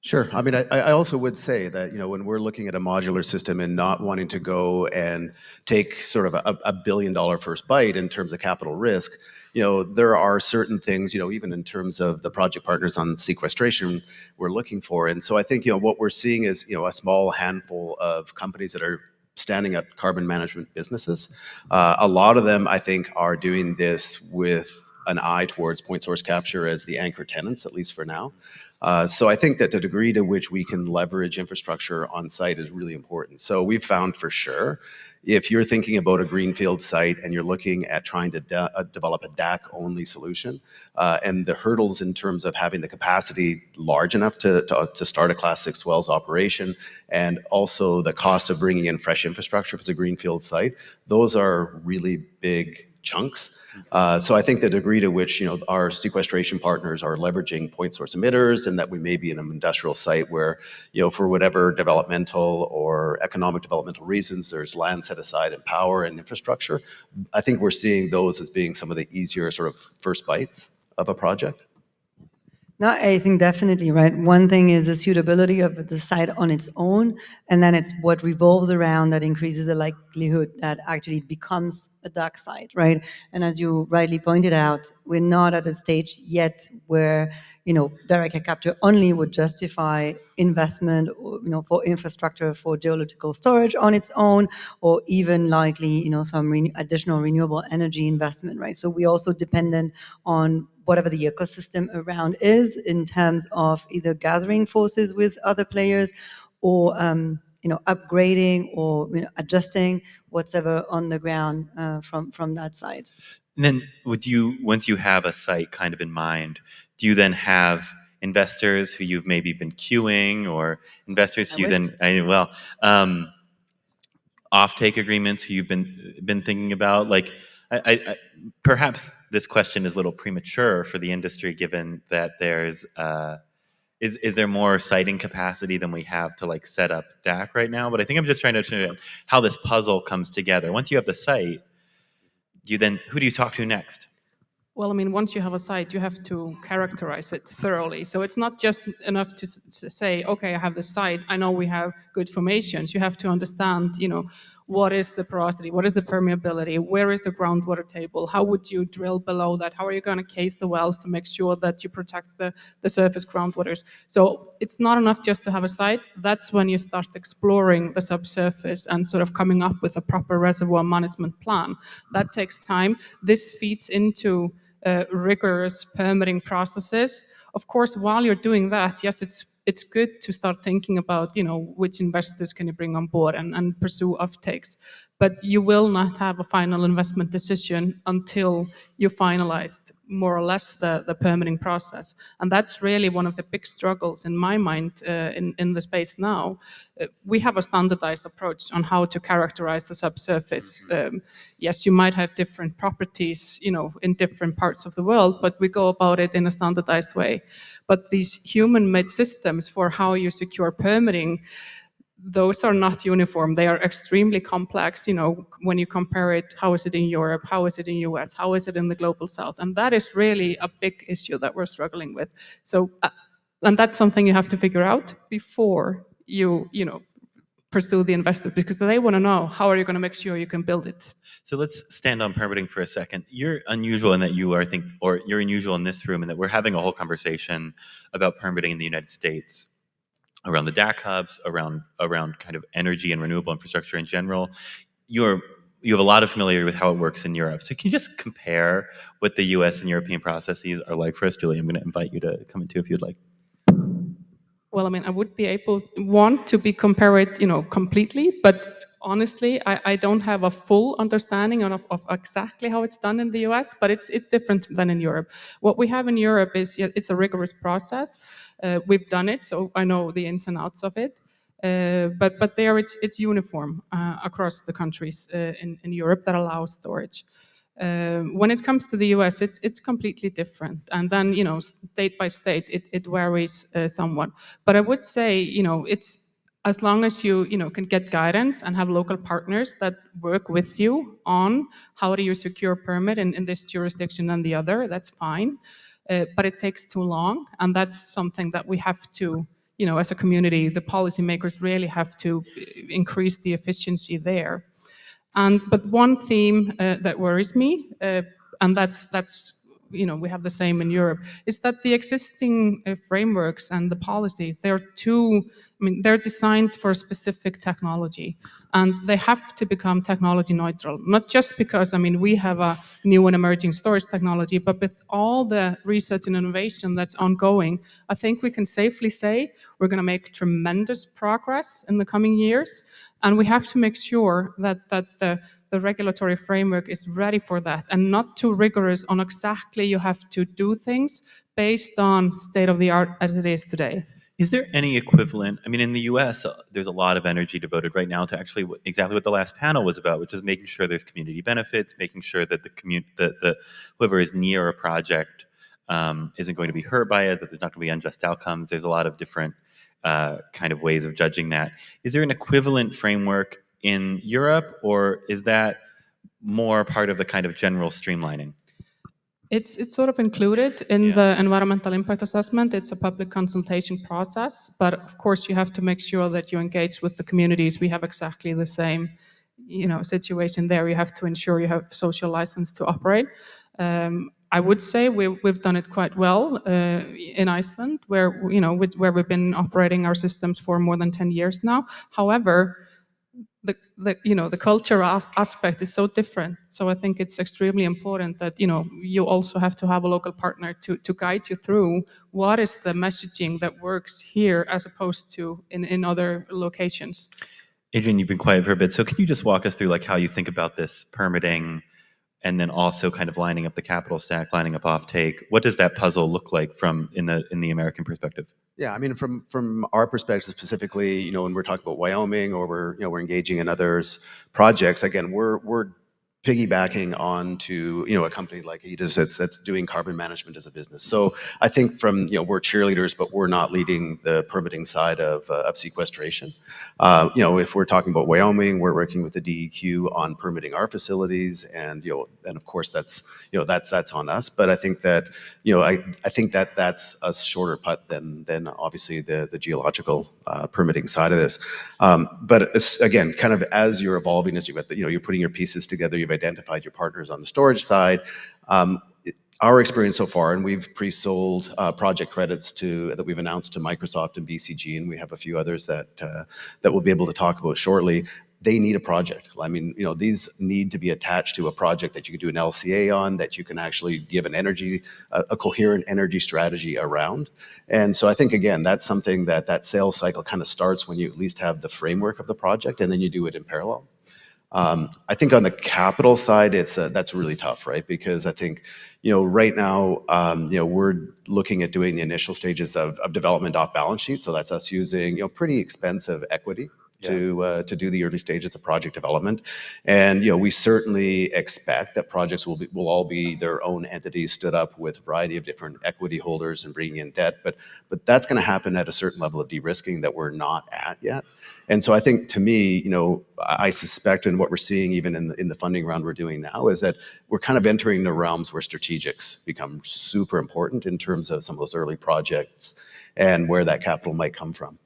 Sure. I mean, I also would say that, when we're looking at a modular system and not wanting to go and take sort of a $1 billion first bite in terms of capital risk, there are certain things, even in terms of the project partners on sequestration we're looking for. And so I think, what we're seeing is, a small handful of companies that are standing up carbon management businesses. A lot of them, I think, are doing this with an eye towards point source capture as the anchor tenants, at least for now. So I think that the degree to which we can leverage infrastructure on site is really important. So we've found for sure, if you're thinking about a greenfield site and you're looking at trying to develop a DAC-only solution, and the hurdles in terms of having the capacity large enough to start a Class 6 wells operation, and also the cost of bringing in fresh infrastructure if it's a greenfield site, those are really big chunks. So I think the degree to which our sequestration partners are leveraging point source emitters, and that we may be in an industrial site where for whatever developmental or economic developmental reasons there's land set aside and power and infrastructure, I think we're seeing those as being some of the easier sort of first bites of a project. No, I think definitely, right? One thing is the suitability of the site on its own, and then it's what revolves around that increases the likelihood that actually it becomes a dark site, right? And as you rightly pointed out, we're not at a stage yet where, direct air capture only would justify investment, for infrastructure for geological storage on its own, or even likely, some additional renewable energy investment, right? So we're also dependent on whatever the ecosystem around is in terms of either gathering forces with other players or upgrading or adjusting whatever on the ground from that side. And then once you have a site kind of in mind, do you then have investors who you've maybe been queuing, or investors who you then, offtake agreements who you've been thinking about? Like, I perhaps this question is a little premature for the industry, given that there's is there more siting capacity than we have to set up DAC right now? But I think I'm just trying to understand how this puzzle comes together. Once you have the site, who do you talk to next? Well, I mean, once you have a site, you have to characterize it thoroughly. So it's not just enough to say, okay, I have the site, I know we have good formations. You have to understand, what is the porosity, what is the permeability, where is the groundwater table, how would you drill below that, how are you going to case the wells to make sure that you protect the surface groundwaters. So it's not enough just to have a site. That's when you start exploring the subsurface and sort of coming up with a proper reservoir management plan. That takes time. This feeds into rigorous permitting processes. Of course, while you're doing that, yes, it's good to start thinking about, which investors can you bring on board and pursue offtakes. But you will not have a final investment decision until you finalized more or less the permitting process. And that's really one of the big struggles in my mind in the space now. We have a standardized approach on how to characterize the subsurface. Yes, you might have different properties, in different parts of the world, but we go about it in a standardized way. But these human-made systems for how you secure permitting, those are not uniform. They are extremely complex, when you compare it, how is it in Europe, how is it in US, how is it in the global south? And that is really a big issue that we're struggling with. So, and that's something you have to figure out before you pursue the investor, because they want to know, how are you going to make sure you can build it? So let's stand on permitting for a second. You're unusual in that you're unusual in this room in that we're having a whole conversation about permitting in the United States, around the DAC hubs, around kind of energy and renewable infrastructure in general. You have a lot of familiarity with how it works in Europe. So can you just compare what the US and European processes are like for us? Julie, I'm going to invite you to come in too if you'd like. Well, I mean, I would want to be compare it, completely, but honestly, I don't have a full understanding of exactly how it's done in the US, but it's different than in Europe. What we have in Europe is it's a rigorous process. We've done it, so I know the ins and outs of it. But there it's uniform across the countries in Europe that allow storage. When it comes to the US, it's completely different. And then, state by state, it varies somewhat. But I would say, it's as long as you, can get guidance and have local partners that work with you on how do you secure permit in this jurisdiction and the other, that's fine. But it takes too long. And that's something that we have to, as a community, the policymakers really have to increase the efficiency there. But one theme that worries me, and that's we have the same in Europe, is that the existing frameworks and the policies, they're too mean, they're designed for a specific technology, and they have to become technology neutral, not just because, I mean, we have a new and emerging storage technology, but with all the research and innovation that's ongoing, I think we can safely say we're going to make tremendous progress in the coming years, and we have to make sure that the regulatory framework is ready for that and not too rigorous on exactly you have to do things based on state of the art as it is today. Is there any equivalent? I mean, in the U.S., there's a lot of energy devoted right now to actually exactly what the last panel was about, which is making sure there's community benefits, making sure that the whoever is near a project isn't going to be hurt by it, that there's not going to be unjust outcomes. There's a lot of different kind of ways of judging that. Is there an equivalent framework in Europe, or is that more part of the kind of general streamlining? It's sort of included in the environmental impact assessment. It's a public consultation process, but of course you have to make sure that you engage with the communities. We have exactly the same, situation there. You have to ensure you have social license to operate. I would say we've done it quite well in Iceland, where where we've been operating our systems for more than 10 years now. However, the culture aspect is so different. So I think it's extremely important that you also have to have a local partner to guide you through what is the messaging that works here as opposed to in other locations. Adrian, you've been quiet for a bit, so can you just walk us through like how you think about this permitting, and then also kind of lining up the capital stack, lining up offtake? What does that puzzle look like from in the American perspective? Yeah, I mean, from our perspective specifically, when we're talking about Wyoming or we're engaging in others projects, again, we're piggybacking on to a company like AEDIS that's doing carbon management as a business. So I think from we're cheerleaders, but we're not leading the permitting side of sequestration. If we're talking about Wyoming, we're working with the DEQ on permitting our facilities, and and of course that's on us. But I think that I think that that's a shorter putt than obviously the geological permitting side of this. But again, kind of as you're evolving, as you're putting your pieces together, you've identified your partners on the storage side. Our experience so far, and we've pre-sold project credits that we've announced to Microsoft and BCG, and we have a few others that we'll be able to talk about shortly. They need a project. I mean, these need to be attached to a project that you can do an LCA on, that you can actually give a coherent energy strategy around. And so I think, again, that's something that sales cycle kind of starts when you at least have the framework of the project, and then you do it in parallel. I think on the capital side, that's really tough, right? Because I think, right now, we're looking at doing the initial stages of development off balance sheet. So that's us using, pretty expensive equity to do the early stages of project development. And we certainly expect that projects will all be their own entities stood up with a variety of different equity holders and bringing in debt. But that's going to happen at a certain level of de-risking that we're not at yet. And so I think, to me, I suspect, and what we're seeing even in the funding round we're doing now, is that we're kind of entering the realms where strategics become super important in terms of some of those early projects and where that capital might come from.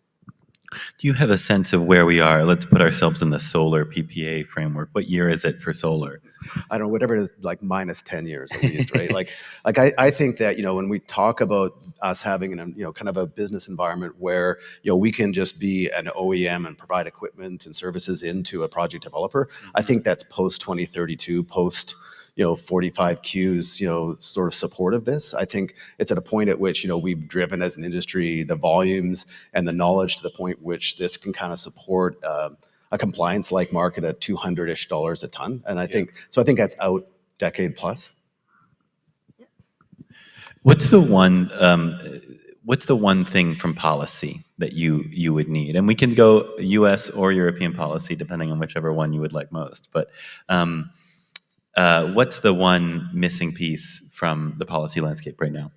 Do you have a sense of where we are? Let's put ourselves in the solar PPA framework. What year is it for solar? I don't know, whatever it is, like minus 10 years at least, right? like I think that, when we talk about us having kind of a business environment where, we can just be an OEM and provide equipment and services into a project developer, I think that's post 2032, post 45Q's, sort of support of this. I think it's at a point at which, we've driven as an industry the volumes and the knowledge to the point which this can kind of support a compliance-like market at $200-ish a ton. And I think that's out decade plus. What's the one thing from policy that you would need? And we can go US or European policy, depending on whichever one you would like most. But what's the one missing piece from the policy landscape right now?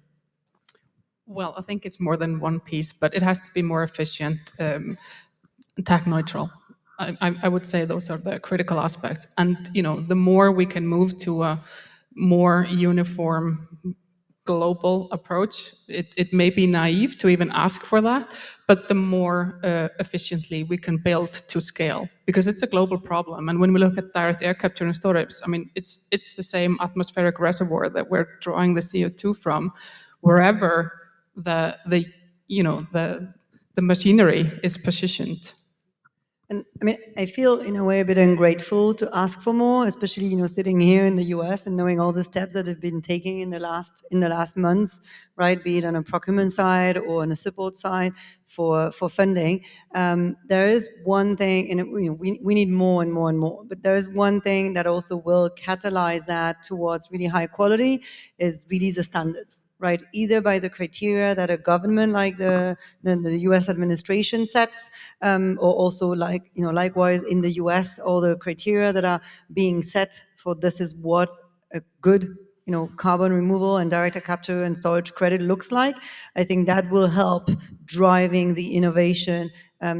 Well, I think it's more than one piece, but it has to be more efficient, tech neutral. I would say those are the critical aspects. And the more we can move to a more uniform global approach, it may be naive to even ask for that, but the more efficiently we can build to scale, because it's a global problem. And when we look at direct air capture and storage, I mean, it's the same atmospheric reservoir that we're drawing the CO2 from, wherever the the machinery is positioned. And I mean, I feel in a way a bit ungrateful to ask for more, especially sitting here in the U.S. and knowing all the steps that have been taken in the last months, right? Be it on a procurement side or on a support side for funding. There is one thing, and we need more and more and more. But there is one thing that also will catalyze that towards really high quality is really the standards. Right, either by the criteria that a government like the U.S. administration sets, or also likewise in the U.S. all the criteria that are being set for this is what a good carbon removal and direct air capture and storage credit looks like. I think that will help driving the innovation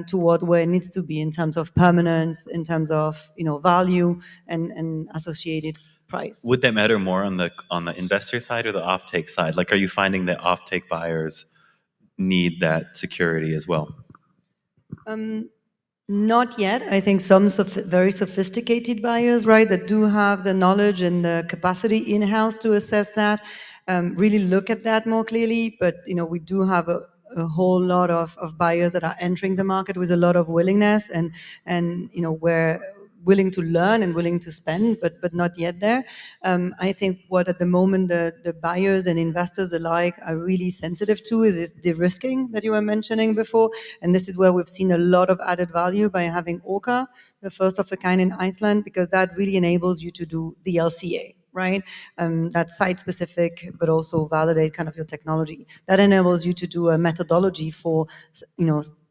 toward where it needs to be in terms of permanence, in terms of value and associated price. Would that matter more on the investor side or the offtake side? Like, are you finding that offtake buyers need that security as well? Not yet. I think some very sophisticated buyers, right, that do have the knowledge and the capacity in-house to assess that, really look at that more clearly. But we do have a whole lot of buyers that are entering the market with a lot of willingness and we're willing to learn and willing to spend, but not yet there. I think what at the moment the buyers and investors alike are really sensitive to is de-risking that you were mentioning before. And this is where we've seen a lot of added value by having Orca, the first of a kind in Iceland, because that really enables you to do the LCA. Right? That's site-specific, but also validate kind of your technology. That enables you to do a methodology for,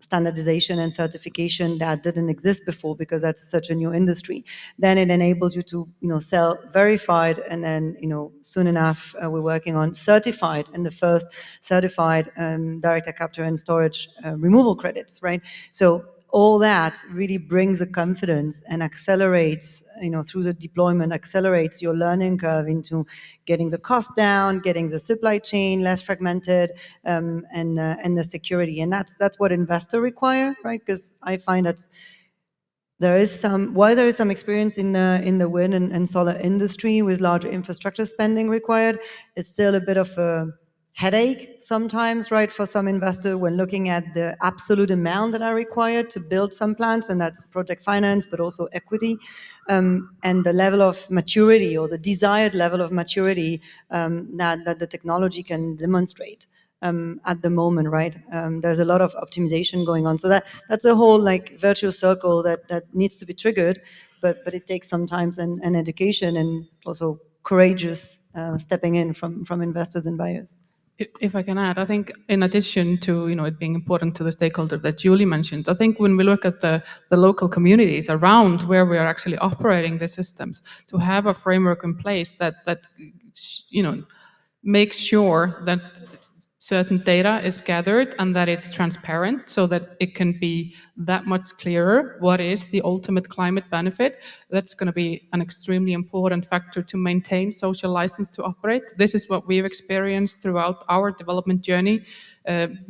standardization and certification that didn't exist before because that's such a new industry. Then it enables you to, sell verified, and then, soon enough we're working on certified, and the first certified direct air capture and storage removal credits. Right? So all that really brings the confidence and accelerates, through the deployment, accelerates your learning curve into getting the cost down, getting the supply chain less fragmented, and the security. And that's what investors require, right? Because I find that while there is some experience in the wind and solar industry with larger infrastructure spending required, it's still a bit of a headache sometimes, right, for some investor when looking at the absolute amount that are required to build some plants, and that's project finance, but also equity, and the level of maturity or the desired level of maturity that the technology can demonstrate at the moment, right? There's a lot of optimization going on. So that's a whole virtuous circle that needs to be triggered, but it takes some time and education and also courageous stepping in from investors and buyers. If I can add, I think in addition to it being important to the stakeholder that Julie mentioned, I think when we look at the local communities around where we are actually operating the systems, to have a framework in place that makes sure that certain data is gathered and that it's transparent so that it can be that much clearer what is the ultimate climate benefit. That's going to be an extremely important factor to maintain social license to operate. This is what we've experienced throughout our development journey.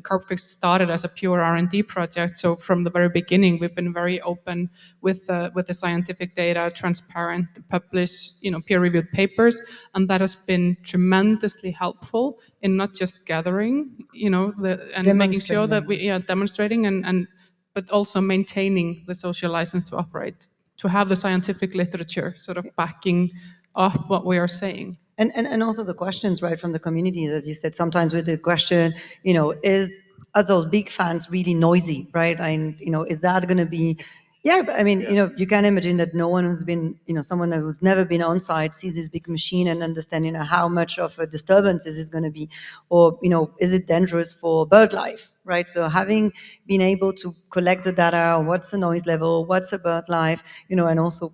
Carbfix started as a pure R&D project, so from the very beginning we've been very open with the scientific data, transparent, publish peer-reviewed papers, and that has been tremendously helpful in not just gathering, and making sure that we are demonstrating and but also maintaining the social license to operate, to have the scientific literature sort of backing up what we are saying. And also the questions, right, from the community, as you said, sometimes with the question, are those big fans really noisy, right? And, is that going to be, but I mean, you can imagine that no one who's been, someone who's never been on site sees this big machine and understand, how much of a disturbance is it going to be, or, is it dangerous for bird life, right? So having been able to collect the data, what's the noise level, what's the bird life, and also,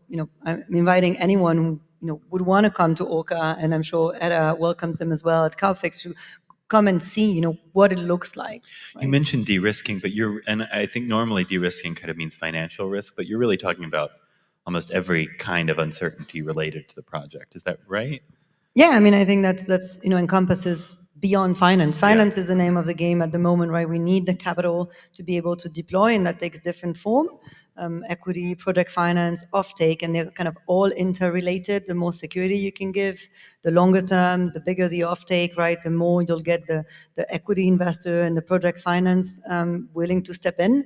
I'm inviting anyone who, would want to come to Orca, and I'm sure Edda welcomes them as well at Carbfix to come and see, what it looks like. Right? You mentioned de-risking, and I think normally de-risking kind of means financial risk, but you're really talking about almost every kind of uncertainty related to the project. Is that right? Yeah, I mean, I think that's encompasses beyond finance. Finance is the name of the game at the moment, right? We need the capital to be able to deploy, and that takes different form. Equity, project finance, offtake, and they're kind of all interrelated. The more security you can give, the longer term, the bigger the offtake, right? The more you'll get the equity investor and the project finance willing to step in.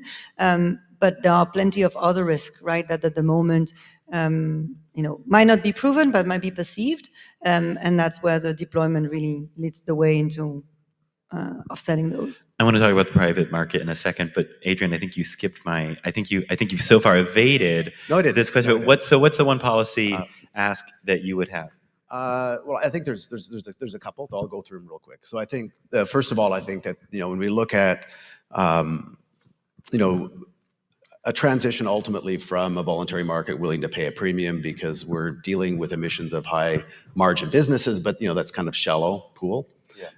But there are plenty of other risks, right? That at the moment, might not be proven, but might be perceived. And that's where the deployment really leads the way into offsetting those. I want to talk about the private market in a second, but Adrian, I think you skipped I think you've so far evaded this question. No, I didn't. What's the one policy ask that you would have? Well, I think there's a couple. I'll go through them real quick. So I think first of all, I think that when we look at a transition ultimately from a voluntary market willing to pay a premium because we're dealing with emissions of high margin businesses, but that's kind of shallow pool.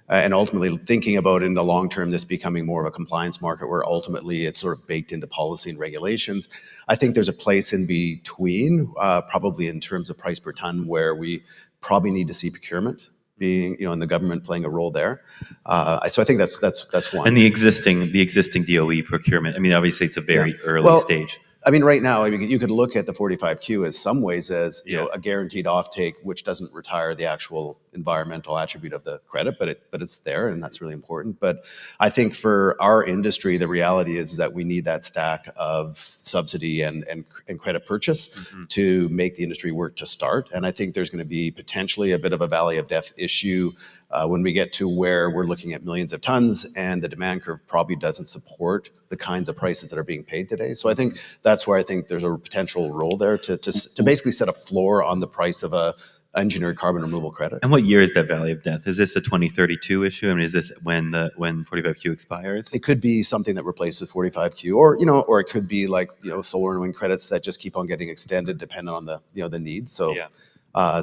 And ultimately thinking about in the long term this becoming more of a compliance market where ultimately it's sort of baked into policy and regulations. I think there's a place in between, probably in terms of price per ton, where we probably need to see procurement being, and the government playing a role there. So I think that's one. And the existing DOE procurement. I mean, obviously it's a very early stage. I mean, right now, you could look at the 45Q as some ways as a guaranteed offtake, which doesn't retire the actual environmental attribute of the credit, but it's there, and that's really important. But I think for our industry, the reality is that we need that stack of subsidy and credit purchase to make the industry work to start. And I think there's going to be potentially a bit of a valley of death issue when we get to where we're looking at millions of tons and the demand curve probably doesn't support the kinds of prices that are being paid today. So I think that's where I think there's a potential role there to basically set a floor on the price of a engineered carbon removal credit. And what year is that valley of death? Is this a 2032 issue? I mean, is this when 45Q expires? It could be something that replaces 45Q, or it could be like solar and wind credits that just keep on getting extended depending on the needs. So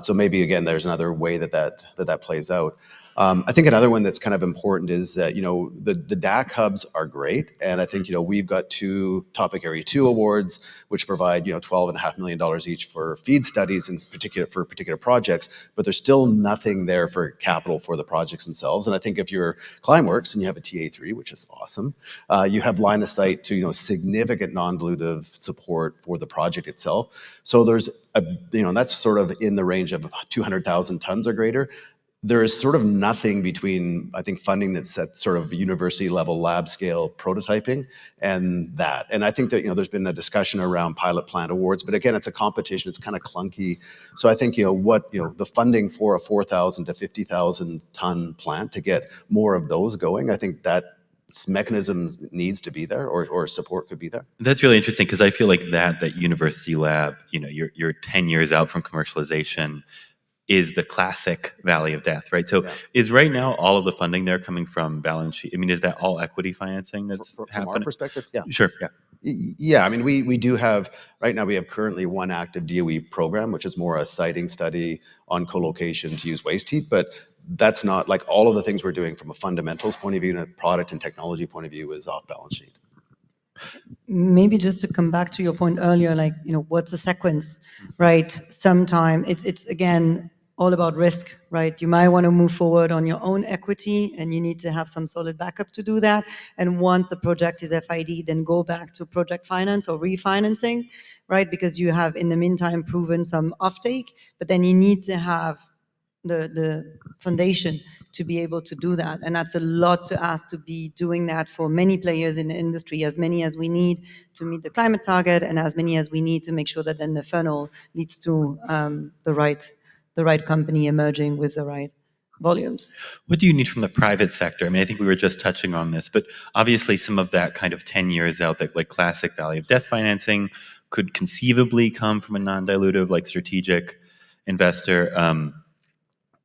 so maybe again there's another way that plays out. I think another one that's kind of important is that the DAC hubs are great, and I think we've got 2 Topic Area 2 awards which provide $12.5 million each for feed studies in particular projects, but there's still nothing there for capital for the projects themselves. And I think if you're Climeworks and you have a TA3, which is awesome, you have line of sight to significant non-dilutive support for the project itself. So there's that's sort of in the range of 200,000 tons or greater. There is sort of nothing between, I think, funding that's at sort of university level lab scale prototyping and that. And I think that, there's been a discussion around pilot plant awards, but again, it's a competition. It's kind of clunky. So I think, the funding for a 4,000 to 50,000 ton plant to get more of those going, I think that mechanism needs to be there or support could be there. That's really interesting because I feel like that university lab, you're 10 years out from commercialization, is the classic valley of death, right? So is right now all of the funding there coming from balance sheet? I mean, is that all equity financing that's happening? From our perspective, yeah. Sure, yeah. Yeah, I mean, we do have, right now we have currently one active DOE program, which is more a siting study on co-location to use waste heat, but that's not, like all of the things we're doing from a fundamentals point of view and a product and technology point of view is off balance sheet. Maybe just to come back to your point earlier, what's the sequence, right? Sometime it's again, all about risk, right? You might want to move forward on your own equity and you need to have some solid backup to do that. And once the project is FID, then go back to project finance or refinancing, right? Because you have in the meantime proven some offtake, but then you need to have the foundation to be able to do that. And that's a lot to ask to be doing that for many players in the industry, as many as we need to meet the climate target and as many as we need to make sure that then the funnel leads to the right company emerging with the right volumes. What do you need from the private sector? I mean, I think we were just touching on this, but obviously some of that kind of 10 years out, that like classic valley of death financing could conceivably come from a non-dilutive, like strategic investor.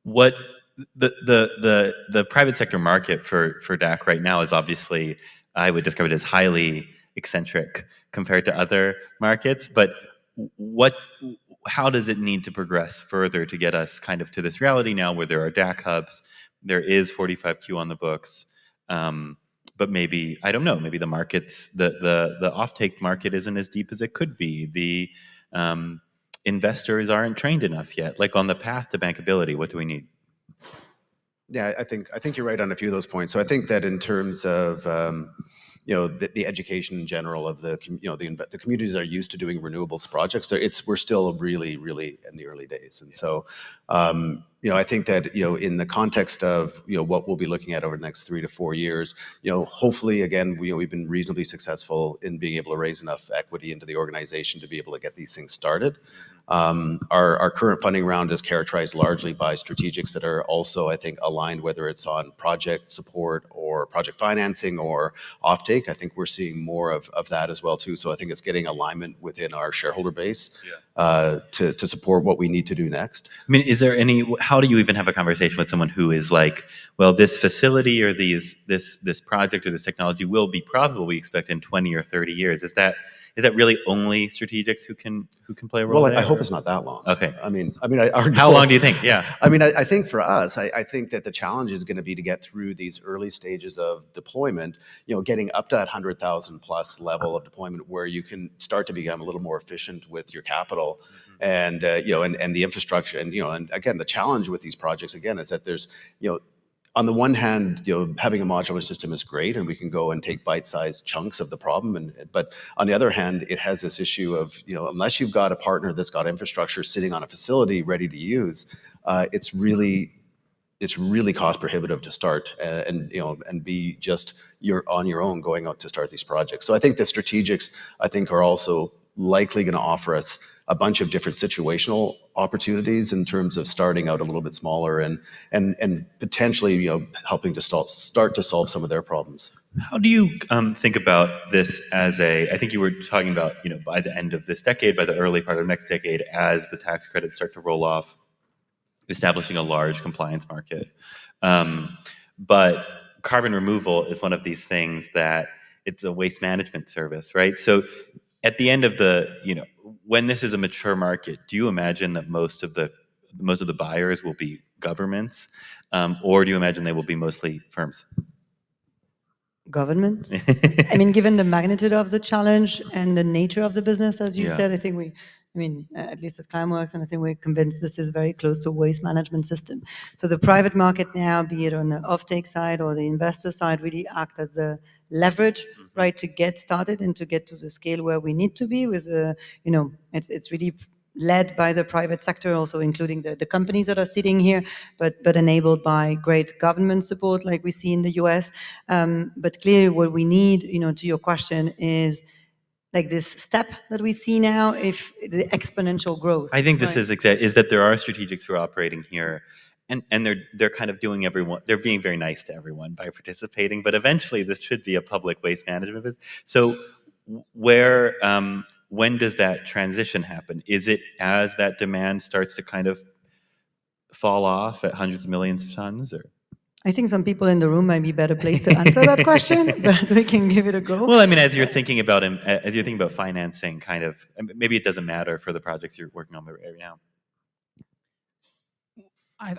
What the private sector market for DAC right now is obviously, I would describe it as highly eccentric compared to other markets, but how does it need to progress further to get us kind of to this reality now where there are DAC hubs, there is 45Q on the books, but maybe, I don't know, maybe the markets, the offtake market isn't as deep as it could be. The investors aren't trained enough yet. Like on the path to bankability, what do we need? Yeah, I think you're right on a few of those points. So I think that in terms of the education in general of the the communities that are used to doing renewables projects, we're still really in the early days, and so I think that in the context of what we'll be looking at over the next 3 to 4 years, hopefully again we've been reasonably successful in being able to raise enough equity into the organization to be able to get these things started. Our current funding round is characterized largely by strategics that are also, I think, aligned, whether it's on project support or project financing or offtake. I think we're seeing more of that as well too. So I think it's getting alignment within our shareholder base to support what we need to do next. I mean, is there how do you even have a conversation with someone who is like, well, this facility or this project or this technology will be profitable, we expect, in 20 or 30 years? Is that really only strategics who can play a role? Well, there, I hope it's not that long. Okay. I mean, how long do you think? Yeah. I mean, I think for us, I think that the challenge is going to be to get through these early stages of deployment, getting up to that 100,000 plus level of deployment where you can start to become a little more efficient with your capital and the infrastructure. And again, the challenge with these projects, again, is that there's, on the one hand, having a modular system is great, and we can go and take bite-sized chunks of the problem. But on the other hand, it has this issue of, unless you've got a partner that's got infrastructure sitting on a facility ready to use, it's really cost prohibitive to start and be just on your own going out to start these projects. So I think the strategics, are also likely going to offer us a bunch of different situational opportunities in terms of starting out a little bit smaller and potentially helping to start to solve some of their problems. How do you think about this as I think you were talking about, by the end of this decade, by the early part of next decade, as the tax credits start to roll off, establishing a large compliance market. But carbon removal is one of these things that it's a waste management service, right? So at the end of when this is a mature market, do you imagine that most of the buyers will be governments, or do you imagine they will be mostly firms? Government. I mean, given the magnitude of the challenge and the nature of the business, as you said, I think at least at Climeworks, and I think we're convinced this is very close to a waste management system. So the private market now, be it on the offtake side or the investor side, really act as the leverage, right, to get started and to get to the scale where we need to be with it's really led by the private sector, also including the companies that are sitting here, but enabled by great government support like we see in the US. But clearly what we need, to your question, is like this step that we see now, if the exponential growth. I think this is that there are strategics who are operating here, and they're kind of they're being very nice to everyone by participating, but eventually this should be a public waste management business. So when does that transition happen? Is it as that demand starts to kind of fall off at hundreds of millions of tons, or? I think some people in the room might be better placed to answer that question, but we can give it a go. Well, I mean, as you're thinking about financing, kind of, maybe it doesn't matter for the projects you're working on right now.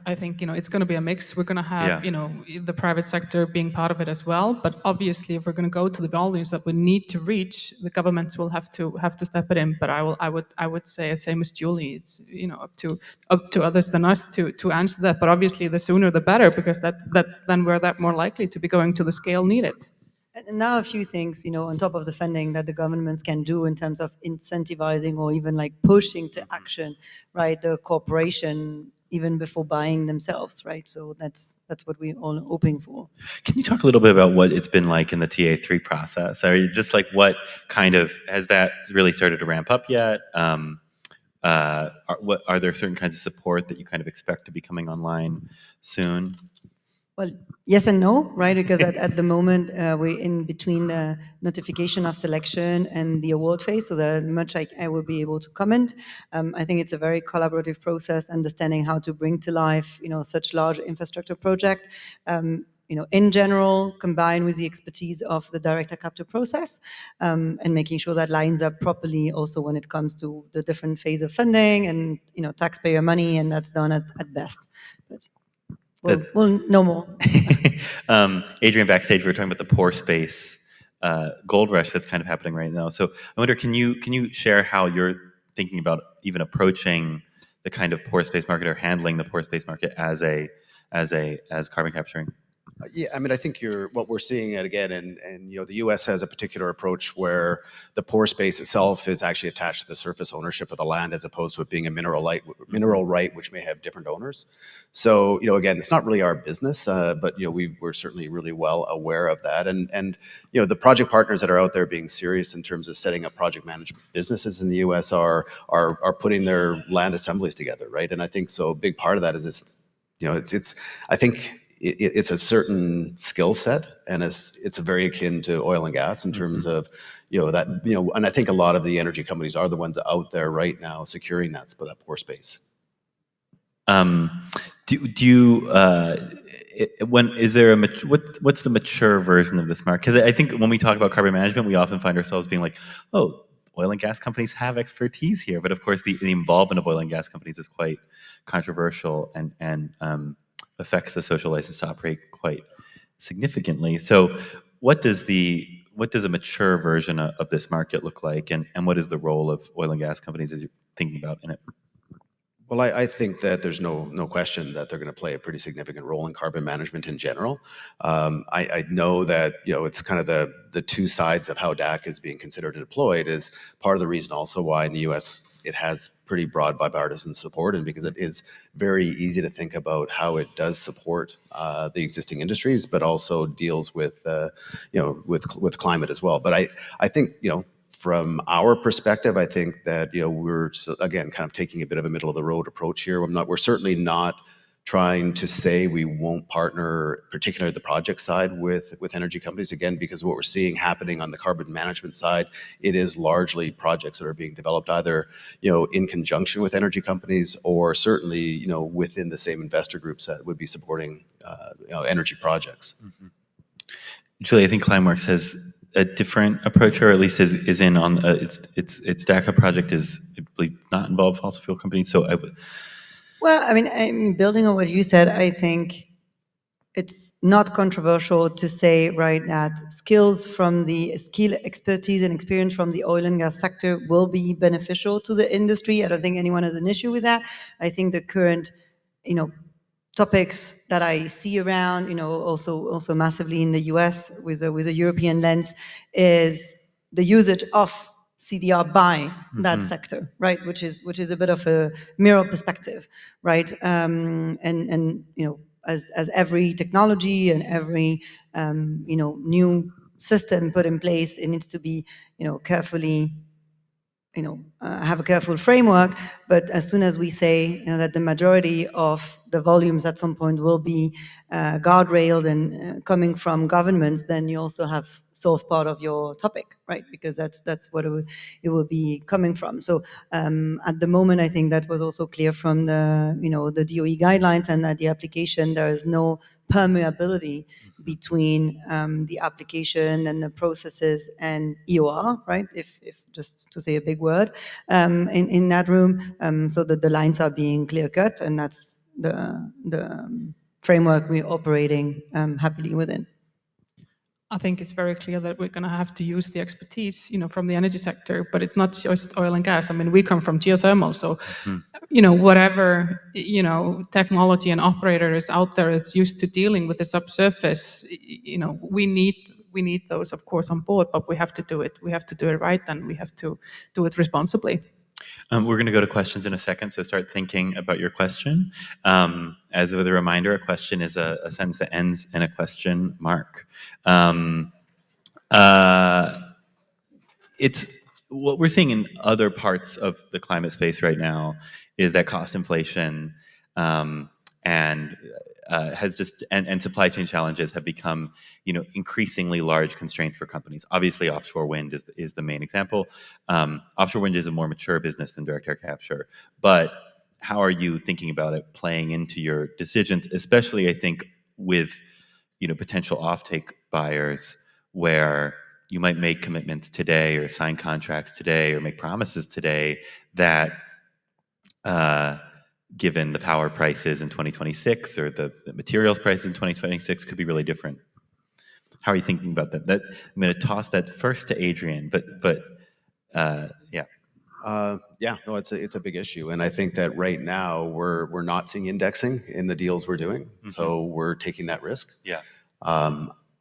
I think it's going to be a mix. We're going to have the private sector being part of it as well. But obviously, if we're going to go to the volumes that we need to reach, the governments will have to step it in. But I would say, same as Julie, it's up to others than us to answer that. But obviously, the sooner the better, because then we're that more likely to be going to the scale needed. And now a few things, on top of the funding that the governments can do in terms of incentivizing or even like pushing to action, right? The corporation, even before buying themselves, right? So that's what we're all hoping for. Can you talk a little bit about what it's been like in the TA3 process? Are you just like, what kind of, has that really started to ramp up yet? Are there certain kinds of support that you kind of expect to be coming online soon? Well, yes and no, right? Because at the moment, we're in between the notification of selection and the award phase, so that much I will be able to comment. I think it's a very collaborative process, understanding how to bring to life, such large infrastructure project. In general, combined with the expertise of the direct air capture process, and making sure that lines up properly also when it comes to the different phase of funding and, taxpayer money, and that's done at best. But we'll know more. Adrian, backstage, we were talking about the pore space gold rush that's kind of happening right now. So I wonder, can you share how you're thinking about even approaching the kind of pore space market or handling the pore space market as as carbon capturing? Yeah, I mean, I think what we're seeing it again, and the U.S. has a particular approach where the pore space itself is actually attached to the surface ownership of the land, as opposed to it being a mineral right, which may have different owners. So, again, it's not really our business, but we're certainly really well aware of that, and the project partners that are out there being serious in terms of setting up project management businesses in the U.S. are putting their land assemblies together, right? And I think so. A big part of that is I think. It's a certain skill set, and it's very akin to oil and gas in terms of and I think a lot of the energy companies are the ones out there right now securing that pore space. What's the mature version of this market? Because I think when we talk about carbon management, we often find ourselves being like, oh, oil and gas companies have expertise here, but of course the involvement of oil and gas companies is quite controversial and affects the social license to operate quite significantly. So what does a mature version of this market look like, and what is the role of oil and gas companies as you're thinking about in it? Well, I think that there's no question that they're going to play a pretty significant role in carbon management in general. I know that it's kind of the two sides of how DAC is being considered and deployed is part of the reason also why in the U.S. it has pretty broad bipartisan support, and because it is very easy to think about how it does support the existing industries, but also deals with with climate as well. But I think from our perspective, I think that we're again kind of taking a bit of a middle of the road approach here. We're certainly not trying to say we won't partner, particularly the project side, with energy companies, again, because what we're seeing happening on the carbon management side, it is largely projects that are being developed either in conjunction with energy companies or certainly within the same investor groups that would be supporting energy projects. Mm-hmm. Julie, I think Climeworks has a different approach, or at least is in on its DACA project is, I believe, not involved fossil fuel companies. So I would. Well, I mean, building on what you said, I think it's not controversial to say, right, that skills from the skill, expertise, and experience from the oil and gas sector will be beneficial to the industry. I don't think anyone has an issue with that. I think the current, topics that I see around, also massively in the US with a European lens, is the usage of CDR by that sector, right? Which is a bit of a mirror perspective, right? And as every technology and every new system put in place, it needs to be carefully. Have a careful framework, but as soon as we say that the majority of the volumes at some point will be guardrailed and coming from governments, then you also have solved part of your topic, right? Because that's what it will be coming from. So at the moment, I think that was also clear from the the DOE guidelines, and that the application, there is no permeability between the application and the processes and EOR, right? If just to say a big word in that room, so that the lines are being clear cut, and that's the framework we're operating happily within. I think it's very clear that we're going to have to use the expertise, from the energy sector, but it's not just oil and gas. I mean, we come from geothermal, so whatever technology and operator is out there that's used to dealing with the subsurface, we need those, of course, on board, but we have to do it. We have to do it right, and we have to do it responsibly. We're going to go to questions in a second, so start thinking about your question. As with a reminder, a question is a sentence that ends in a question mark. It's what we're seeing in other parts of the climate space right now is that cost inflation and supply chain challenges have become, increasingly large constraints for companies. Obviously, offshore wind is the main example. Offshore wind is a more mature business than direct air capture, but how are you thinking about it playing into your decisions, especially, I think, with, potential offtake buyers where you might make commitments today or sign contracts today or make promises today that, given the power prices in 2026 or the materials prices in 2026 could be really different. How are you thinking about that? I'm going to toss that first to Adrian, but yeah. Yeah, no, it's a big issue, and I think that right now we're not seeing indexing in the deals we're doing, so we're taking that risk. Yeah.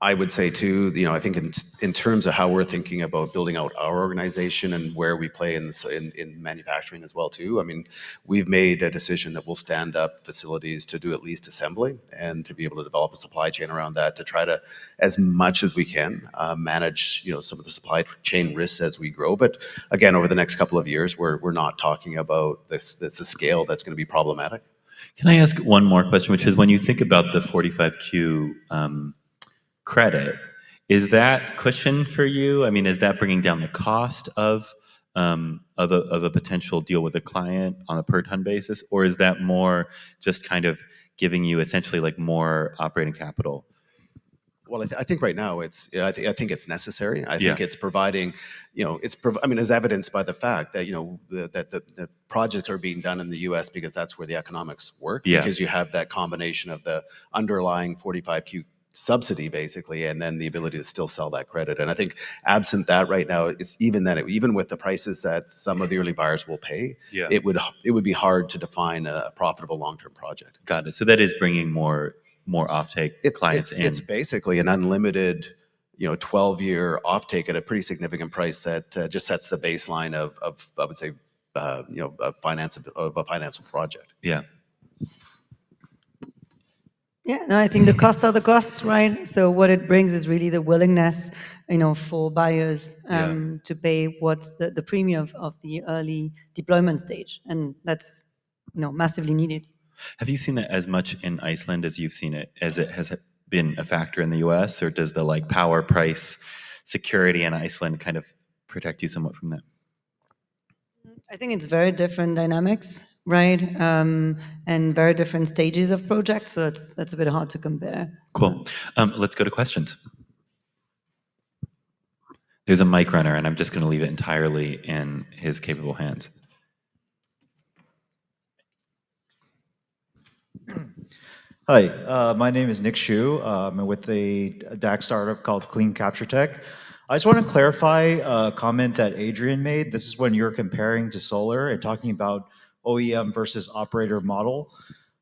I would say too, I think in terms of how we're thinking about building out our organization and where we play in manufacturing as well too. I mean, we've made a decision that we'll stand up facilities to do at least assembly and to be able to develop a supply chain around that to try to, as much as we can, manage some of the supply chain risks as we grow. But again, over the next couple of years, we're not talking about the scale that's going to be problematic. Can I ask one more question, which is when you think about the 45Q credit, is that cushion for you? I mean, is that bringing down the cost of a potential deal with a client on a per ton basis, or is that more just kind of giving you essentially like more operating capital? Well, I think right now I think it's necessary. I think Yeah. it's providing, I mean, as evidenced by the fact that that the projects are being done in the U.S. because that's where the economics work. Yeah. Because you have that combination of the underlying 45Q subsidy basically, and then the ability to still sell that credit. And I think absent that right now, it's even with the prices that some of the early buyers will pay, Yeah. it would be hard to define a profitable long-term project. Got it. So that is bringing more offtake clients in. It's basically an unlimited 12-year offtake at a pretty significant price that just sets the baseline of I would say a financeable project. Yeah. Yeah, no, I think the costs are the costs, right? So what it brings is really the willingness, for buyers to pay what's the premium of the early deployment stage, and that's, massively needed. Have you seen that as much in Iceland as you've seen it, as it has been a factor in the U.S., or does the power price security in Iceland kind of protect you somewhat from that? I think it's very different dynamics, right? And very different stages of projects, so that's a bit hard to compare. Cool. Let's go to questions. There's a mic runner, and I'm just going to leave it entirely in his capable hands. Hi, my name is Nick Xu. I'm with a DAC startup called Clean Capture Tech. I just want to clarify a comment that Adrian made. This is when you're comparing to solar and talking about OEM versus operator model.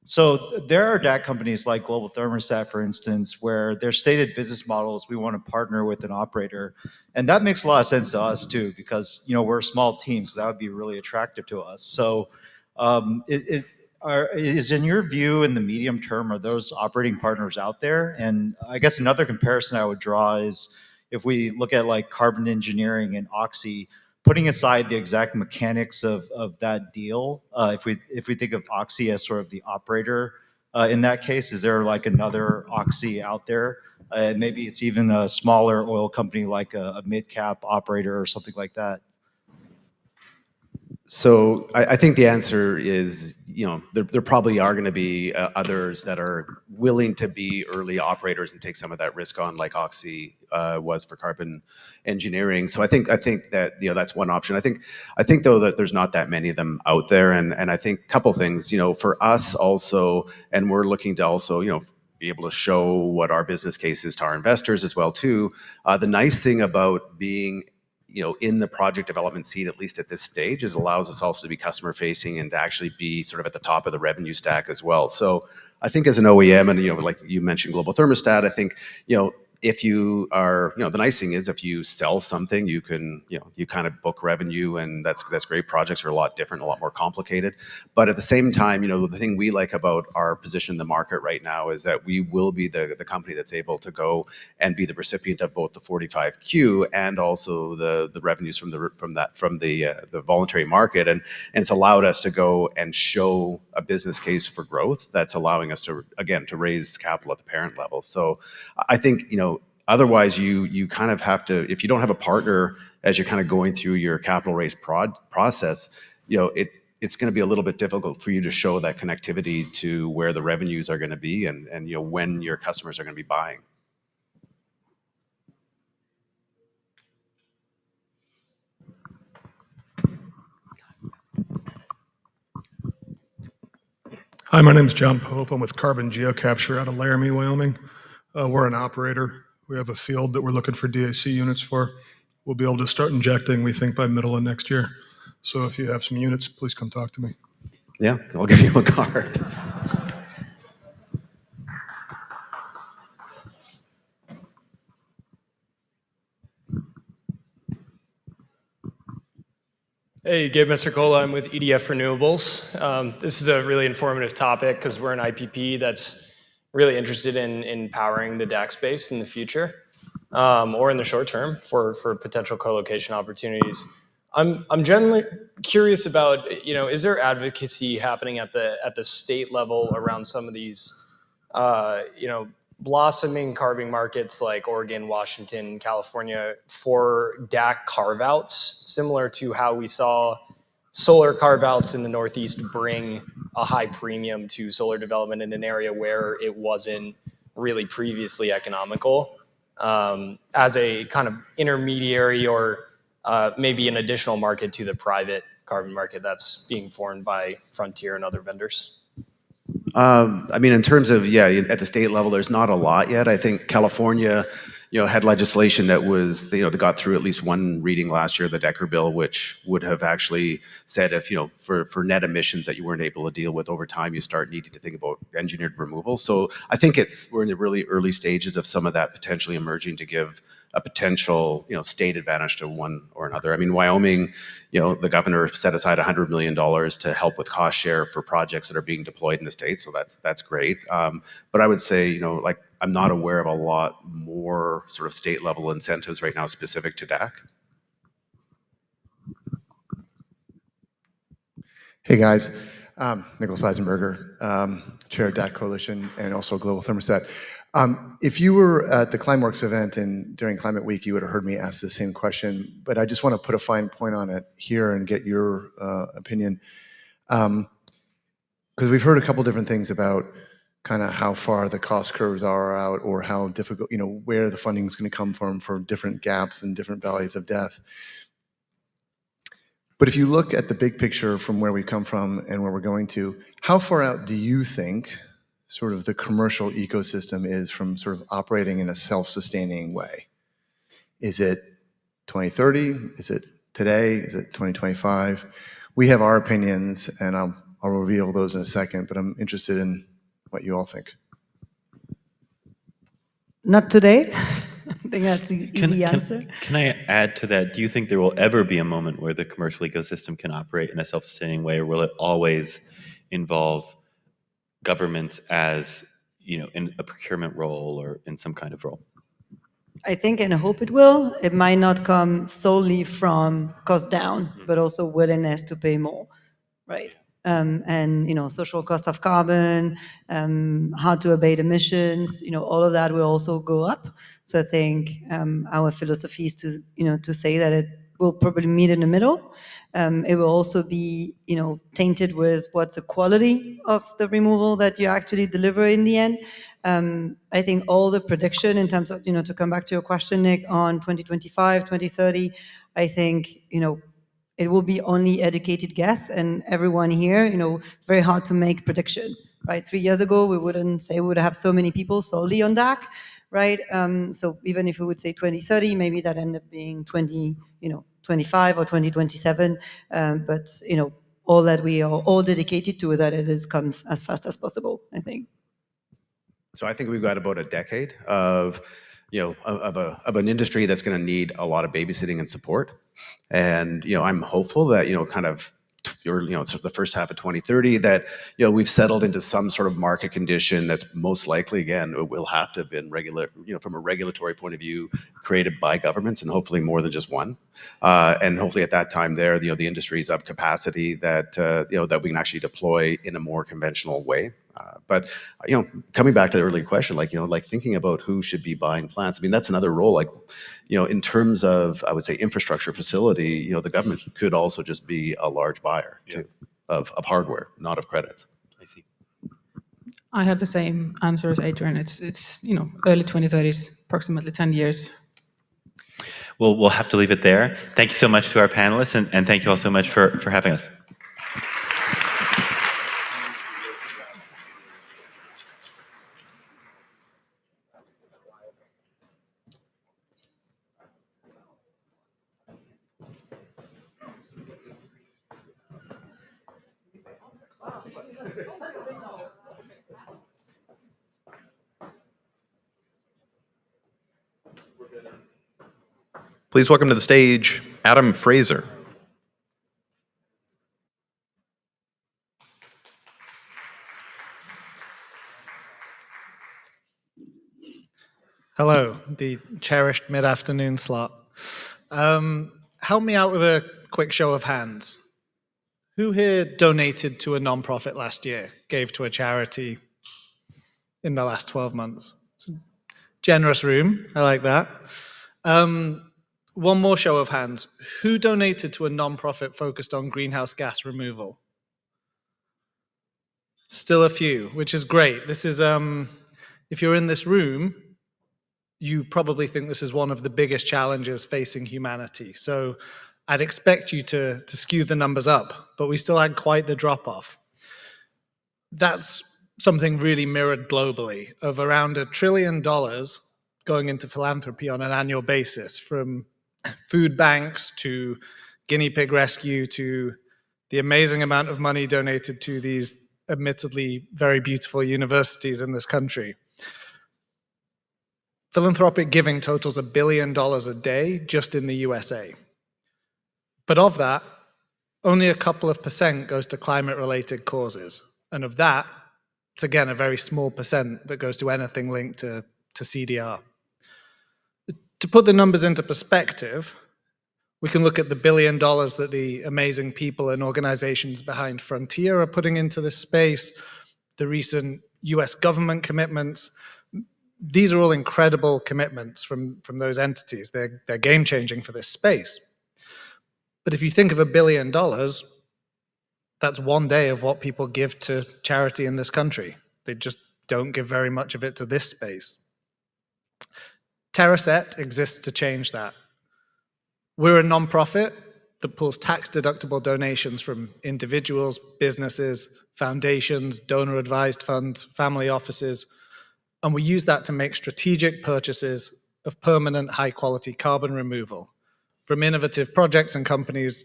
So there are DAC companies like Global Thermostat, for instance, where their stated business model is we want to partner with an operator. And that makes a lot of sense to us too, because we're a small team, so that would be really attractive to us. So is in your view in the medium term, are those operating partners out there? And I guess another comparison I would draw is if we look at Carbon Engineering and Oxy, putting aside the exact mechanics of that deal, if we think of Oxy as sort of the operator, in that case, is there another Oxy out there? Maybe it's even a smaller oil company like a mid-cap operator or something like that. So I think the answer is, there probably are going to be others that are willing to be early operators and take some of that risk on, like Oxy was for Carbon Engineering. So I think that that's one option. I think though that there's not that many of them out there, and I think a couple things. For us also, and we're looking to also be able to show what our business case is to our investors as well too. The nice thing about being in the project development seat, at least at this stage, is it allows us also to be customer facing and to actually be sort of at the top of the revenue stack as well. So I think as an OEM, and like you mentioned Global Thermostat, I think if you are, the nice thing is if you sell something, you can, you kind of book revenue, and that's great. Projects are a lot different, a lot more complicated. But at the same time, the thing we like about our position in the market right now is that we will be the company that's able to go and be the recipient of both the 45Q and also the revenues from the voluntary market, and it's allowed us to go and show a business case for growth that's allowing us to raise capital at the parent level. So I think otherwise, you kind of have to, if you don't have a partner as you're kind of going through your capital raise process, it's going to be a little bit difficult for you to show that connectivity to where the revenues are going to be and when your customers are going to be buying. Hi, my name's John Pope. I'm with Carbon Geocapture out of Laramie, Wyoming. We're an operator. We have a field that we're looking for DAC units for. We'll be able to start injecting, we think, by middle of next year. So if you have some units, please come talk to me. Yeah, I'll give you a card. Hey, Gabe Messer-Cola. I'm with EDF Renewables. This is a really informative topic because we're an IPP that's really interested in powering the DAC space in the future, or in the short term for potential co-location opportunities. I'm generally curious about, is there advocacy happening at the state level around some of these, blossoming carbon markets like Oregon, Washington, California for DAC carve-outs, similar to how we saw solar carve-outs in the Northeast bring a high premium to solar development in an area where it wasn't really previously economical, as a kind of intermediary or maybe an additional market to the private carbon market that's being formed by Frontier and other vendors? I mean, in terms of, yeah, at the state level, there's not a lot yet. I think California, had legislation that was, that got through at least one reading last year, the Decker bill, which would have actually said if, for net emissions that you weren't able to deal with over time, you start needing to think about engineered removal. So I think we're in the really early stages of some of that potentially emerging to give a potential, state advantage to one or another. I mean, Wyoming, the governor set aside $100 million to help with cost share for projects that are being deployed in the state. So that's great. But I would say, I'm not aware of a lot more sort of state level incentives right now specific to DAC. Hey guys, Nicholas Eisenberger, Chair of DAC Coalition and also Global Thermostat. If you were at the Climeworks event and during Climate Week, you would have heard me ask the same question, but I just want to put a fine point on it here and get your opinion. Because we've heard a couple different things about kind of how far the cost curves are out or how difficult, where the funding is going to come from for different gaps and different valleys of death. But if you look at the big picture from where we come from and where we're going to, how far out do you think sort of the commercial ecosystem is from sort of operating in a self-sustaining way? Is it 2030? Is it today? Is it 2025? We have our opinions, and I'll reveal those in a second, but I'm interested in what you all think. Not today. I think that's the easy answer. Can I add to that? Do you think there will ever be a moment where the commercial ecosystem can operate in a self-sustaining way, or will it always involve governments as, in a procurement role or in some kind of role? I think and I hope it will. It might not come solely from cost down, but also willingness to pay more, right? And social cost of carbon, how to abate emissions, all of that will also go up. So I think our philosophy is to say that it will probably meet in the middle. It will also be tainted with what's the quality of the removal that you actually deliver in the end. I think all the prediction in terms of to come back to your question, Nick, on 2025, 2030, I think it will be only educated guess, and everyone here, it's very hard to make prediction, right? 3 years ago, we wouldn't say we would have so many people solely on DAC, right? So even if we would say 2030, maybe that ended up being 2025 or 2027. But all that we are all dedicated to that it comes as fast as possible, I think. So I think we've got about a decade of an industry that's going to need a lot of babysitting and support. And, I'm hopeful that, the first half of 2030 that, we've settled into some sort of market condition that's most likely, again, it will have to have been from a regulatory point of view, created by governments and hopefully more than just one. And hopefully at that time there, the industry's of capacity that, that we can actually deploy in a more conventional way. But coming back to the earlier question, like thinking about who should be buying plants, I mean, that's another role. In terms of, I would say, infrastructure facility, the government could also just be a large buyer too, of hardware, not of credits. I see. I had the same answer as Adrian. It's early 2030s, approximately 10 years. Well, we'll have to leave it there. Thank you so much to our panelists, and thank you all so much for having us. Please welcome to the stage Adam Fraser. Hello, the cherished mid-afternoon slot. Help me out with a quick show of hands. Who here donated to a nonprofit last year, gave to a charity in the last 12 months? It's a generous room, I like that. One more show of hands. Who donated to a nonprofit focused on greenhouse gas removal? Still a few, which is great. This is, if you're in this room, you probably think this is one of the biggest challenges facing humanity. So I'd expect you to skew the numbers up, but we still had quite the drop-off. That's something really mirrored globally, of around $1 trillion going into philanthropy on an annual basis, from food banks to guinea pig rescue to the amazing amount of money donated to these admittedly very beautiful universities in this country. Philanthropic giving totals $1 billion a day just in the USA. But of that, only a couple of percent goes to climate-related causes. And of that, it's again a very small percent that goes to anything linked to CDR. To put the numbers into perspective, we can look at the $1 billion that the amazing people and organizations behind Frontier are putting into this space, the recent US government commitments. These are all incredible commitments from those entities. They're game-changing for this space. But if you think of $1 billion, that's one day of what people give to charity in this country. They just don't give very much of it to this space. TerraSet exists to change that. We're a nonprofit that pulls tax-deductible donations from individuals, businesses, foundations, donor-advised funds, family offices, and we use that to make strategic purchases of permanent high-quality carbon removal from innovative projects and companies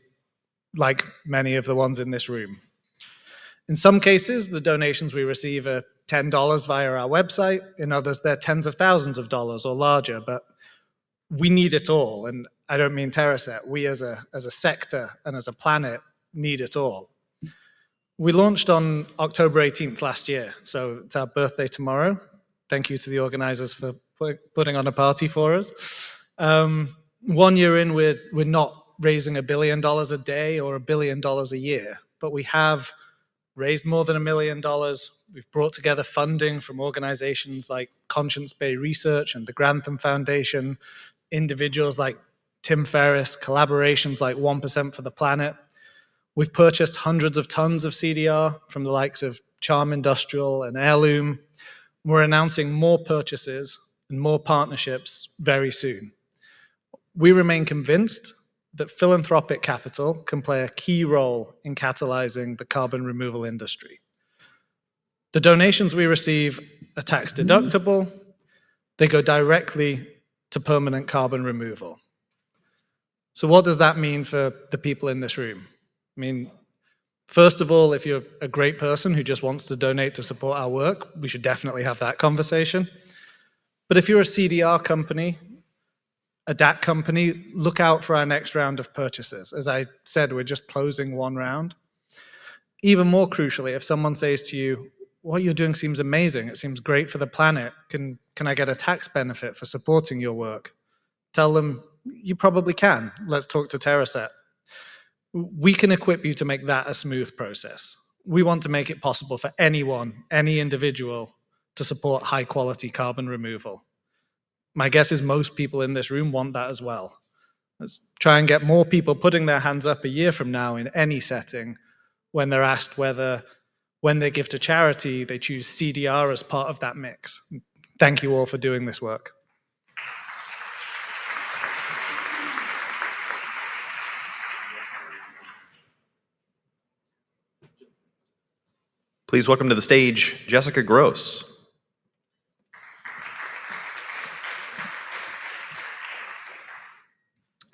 like many of the ones in this room. In some cases, the donations we receive are $10 via our website. In others, they're tens of thousands of dollars or larger, but we need it all. And I don't mean TerraSet. We as a sector and as a planet need it all. We launched on October 18th last year, so it's our birthday tomorrow. Thank you to the organizers for putting on a party for us. 1 year in, we're not raising $1 billion a day or $1 billion a year, but we have raised more than $1 million. We've brought together funding from organizations like Conscience Bay Research and the Grantham Foundation, individuals like Tim Ferriss, collaborations like 1% for the Planet. We've purchased hundreds of tons of CDR from the likes of Charm Industrial and Heirloom. We're announcing more purchases and more partnerships very soon. We remain convinced that philanthropic capital can play a key role in catalyzing the carbon removal industry. The donations we receive are tax deductible. They go directly to permanent carbon removal. So what does that mean for the people in this room? I mean, first of all, if you're a great person who just wants to donate to support our work, we should definitely have that conversation. But if you're a CDR company, a DAC company, look out for our next round of purchases. As I said, we're just closing one round. Even more crucially, if someone says to you, what you're doing seems amazing, it seems great for the planet, can I get a tax benefit for supporting your work? Tell them, you probably can. Let's talk to TerraSet. We can equip you to make that a smooth process. We want to make it possible for anyone, any individual, to support high quality carbon removal. My guess is most people in this room want that as well. Let's try and get more people putting their hands up a year from now in any setting when they're asked whether, when they give to charity, they choose CDR as part of that mix. Thank you all for doing this work. Please welcome to the stage Jessica Gross.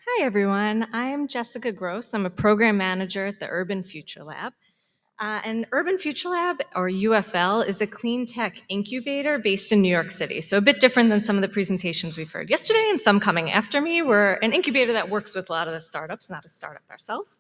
Hi, everyone. I am Jessica Gross. I'm a program manager at the Urban Future Lab. And Urban Future Lab, or UFL, is a clean tech incubator based in New York City. So a bit different than some of the presentations we've heard yesterday and some coming after me. We're an incubator that works with a lot of the startups, not a startup ourselves.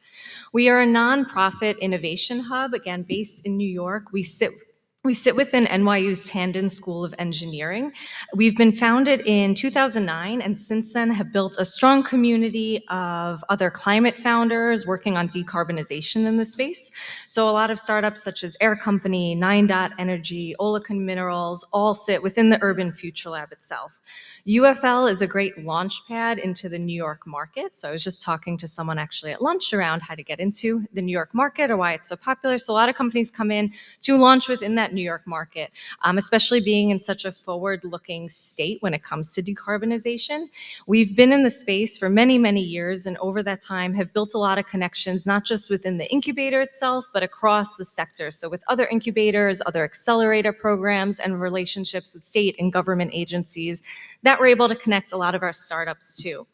We are a nonprofit innovation hub, again, based in New York. We sit within NYU's Tandon School of Engineering. We've been founded in 2009 and since then have built a strong community of other climate founders working on decarbonization in the space. So a lot of startups such as Air Company, Nine Dot Energy, Olacan Minerals all sit within the Urban Future Lab itself. UFL is a great launch pad into the New York market. So I was just talking to someone actually at lunch around how to get into the New York market or why it's so popular. So a lot of companies come in to launch within that New York market, especially being in such a forward-looking state when it comes to decarbonization. We've been in the space for many, many years, and over that time have built a lot of connections, not just within the incubator itself, but across the sector. So with other incubators, other accelerator programs, and relationships with state and government agencies that we're able to connect a lot of our startups to.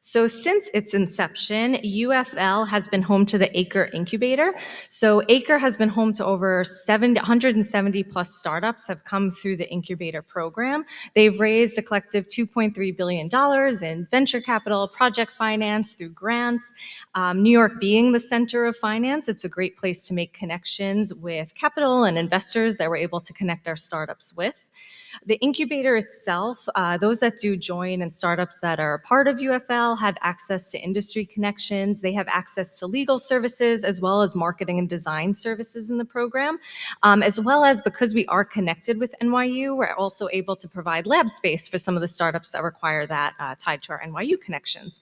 So since its inception, UFL has been home to the Acre Incubator. So Acre has been home to over 170 plus startups have come through the incubator program. They've raised a collective $2.3 billion in venture capital, project finance through grants. New York being the center of finance, it's a great place to make connections with capital and investors that we're able to connect our startups with. The incubator itself, those that do join and startups that are a part of UFL have access to industry connections. They have access to legal services as well as marketing and design services in the program, as well as because we are connected with NYU, we're also able to provide lab space for some of the startups that require that tied to our NYU connections.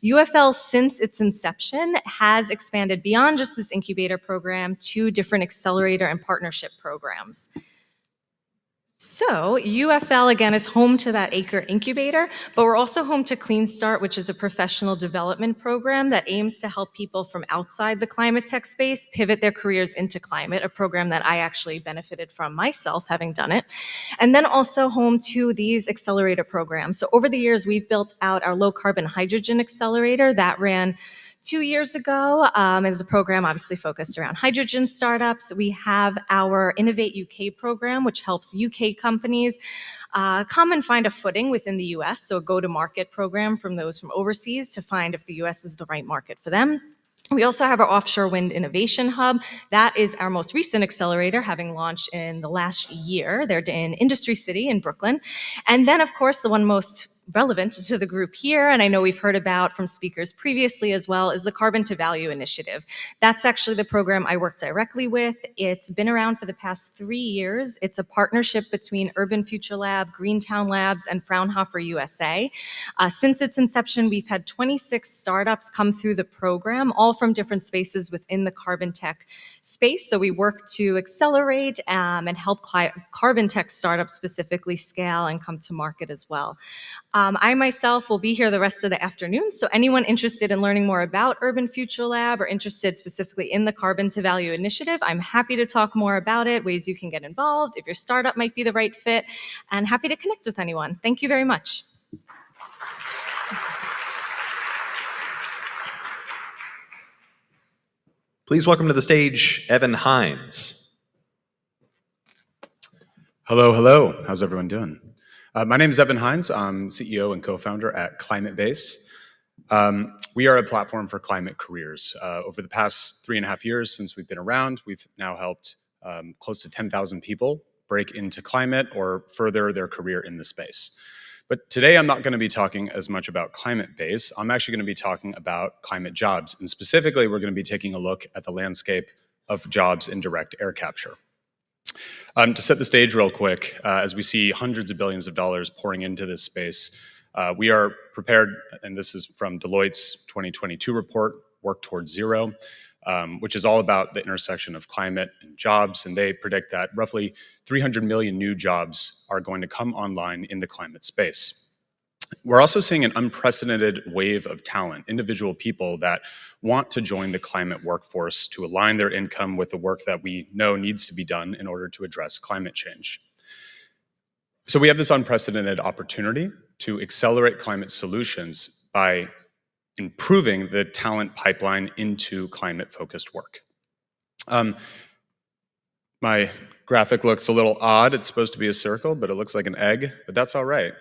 UFL, since its inception, has expanded beyond just this incubator program to different accelerator and partnership programs. So UFL, again, is home to that Acre Incubator, but we're also home to Clean Start, which is a professional development program that aims to help people from outside the climate tech space pivot their careers into climate, a program that I actually benefited from myself, having done it. And then also home to these accelerator programs. So over the years, we've built out our low carbon hydrogen accelerator that ran 2 years ago. It is a program obviously focused around hydrogen startups. We have our Innovate UK program, which helps UK companies come and find a footing within the US, so a go-to-market program from those from overseas to find if the US is the right market for them. We also have our Offshore Wind Innovation Hub. That is our most recent accelerator, having launched in the last year. They're in Industry City in Brooklyn. And then, of course, the one most relevant to the group here, and I know we've heard about from speakers previously as well, is the Carbon to Value Initiative. That's actually the program I work directly with. It's been around for the past 3 years. It's a partnership between Urban Future Lab, Greentown Labs, and Fraunhofer USA. Since its inception, we've had 26 startups come through the program, all from different spaces within the carbon tech space. So we work to accelerate and help carbon tech startups specifically scale and come to market as well. I myself will be here the rest of the afternoon, so anyone interested in learning more about Urban Future Lab or interested specifically in the Carbon to Value Initiative, I'm happy to talk more about it, ways you can get involved, if your startup might be the right fit, and happy to connect with anyone. Thank you very much. Please welcome to the stage, Evan Hines. Hello, hello. How's everyone doing? My name is Evan Hines. I'm CEO and co-founder at ClimateBase. We are a platform for climate careers. Over the past 3.5 years since we've been around, we've now helped close to 10,000 people break into climate or further their career in the space. But today I'm not going to be talking as much about ClimateBase. I'm actually going to be talking about climate jobs. And specifically, we're going to be taking a look at the landscape of jobs in direct air capture. To set the stage real quick, as we see hundreds of billions of dollars pouring into this space, we are prepared, and this is from Deloitte's 2022 report, Work Towards Zero, which is all about the intersection of climate and jobs, and they predict that roughly 300 million new jobs are going to come online in the climate space. We're also seeing an unprecedented wave of talent, individual people that want to join the climate workforce to align their income with the work that we know needs to be done in order to address climate change. So we have this unprecedented opportunity to accelerate climate solutions by improving the talent pipeline into climate-focused work. My graphic looks a little odd. It's supposed to be a circle, but it looks like an egg, but that's all right.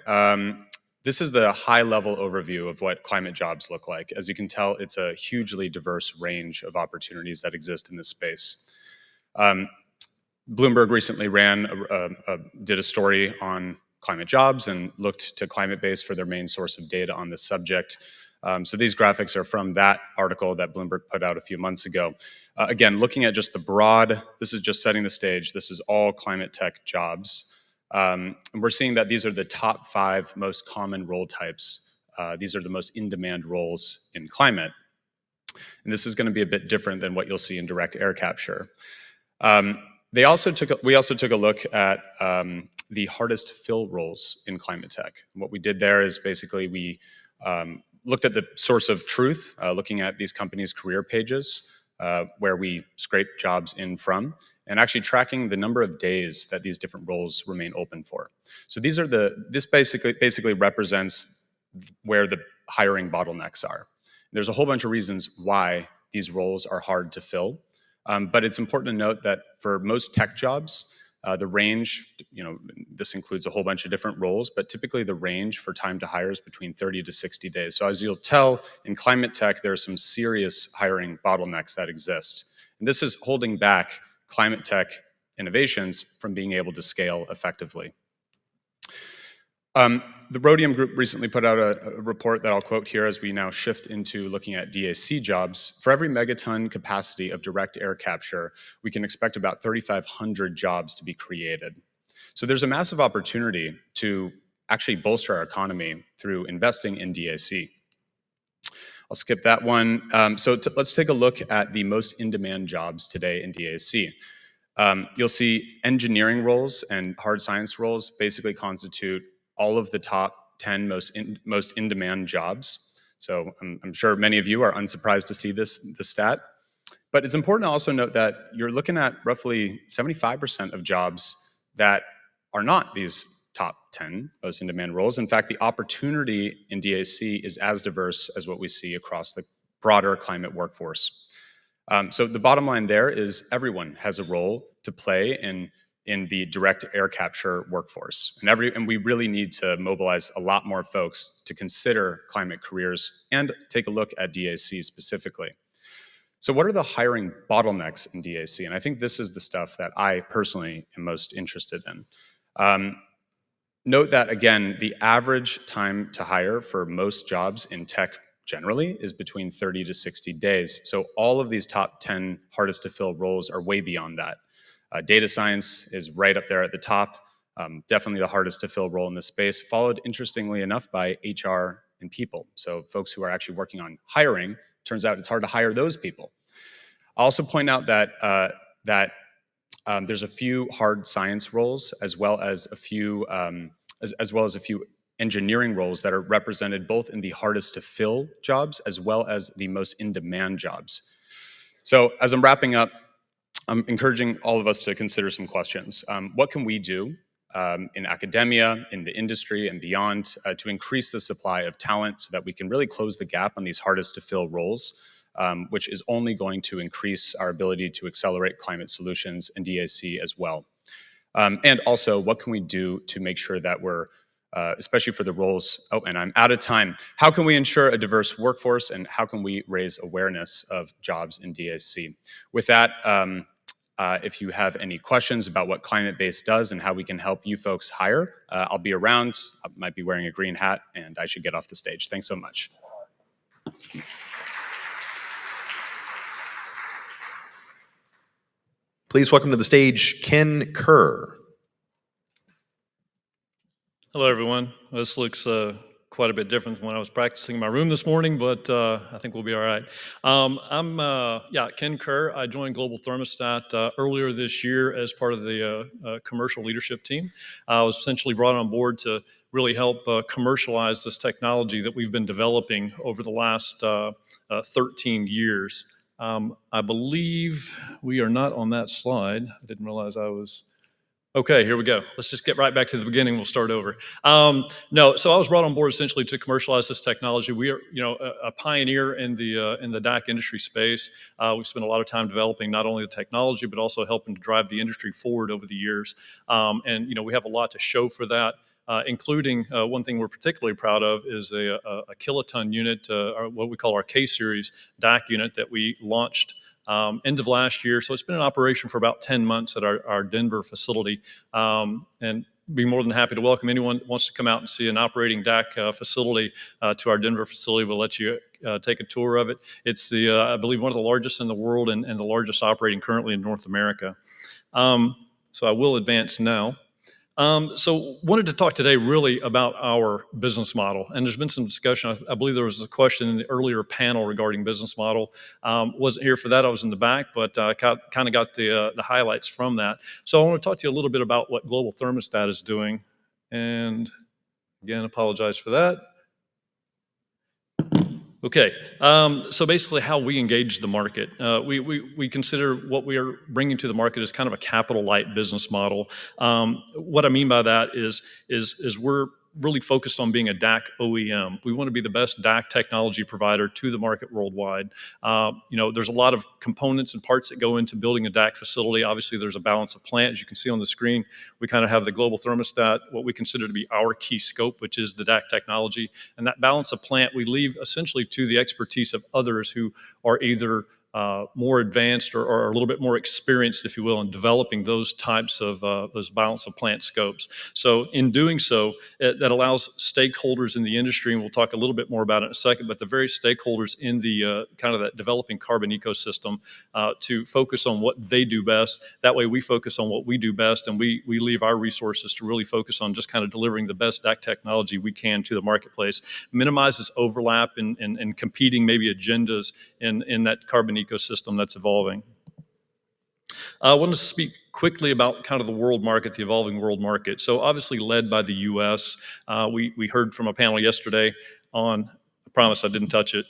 This is the high-level overview of what climate jobs look like. As you can tell, it's a hugely diverse range of opportunities that exist in this space. Bloomberg recently did a story on climate jobs and looked to Climate-Based for their main source of data on this subject. So these graphics are from that article that Bloomberg put out a few months ago. Again, looking at just the broad, this is just setting the stage. This is all climate tech jobs. And we're seeing that these are the top 5 most common role types. These are the most in-demand roles in climate. And this is going to be a bit different than what you'll see in direct air capture. We also took a look at the hardest to fill roles in climate tech. And what we did there is basically we looked at the source of truth, looking at these companies' career pages, where we scrape jobs in from, and actually tracking the number of days that these different roles remain open for. So this basically represents where the hiring bottlenecks are. There's a whole bunch of reasons why these roles are hard to fill, but it's important to note that for most tech jobs, the range, this includes a whole bunch of different roles, but typically the range for time to hire is between 30 to 60 days. So as you'll tell, in climate tech, there are some serious hiring bottlenecks that exist. And this is holding back climate tech innovations from being able to scale effectively. The Rhodium Group recently put out a report that I'll quote here as we now shift into looking at DAC jobs. For every megaton capacity of direct air capture, we can expect about 3,500 jobs to be created. So there's a massive opportunity to actually bolster our economy through investing in DAC. I'll skip that one. Let's take a look at the most in-demand jobs today in DAC. You'll see engineering roles and hard science roles basically constitute all of the top 10 most in-demand jobs. So I'm sure many of you are unsurprised to see this stat. But it's important to also note that you're looking at roughly 75% of jobs that are not these top 10 most in-demand roles. In fact, the opportunity in DAC is as diverse as what we see across the broader climate workforce. So the bottom line there is everyone has a role to play in the direct air capture workforce. And we really need to mobilize a lot more folks to consider climate careers and take a look at DAC specifically. So what are the hiring bottlenecks in DAC? And I think this is the stuff that I personally am most interested in. Note that, again, the average time to hire for most jobs in tech generally is between 30 to 60 days. So all of these top 10 hardest to fill roles are way beyond that. Data science is right up there at the top, definitely the hardest to fill role in this space, followed interestingly enough by HR and people. So folks who are actually working on hiring, turns out it's hard to hire those people. I'll also point out that there's a few hard science roles as well as a few engineering roles that are represented both in the hardest to fill jobs as well as the most in-demand jobs. So as I'm wrapping up, I'm encouraging all of us to consider some questions. What can we do in academia, in the industry, and beyond to increase the supply of talent so that we can really close the gap on these hardest to fill roles, which is only going to increase our ability to accelerate climate solutions in DAC as well? And also, what can we do to make sure that we're, especially for the roles, and I'm out of time, how can we ensure a diverse workforce and how can we raise awareness of jobs in DAC? With that, if you have any questions about what Climate-Based does and how we can help you folks hire, I'll be around. I might be wearing a green hat and I should get off the stage. Thanks so much. Please welcome to the stage Ken Kerr. Hello, everyone. This looks quite a bit different from when I was practicing in my room this morning, but I think we'll be all right. I'm Ken Kerr. I joined Global Thermostat earlier this year as part of the commercial leadership team. I was essentially brought on board to really help commercialize this technology that we've been developing over the last 13 years. I believe we are not on that slide. I didn't realize I was Okay, here we go. Let's just get right back to the beginning. We'll start over. No, so I was brought on board essentially to commercialize this technology. We are, a pioneer in the DAC industry space. We've spent a lot of time developing not only the technology but also helping to drive the industry forward over the years. And we have a lot to show for that. Including one thing we're particularly proud of is a kiloton unit, or what we call our K-Series DAC unit that we launched end of last year. So it's been in operation for about 10 months at our Denver facility. And be more than happy to welcome anyone who wants to come out and see an operating DAC facility to our Denver facility. We'll let you take a tour of it. It's I believe, one of the largest in the world and the largest operating currently in North America. So I will advance now. So wanted to talk today really about our business model. And there's been some discussion. I believe there was a question in the earlier panel regarding business model. Wasn't here for that. I was in the back, but kind of got the highlights from that. So I want to talk to you a little bit about what Global Thermostat is doing. And again, apologize for that. Okay, so basically how we engage the market. We consider what we are bringing to the market as kind of a capital light business model. What I mean by that is we're really focused on being a DAC OEM. We want to be the best DAC technology provider to the market worldwide. There's a lot of components and parts that go into building a DAC facility. Obviously, there's a balance of plant. As you can see on the screen, we kind of have the Global Thermostat, what we consider to be our key scope, which is the DAC technology. And that balance of plant, we leave essentially to the expertise of others who are either more advanced or a little bit more experienced, if you will, in developing those types of those balance of plant scopes. So in doing so, that allows stakeholders in the industry, and we'll talk a little bit more about it in a second, but the various stakeholders in the kind of that developing carbon ecosystem to focus on what they do best. That way we focus on what we do best, and we leave our resources to really focus on just kind of delivering the best DAC technology we can to the marketplace. Minimizes overlap and competing maybe agendas in that carbon ecosystem that's evolving. I want to speak quickly about kind of the world market, the evolving world market. So obviously led by the U.S. We heard from a panel yesterday on, I promise I didn't touch it.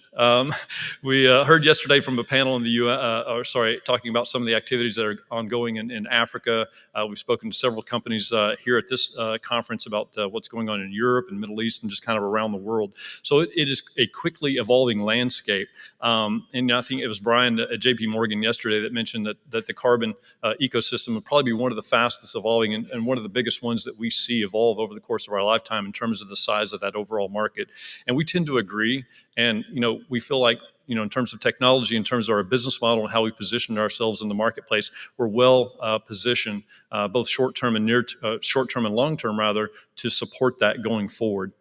We heard yesterday from a panel in the U.S., talking about some of the activities that are ongoing in Africa. We've spoken to several companies here at this conference about what's going on in Europe and Middle East and just kind of around the world. So it is a quickly evolving landscape. And I think it was Brian at JP Morgan yesterday that mentioned that the carbon ecosystem would probably be one of the fastest evolving and one of the biggest ones that we see evolve over the course of our lifetime in terms of the size of that overall market. And we tend to agree. And, we feel like, in terms of technology, in terms of our business model and how we position ourselves in the marketplace, we're well positioned, both short-term and short-term and long-term rather, to support that going forward.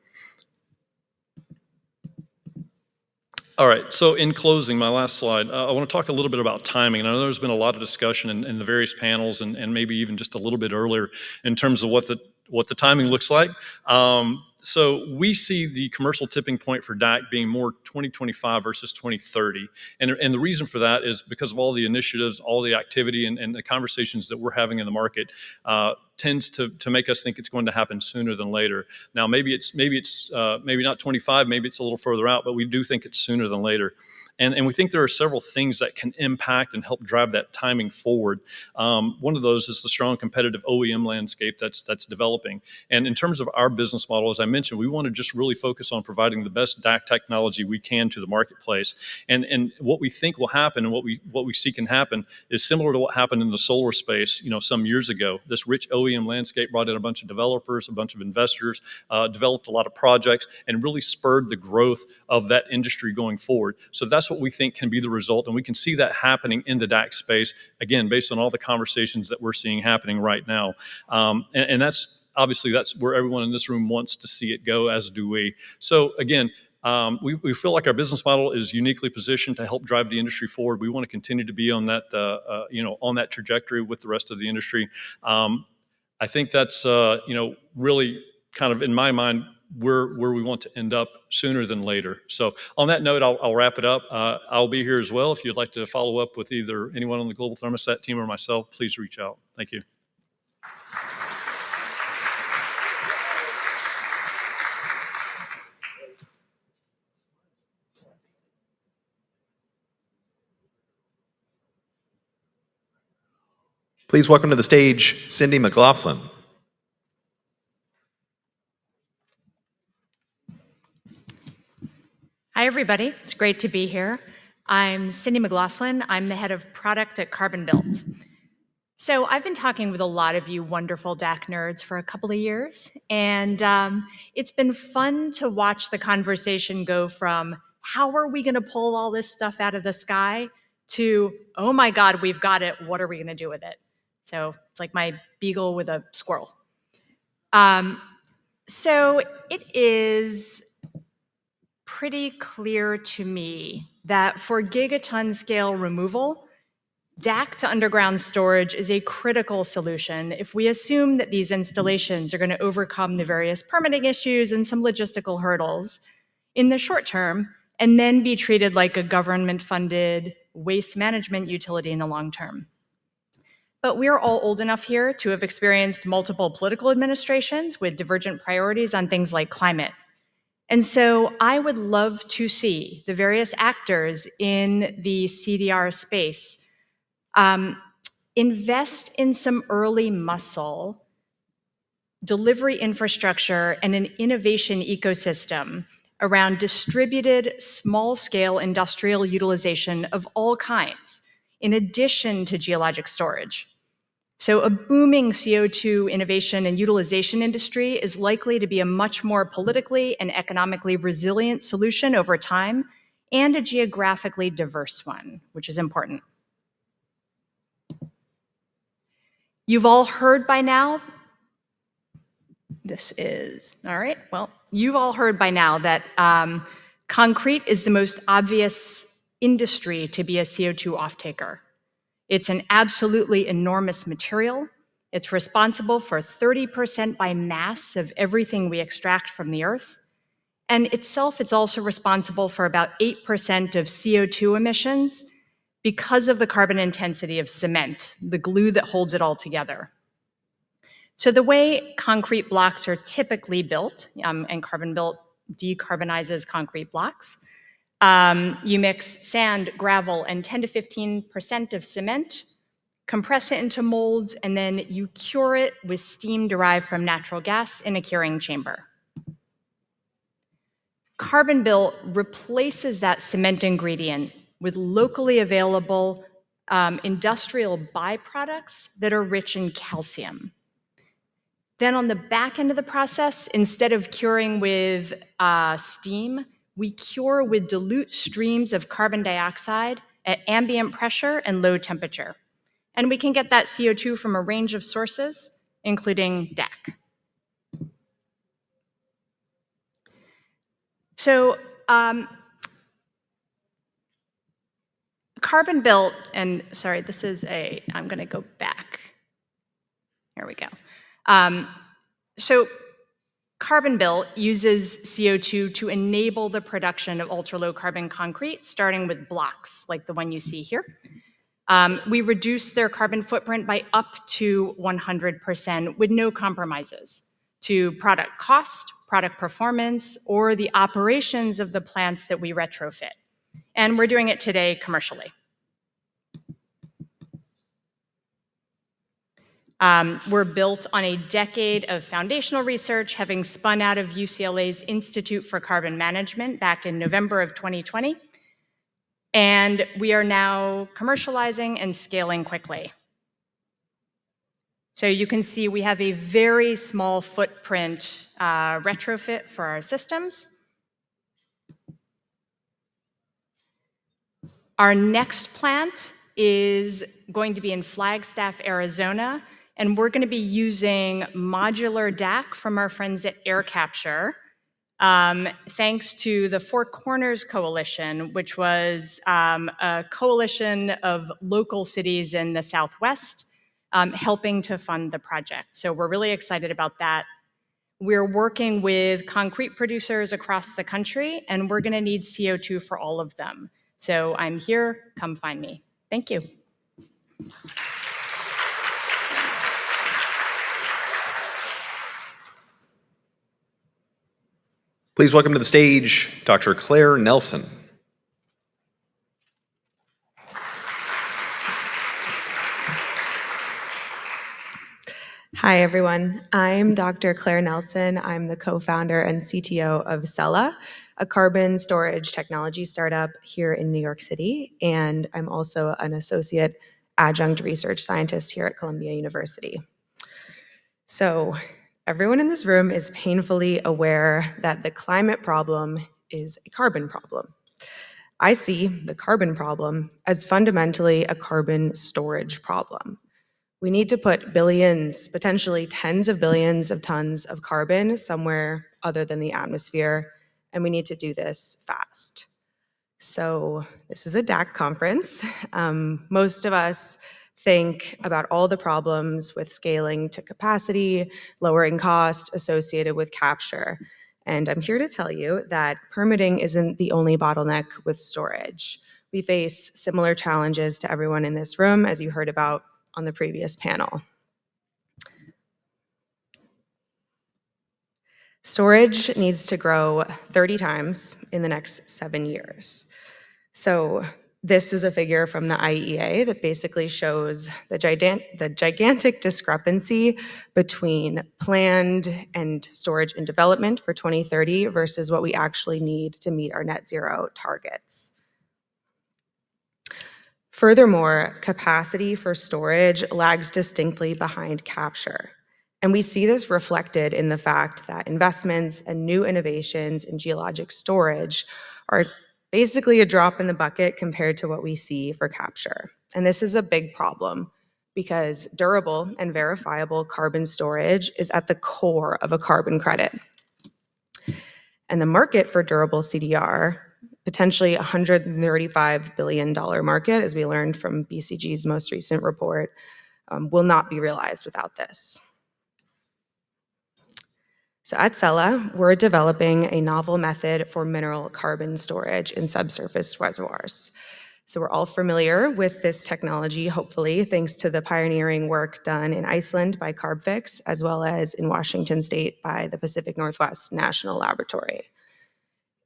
All right, so in closing, my last slide, I want to talk a little bit about timing. And I know there's been a lot of discussion in the various panels and maybe even just a little bit earlier in terms of what the timing looks like. So we see the commercial tipping point for DAC being more 2025 versus 2030. And the reason for that is because of all the initiatives, all the activity and the conversations that we're having in the market tends to make us think it's going to happen sooner than later. Now, maybe it's not 25, maybe it's a little further out, but we do think it's sooner than later. And we think there are several things that can impact and help drive that timing forward. One of those is the strong competitive OEM landscape that's developing. And in terms of our business model, as I mentioned, we want to just really focus on providing the best DAC technology we can to the marketplace. And what we think will happen and what we see can happen is similar to what happened in the solar space, some years ago. This rich OEM landscape brought in a bunch of developers, a bunch of investors, developed a lot of projects, and really spurred the growth of that industry going forward. So that's what we think can be the result, and we can see that happening in the DAC space, again, based on all the conversations that we're seeing happening right now. And that's obviously where everyone in this room wants to see it go, as do we. So again, we feel like our business model is uniquely positioned to help drive the industry forward. We want to continue to be on that, on that trajectory with the rest of the industry. I think that's, really kind of in my mind where we want to end up sooner than later. So on that note, I'll wrap it up. I'll be here as well. If you'd like to follow up with either anyone on the Global Thermostat team or myself, please reach out. Thank you. Please welcome to the stage Cindy McLaughlin. Hi, everybody. It's great to be here. I'm Cindy McLaughlin. I'm the head of product at Carbon Built. So I've been talking with a lot of you wonderful DAC nerds for a couple of years, and it's been fun to watch the conversation go from how are we going to pull all this stuff out of the sky to, oh my God, we've got it. What are we going to do with it? So it's like my beagle with a squirrel. So it is pretty clear to me that for gigaton scale removal, DAC to underground storage is a critical solution if we assume that these installations are going to overcome the various permitting issues and some logistical hurdles in the short term, and then be treated like a government-funded waste management utility in the long term. But we're all old enough here to have experienced multiple political administrations with divergent priorities on things like climate. And so I would love to see the various actors in the CDR space invest in some early muscle, delivery infrastructure, and an innovation ecosystem around distributed small-scale industrial utilization of all kinds, in addition to geologic storage. So a booming CO2 innovation and utilization industry is likely to be a much more politically and economically resilient solution over time, and a geographically diverse one, which is important. You've all heard by now, you've all heard by now that concrete is the most obvious industry to be a CO2 off-taker. It's an absolutely enormous material. It's responsible for 30% by mass of everything we extract from the earth. And itself, it's also responsible for about 8% of CO2 emissions because of the carbon intensity of cement, the glue that holds it all together. So the way concrete blocks are typically built, and Carbon Built decarbonizes concrete blocks, you mix sand, gravel, and 10 to 15% of cement, compress it into molds, and then you cure it with steam derived from natural gas in a curing chamber. Carbon Built replaces that cement ingredient with locally available industrial byproducts that are rich in calcium. Then on the back end of the process, instead of curing with steam, we cure with dilute streams of carbon dioxide at ambient pressure and low temperature. And we can get that CO2 from a range of sources, including DAC. So Carbon Built, and sorry, this is I'm gonna go back. Here we go. So Carbon Built uses CO2 to enable the production of ultra-low carbon concrete, starting with blocks like the one you see here. We reduce their carbon footprint by up to 100% with no compromises to product cost, product performance, or the operations of the plants that we retrofit. And we're doing it today commercially. We're built on a decade of foundational research, having spun out of UCLA's Institute for Carbon Management back in November of 2020. And we are now commercializing and scaling quickly. So you can see we have a very small footprint retrofit for our systems. Our next plant is going to be in Flagstaff, Arizona, and we're going to be using modular DAC from our friends at Air Capture, thanks to the Four Corners Coalition, which was a coalition of local cities in the Southwest helping to fund the project. So we're really excited about that. We're working with concrete producers across the country, and we're going to need CO2 for all of them. So I'm here, come find me. Thank you. Please welcome to the stage Dr. Claire Nelson. Hi, everyone. I'm Dr. Claire Nelson. I'm the co-founder and CTO of Cella, a carbon storage technology startup here in New York City. And I'm also an associate adjunct research scientist here at Columbia University. So everyone in this room is painfully aware that the climate problem is a carbon problem. I see the carbon problem as fundamentally a carbon storage problem. We need to put billions, potentially tens of billions of tons of carbon somewhere other than the atmosphere, and we need to do this fast. So this is a DAC conference. Most of us think about all the problems with scaling to capacity, lowering cost associated with capture. And I'm here to tell you that permitting isn't the only bottleneck with storage. We face similar challenges to everyone in this room, as you heard about on the previous panel. Storage needs to grow 30 times in the next 7 years. So this is a figure from the IEA that basically shows the gigantic discrepancy between planned and storage in development for 2030 versus what we actually need to meet our net zero targets. Furthermore, capacity for storage lags distinctly behind capture. And we see this reflected in the fact that investments and new innovations in geologic storage are basically a drop in the bucket compared to what we see for capture. And this is a big problem because durable and verifiable carbon storage is at the core of a carbon credit. And the market for durable CDR, potentially $135 billion market, as we learned from BCG's most recent report, will not be realized without this. So at Cella, we're developing a novel method for mineral carbon storage in subsurface reservoirs. So we're all familiar with this technology, hopefully, thanks to the pioneering work done in Iceland by Carbfix, as well as in Washington State by the Pacific Northwest National Laboratory.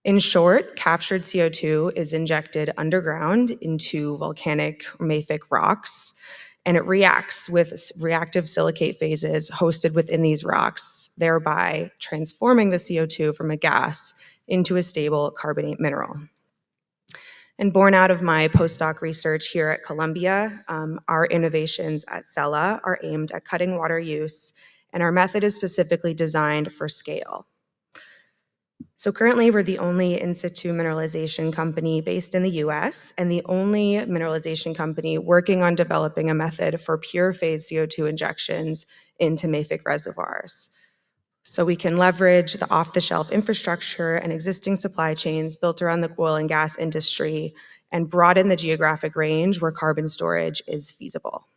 In short, captured CO2 is injected underground into volcanic mafic rocks, and it reacts with reactive silicate phases hosted within these rocks, thereby transforming the CO2 from a gas into a stable carbonate mineral. And born out of my postdoc research here at Columbia, our innovations at Cella are aimed at cutting water use, and our method is specifically designed for scale. So currently, we're the only in situ mineralization company based in the US and the only mineralization company working on developing a method for pure phase CO2 injections into mafic reservoirs. So we can leverage the off-the-shelf infrastructure and existing supply chains built around the oil and gas industry and broaden the geographic range where carbon storage is feasible.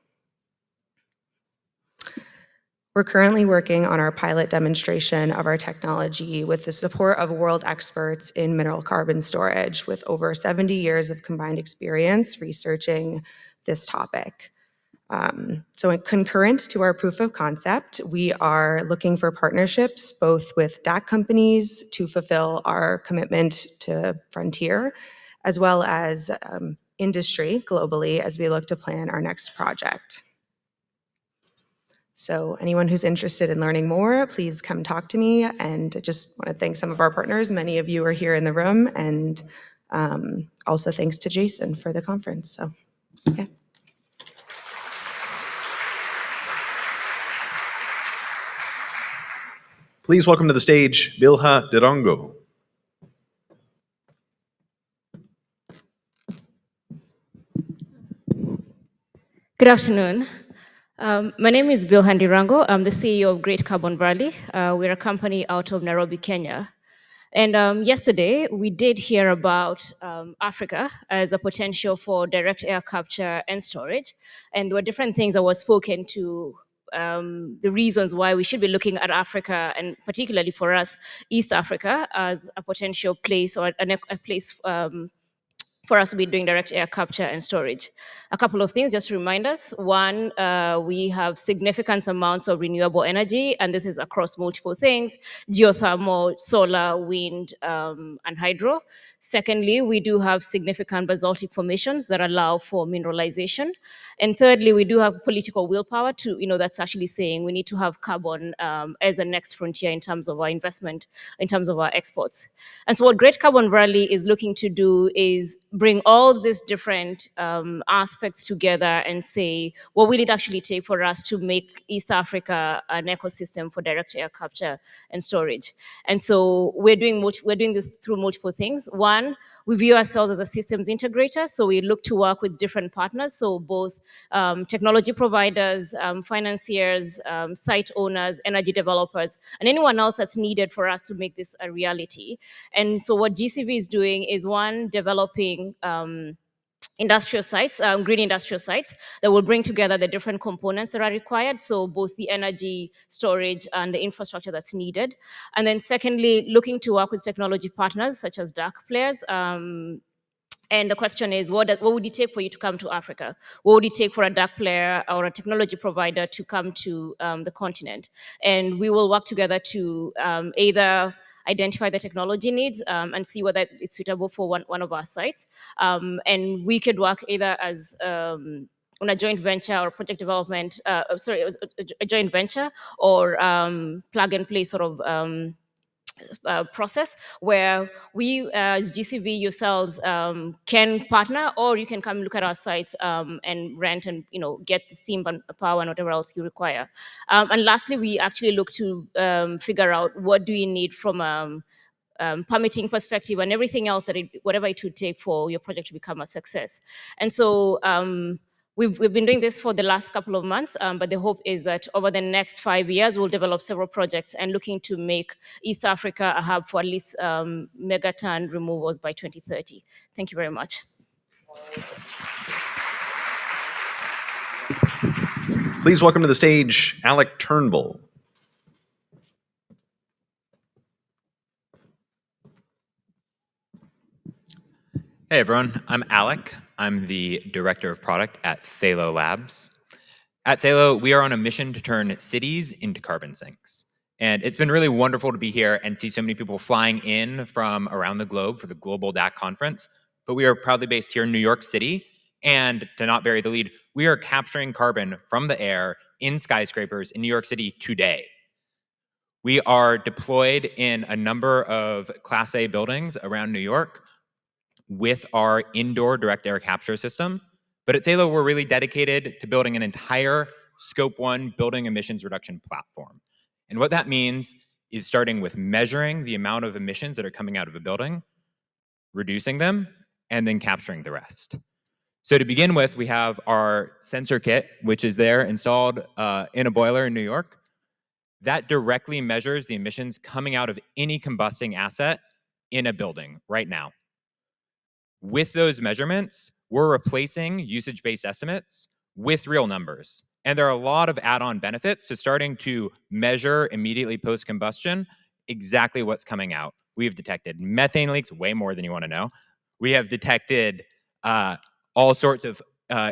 We're currently working on our pilot demonstration of our technology with the support of world experts in mineral carbon storage with over 70 years of combined experience researching this topic. So concurrent to our proof of concept, we are looking for partnerships both with DAC companies to fulfill our commitment to Frontier, as well as industry globally as we look to plan our next project. So anyone who's interested in learning more, please come talk to me. And I just want to thank some of our partners. Many of you are here in the room. And also thanks to Jason for the conference. So, okay. Please welcome to the stage Bilha Durango. Good afternoon. My name is Bilhan Durango. I'm the CEO of Great Carbon Valley. We're a company out of Nairobi, Kenya. And yesterday, we did hear about Africa as a potential for direct air capture and storage. And there were different things that were spoken to, the reasons why we should be looking at Africa, and particularly for us, East Africa, as a potential place or a place for us to be doing direct air capture and storage. A couple of things just to remind us. One, we have significant amounts of renewable energy, and this is across multiple things: geothermal, solar, wind, and hydro. Secondly, we do have significant basaltic formations that allow for mineralization. And thirdly, we do have political willpower to, that's actually saying we need to have carbon as a next frontier in terms of our investment, in terms of our exports. And so what Great Carbon Valley is looking to do is bring all these different aspects together and say, what will it actually take for us to make East Africa an ecosystem for direct air capture and storage? And so we're doing this through multiple things. One, we view ourselves as a systems integrator, so we look to work with different partners, so both technology providers, financiers, site owners, energy developers, and anyone else that's needed for us to make this a reality. And so what GCV is doing is, one, developing industrial sites, green industrial sites that will bring together the different components that are required, so both the energy, storage, and the infrastructure that's needed. And then secondly, looking to work with technology partners such as DAC players. And the question is, what would it take for you to come to Africa? What would it take for a DAC player or a technology provider to come to the continent? And we will work together to either identify the technology needs and see whether it's suitable for one of our sites. And we could work either as on a joint venture or project development, a joint venture, or plug and play sort of process where we as GCV yourselves can partner, or you can come look at our sites and rent and get the steam and power and whatever else you require. And lastly, we actually look to figure out what do you need from permitting perspective and everything else whatever it would take for your project to become a success. And so we've been doing this for the last couple of months, but the hope is that over the next 5 years, we'll develop several projects and looking to make East Africa a hub for at least megaton removals by 2030. Thank you very much. Please welcome to the stage Alec Turnbull. Hey everyone, I'm Alec. I'm the Director of Product at Thalo Labs. At Thalo, we are on a mission to turn cities into carbon sinks. And it's been really wonderful to be here and see so many people flying in from around the globe for the Global DAC Conference. But we are proudly based here in New York City. And to not bury the lead, we are capturing carbon from the air in skyscrapers in New York City today. We are deployed in a number of Class A buildings around New York with our indoor direct air capture system. But at Thalo, we're really dedicated to building an entire Scope 1 building emissions reduction platform. And what that means is starting with measuring the amount of emissions that are coming out of a building, reducing them, and then capturing the rest. So to begin with, we have our sensor kit, which is there installed in a boiler in New York. That directly measures the emissions coming out of any combusting asset in a building right now. With those measurements, we're replacing usage-based estimates with real numbers. And there are a lot of add-on benefits to starting to measure immediately post-combustion exactly what's coming out. We've detected methane leaks, way more than you want to know. We have detected all sorts of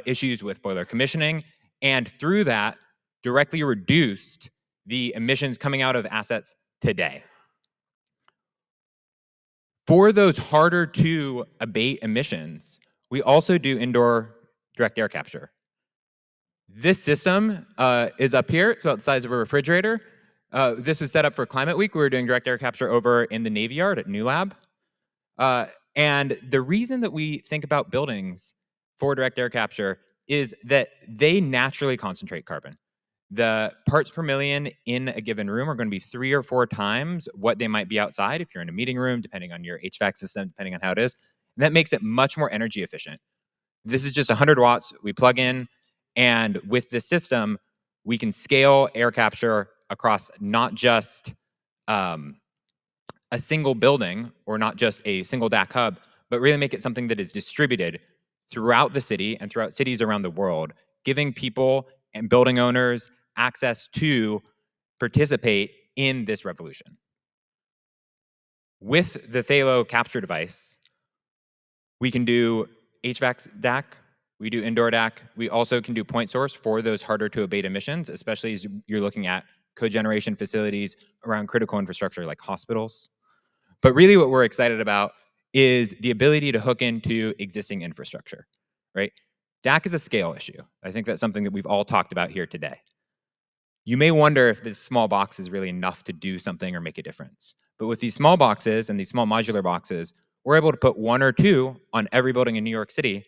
issues with boiler commissioning, and through that, directly reduced the emissions coming out of assets today. For those harder to abate emissions, we also do indoor direct air capture. This system is up here. It's about the size of a refrigerator. This was set up for Climate Week. We were doing direct air capture over in the Navy Yard at New Lab. And the reason that we think about buildings for direct air capture is that they naturally concentrate carbon. The parts per million in a given room are going to be 3 or 4 times what they might be outside if you're in a meeting room, depending on your HVAC system, depending on how it is. And that makes it much more energy efficient. This is just 100 watts we plug in, and with this system, we can scale air capture across not just a single building or not just a single DAC hub, but really make it something that is distributed throughout the city and throughout cities around the world, giving people and building owners access to participate in this revolution. With the Thalo capture device, We can do HVAC DAC, we do indoor DAC. We also can do point source for those harder to abate emissions, especially as you're looking at cogeneration facilities around critical infrastructure like hospitals. But really what we're excited about is the ability to hook into existing infrastructure, right? DAC is a scale issue. I think that's something that we've all talked about here today. You may wonder if this small box is really enough to do something or make a difference. But with these small boxes and these small modular boxes, we're able to put 1 or 2 on every building in New York City.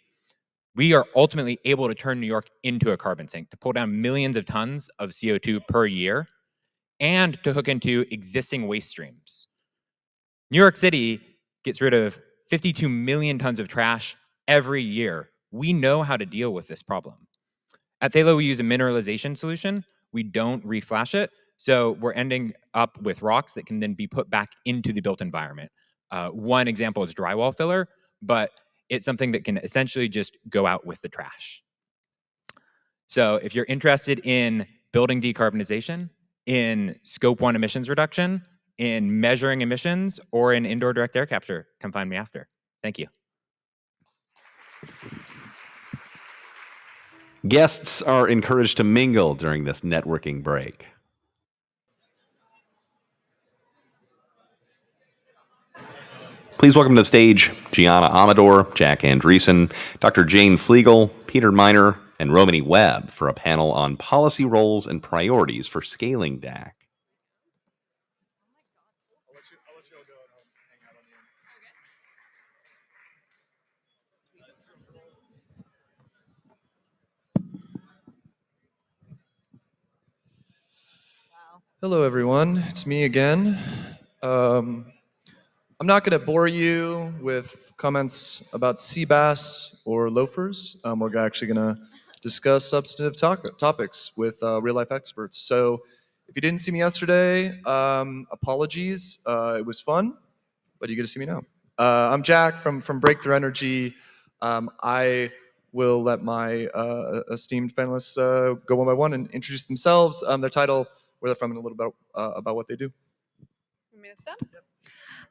We are ultimately able to turn New York into a carbon sink, to pull down millions of tons of CO2 per year, and to hook into existing waste streams. New York City gets rid of 52 million tons of trash every year. We know how to deal with this problem. At Thalo, we use a mineralization solution. We don't reflash it, so we're ending up with rocks that can then be put back into the built environment. One example is drywall filler, but it's something that can essentially just go out with the trash. So if you're interested in building decarbonization, in Scope 1 emissions reduction, in measuring emissions, or in indoor direct air capture, come find me after. Thank you. Guests are encouraged to mingle during this networking break. Please welcome to the stage Gianna Amador, Jack Andreessen, Dr. Jane Flegel, Peter Miner, and Romany Webb for a panel on policy roles and priorities for scaling DAC. Hello, everyone. It's me again. I'm not going to bore you with comments about sea bass or loafers. We're actually going to discuss substantive topics with real-life experts. So if you didn't see me yesterday, apologies. It was fun, but you get to see me now. I'm Jack from Breakthrough Energy. I will let my esteemed panelists go one by one and introduce themselves, their title, where they're from, and a little bit about what they do.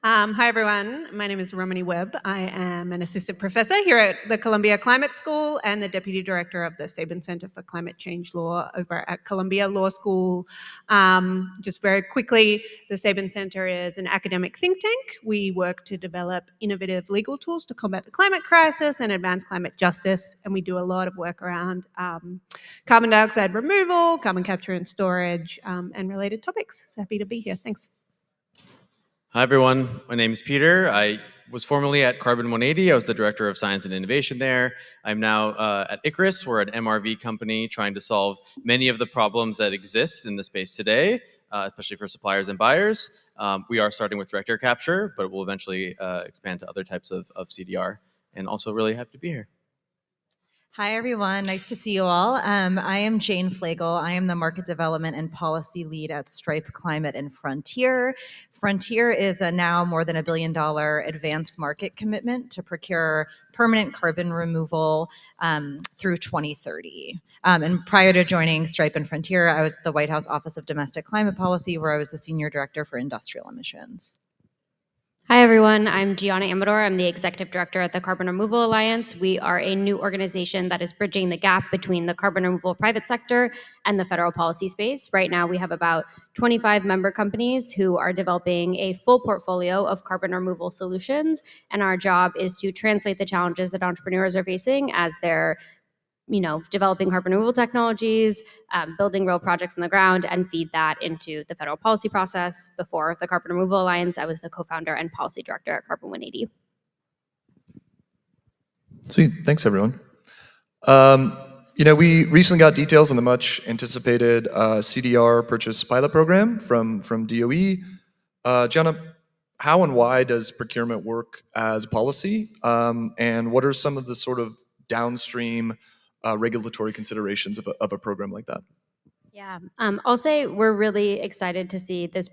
Hi, everyone. My name is Romany Webb. I am an assistant professor here at the Columbia Climate School and the deputy director of the Sabin Center for Climate Change Law over at Columbia Law School. Just very quickly, the Sabin Center is an academic think tank. We work to develop innovative legal tools to combat the climate crisis and advance climate justice. And we do a lot of work around carbon dioxide removal, carbon capture and storage, and related topics. So happy to be here. Thanks. Hi, everyone. My name is Peter. I was formerly at Carbon 180. I was the director of science and innovation there. I'm now at Icarus. We're an MRV company trying to solve many of the problems that exist in the space today, especially for suppliers and buyers. We are starting with direct air capture, but we'll eventually expand to other types of CDR, and also really happy to be here. Hi, everyone. Nice to see you all. I am Jane Flegel. I am the market development and policy lead at Stripe Climate and Frontier. Frontier is a now more than $1 billion advanced market commitment to procure permanent carbon removal through 2030. And prior to joining Stripe and Frontier, I was at the White House Office of Domestic Climate Policy, where I was the senior director for industrial emissions. Hi, everyone. I'm Gianna Amador. I'm the executive director at the Carbon Removal Alliance. We are a new organization that is bridging the gap between the carbon removal private sector and the federal policy space. Right now, we have about 25 member companies who are developing a full portfolio of carbon removal solutions. And our job is to translate the challenges that entrepreneurs are facing as they're developing carbon removal technologies, building real projects on the ground, and feed that into the federal policy process. Before the Carbon Removal Alliance, I was the co-founder and policy director at Carbon 180. Sweet. Thanks, everyone. We recently got details on the much anticipated CDR purchase pilot program from DOE. Gianna, how and why does procurement work as policy? And what are some of the sort of downstream regulatory considerations of a program like that? Yeah, I'll say we're really excited to see this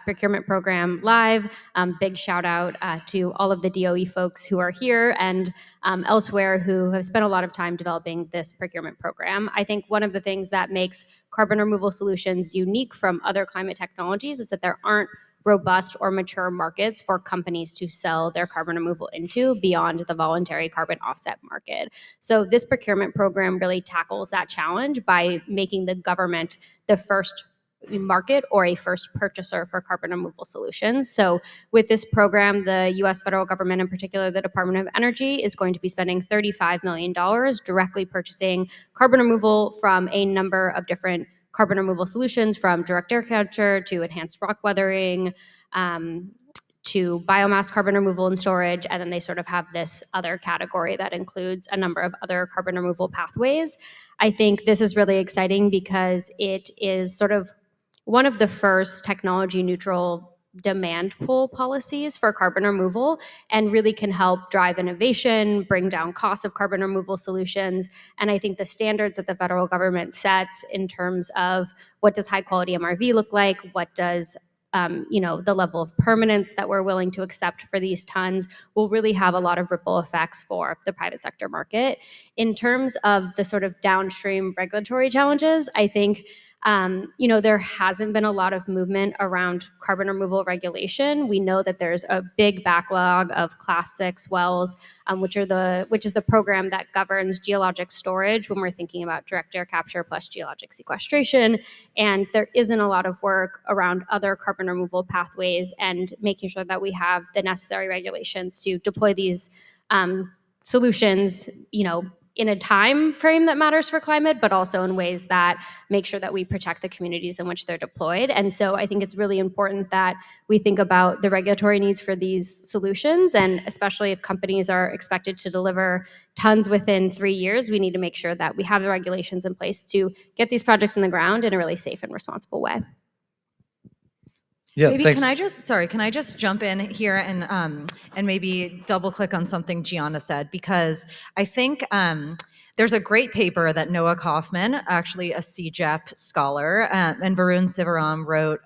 procurement program live. Big shout out to all of the DOE folks who are here and elsewhere who have spent a lot of time developing this procurement program. I think one of the things that makes carbon removal solutions unique from other climate technologies is that there aren't robust or mature markets for companies to sell their carbon removal into beyond the voluntary carbon offset market. So this procurement program really tackles that challenge by making the government the first market or a first purchaser for carbon removal solutions. So with this program, the US federal government, in particular the Department of Energy, is going to be spending $35 million directly purchasing carbon removal from a number of different carbon removal solutions, from direct air capture to enhanced rock weathering, to biomass carbon removal and storage. And then they sort of have this other category that includes a number of other carbon removal pathways. I think this is really exciting because it is sort of one of the first technology neutral demand pull policies for carbon removal, and really can help drive innovation, bring down costs of carbon removal solutions. And I think the standards that the federal government sets in terms of what does high quality MRV look like, what does the level of permanence that we're willing to accept for these tons, will really have a lot of ripple effects for the private sector market. In terms of the sort of downstream regulatory challenges, I think there hasn't been a lot of movement around carbon removal regulation. We know that there's a big backlog of Class 6 wells, which is the program that governs geologic storage when we're thinking about direct air capture plus geologic sequestration. And there isn't a lot of work around other carbon removal pathways and making sure that we have the necessary regulations to deploy these solutions, in a time frame that matters for climate, but also in ways that make sure that we protect the communities in which they're deployed. And so I think it's really important that we think about the regulatory needs for these solutions, and especially if companies are expected to deliver tons within 3 years, we need to make sure that we have the regulations in place to get these projects in the ground in a really safe and responsible way. Yeah, Maybe thanks. can I just jump in here and maybe double click on something Gianna said, because I think there's a great paper that Noah Kaufman, actually a CJEP scholar, and Varun Sivaram wrote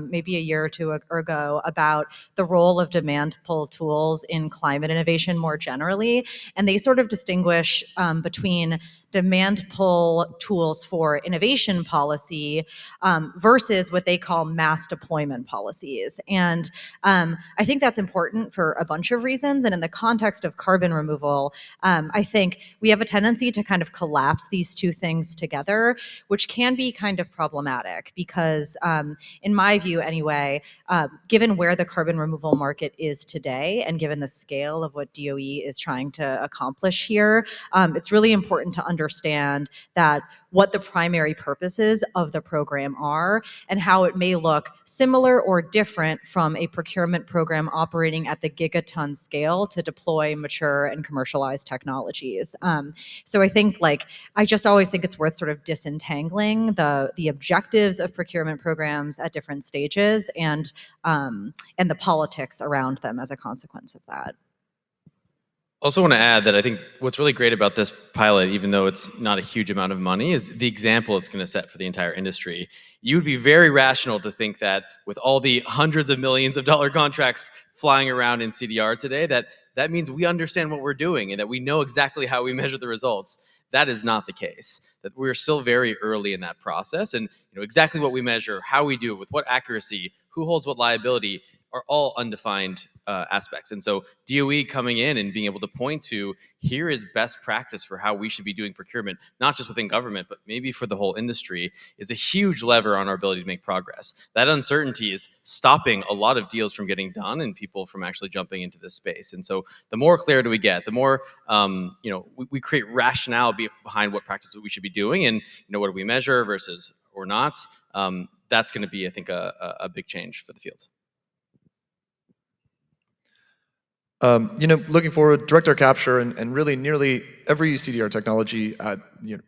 maybe a year or two ago about the role of demand pull tools in climate innovation more generally. And they sort of distinguish between demand pull tools for innovation policy versus what they call mass deployment policies. And I think that's important for a bunch of reasons. And in the context of carbon removal, I think we have a tendency to kind of collapse these two things together, which can be kind of problematic because, in my view anyway, given where the carbon removal market is today and given the scale of what DOE is trying to accomplish here, it's really important to understand that what the primary purposes of the program are and how it may look similar or different from a procurement program operating at the gigaton scale to deploy mature and commercialized technologies. So I think I just always think it's worth sort of disentangling the objectives of procurement programs at different stages and the politics around them as a consequence of that. Also want to add that I think what's really great about this pilot, even though it's not a huge amount of money, is the example it's going to set for the entire industry. You would be very rational to think that with all the hundreds of millions of dollar contracts flying around in CDR today, that means we understand what we're doing and that we know exactly how we measure the results. That is not the case. That we're still very early in that process, and exactly what we measure, how we do it, with what accuracy, who holds what liability, are all undefined aspects. And so DOE coming in and being able to point to, here is best practice for how we should be doing procurement, not just within government, but maybe for the whole industry, is a huge lever on our ability to make progress. That uncertainty is stopping a lot of deals from getting done and people from actually jumping into this space. And so the more clarity we get, the more we create rationale behind what practices we should be doing, and what do we measure versus or not. That's going to be, I think, a big change for the field. Looking forward, direct air capture and really nearly every CDR technology at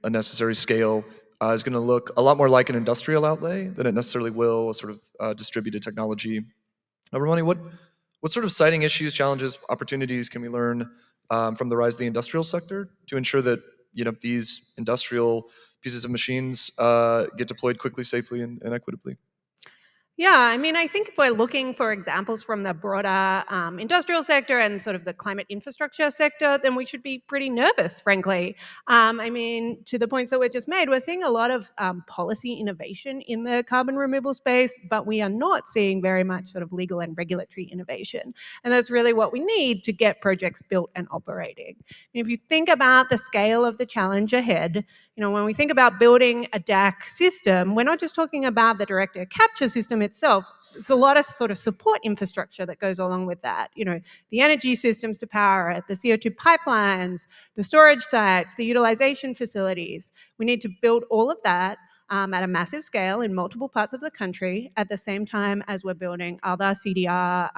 a necessary scale is going to look a lot more like an industrial outlay than it necessarily will a sort of distributed technology. Romani, what sort of siting issues, challenges, opportunities can we learn from the rise of the industrial sector to ensure that these industrial pieces of machines get deployed quickly, safely, and equitably? Yeah, I mean, I think if we're looking for examples from the broader industrial sector and sort of the climate infrastructure sector, then we should be pretty nervous, frankly. I mean, to the points that were just made, we're seeing a lot of policy innovation in the carbon removal space, but we are not seeing very much sort of legal and regulatory innovation. And that's really what we need to get projects built and operating. And if you think about the scale of the challenge ahead, when we think about building a DAC system, we're not just talking about the direct air capture system itself. There's a lot of sort of support infrastructure that goes along with that. The energy systems to power it, the CO2 pipelines, the storage sites, the utilization facilities. We need to build all of that at a massive scale in multiple parts of the country at the same time as we're building other CDR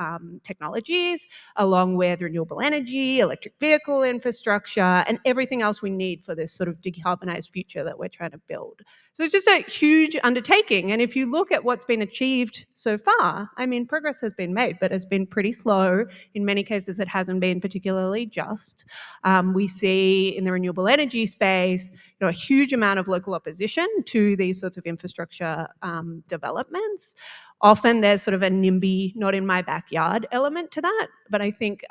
technologies, along with renewable energy, electric vehicle infrastructure, and everything else we need for this sort of decarbonized future that we're trying to build. So it's just a huge undertaking. And if you look at what's been achieved so far, I mean, progress has been made, but it's been pretty slow. In many cases, it hasn't been particularly just. We see in the renewable energy space, a huge amount of local opposition to these sorts of infrastructure developments. Often there's sort of a NIMBY, not in my backyard element to that. But I think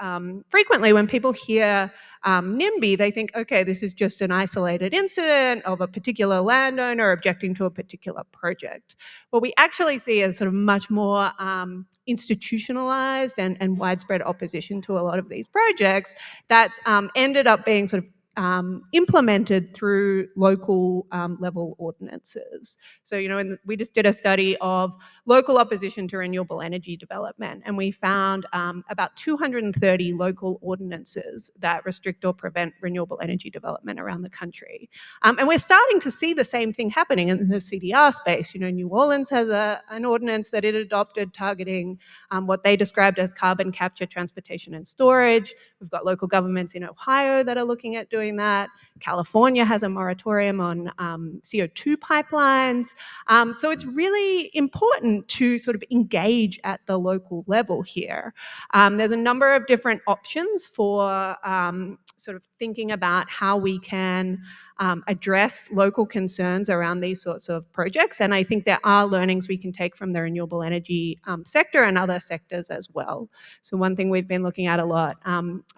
frequently when people hear NIMBY, they think, okay, this is just an isolated incident of a particular landowner objecting to a particular project. What we actually see is sort of much more institutionalized and widespread opposition to a lot of these projects that's ended up being sort of implemented through local level ordinances. So, we just did a study of local opposition to renewable energy development, and we found about 230 local ordinances that restrict or prevent renewable energy development around the country. And we're starting to see the same thing happening in the CDR space. New Orleans has an ordinance that it adopted targeting what they described as carbon capture, transportation, and storage. We've got local governments in Ohio that are looking at doing that. California has a moratorium on CO2 pipelines. So it's really important to sort of engage at the local level here. There's a number of different options for sort of thinking about how we can address local concerns around these sorts of projects. And I think there are learnings we can take from the renewable energy sector and other sectors as well. So one thing we've been looking at a lot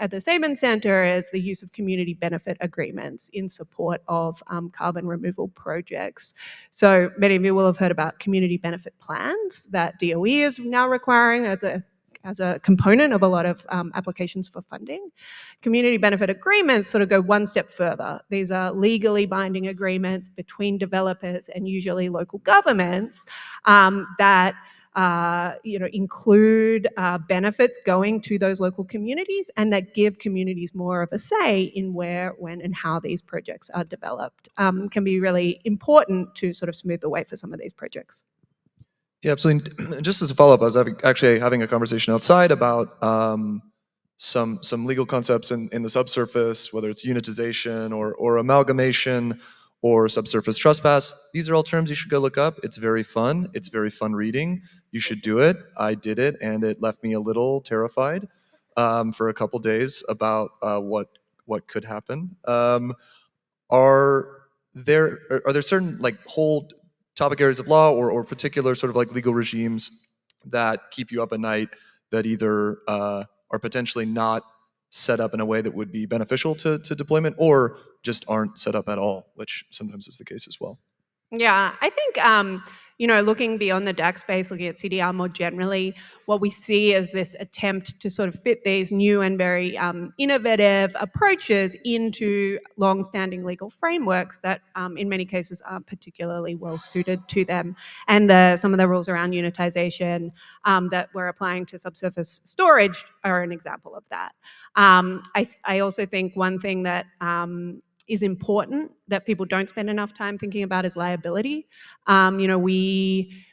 at the Sabin Center is the use of community benefit agreements in support of carbon removal projects. So many of you will have heard about community benefit plans that DOE is now requiring as a component of a lot of applications for funding. Community benefit agreements sort of go one step further. These are legally binding agreements between developers and usually local governments that include benefits going to those local communities and that give communities more of a say in where, when, and how these projects are developed. Can be really important to sort of smooth the way for some of these projects. Yeah, absolutely. Just as a follow-up, I was actually having a conversation outside about some legal concepts in the subsurface, whether it's unitization or amalgamation or subsurface trespass. These are all terms you should go look up. It's very fun. It's very fun reading. You should do it. I did it, and it left me a little terrified for a couple days about what could happen. Are there certain whole topic areas of law or particular sort of legal regimes that keep you up at night that either are potentially not set up in a way that would be beneficial to deployment or just aren't set up at all, which sometimes is the case as well? Yeah, I think, looking beyond the DAC space, looking at CDR more generally, what we see is this attempt to sort of fit these new and very innovative approaches into long-standing legal frameworks that in many cases aren't particularly well suited to them. And some of the rules around unitization that we're applying to subsurface storage are an example of that. I also think one thing that is important that people don't spend enough time thinking about is liability.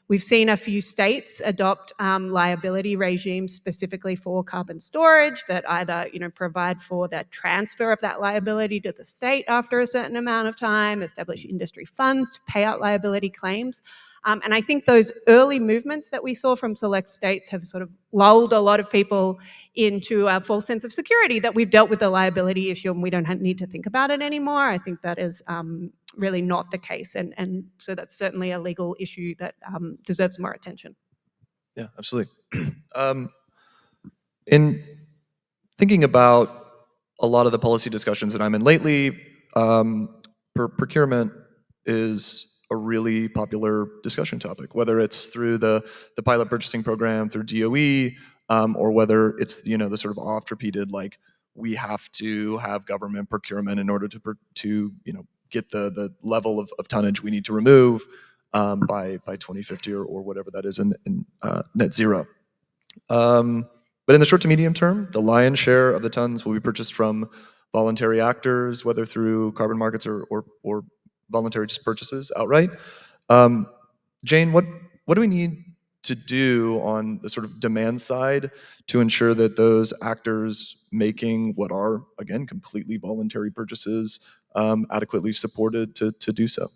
We've seen a few states adopt liability regimes specifically for carbon storage that either provide for the transfer of that liability to the state after a certain amount of time, establish industry funds to pay out liability claims. And I think those early movements that we saw from select states have sort of lulled a lot of people into a false sense of security that we've dealt with the liability issue and we don't need to think about it anymore. I think that is really not the case. And so that's certainly a legal issue that deserves more attention. Yeah, absolutely. In thinking about a lot of the policy discussions that I'm in lately, procurement is a really popular discussion topic, whether it's through the pilot purchasing program through DOE, or whether it's the sort of oft repeated, like, we have to have government procurement in order to get the level of tonnage we need to remove by 2050 or whatever that is in net zero. But in the short to medium term, the lion's share of the tons will be purchased from voluntary actors, whether through carbon markets or voluntary just purchases outright. Jane, what do we need to do on the sort of demand side to ensure that those actors making what are, again, completely voluntary purchases adequately supported to do so?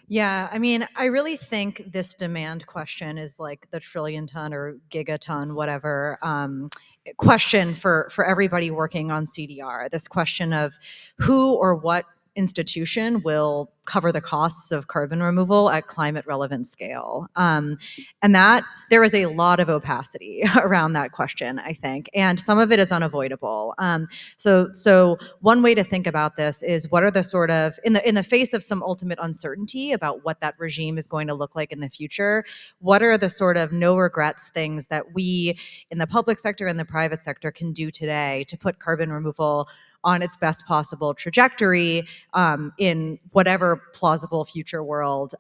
Yeah, I mean, I really think this demand question is like the trillion ton or gigaton, whatever, question for everybody working on CDR. This question of who or what institution will cover the costs of carbon removal at climate relevant scale. And that there is a lot of opacity around that question, I think, and some of it is unavoidable. So one way to think about this is what are the sort of, in the face of some ultimate uncertainty about what that regime is going to look like in the future, what are the sort of no regrets things that we in the public sector and the private sector can do today to put carbon removal on its best possible trajectory in whatever plausible future world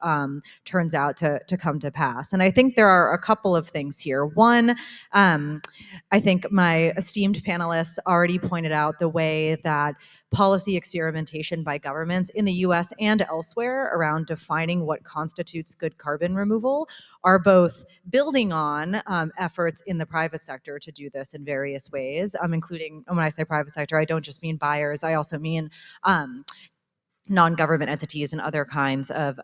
turns out to come to pass. And I think there are a couple of things here. One, I think my esteemed panelists already pointed out the way that policy experimentation by governments in the US and elsewhere around defining what constitutes good carbon removal are both building on efforts in the private sector to do this in various ways, including, when I say private sector, I don't just mean buyers, I also mean non-government entities and other kinds of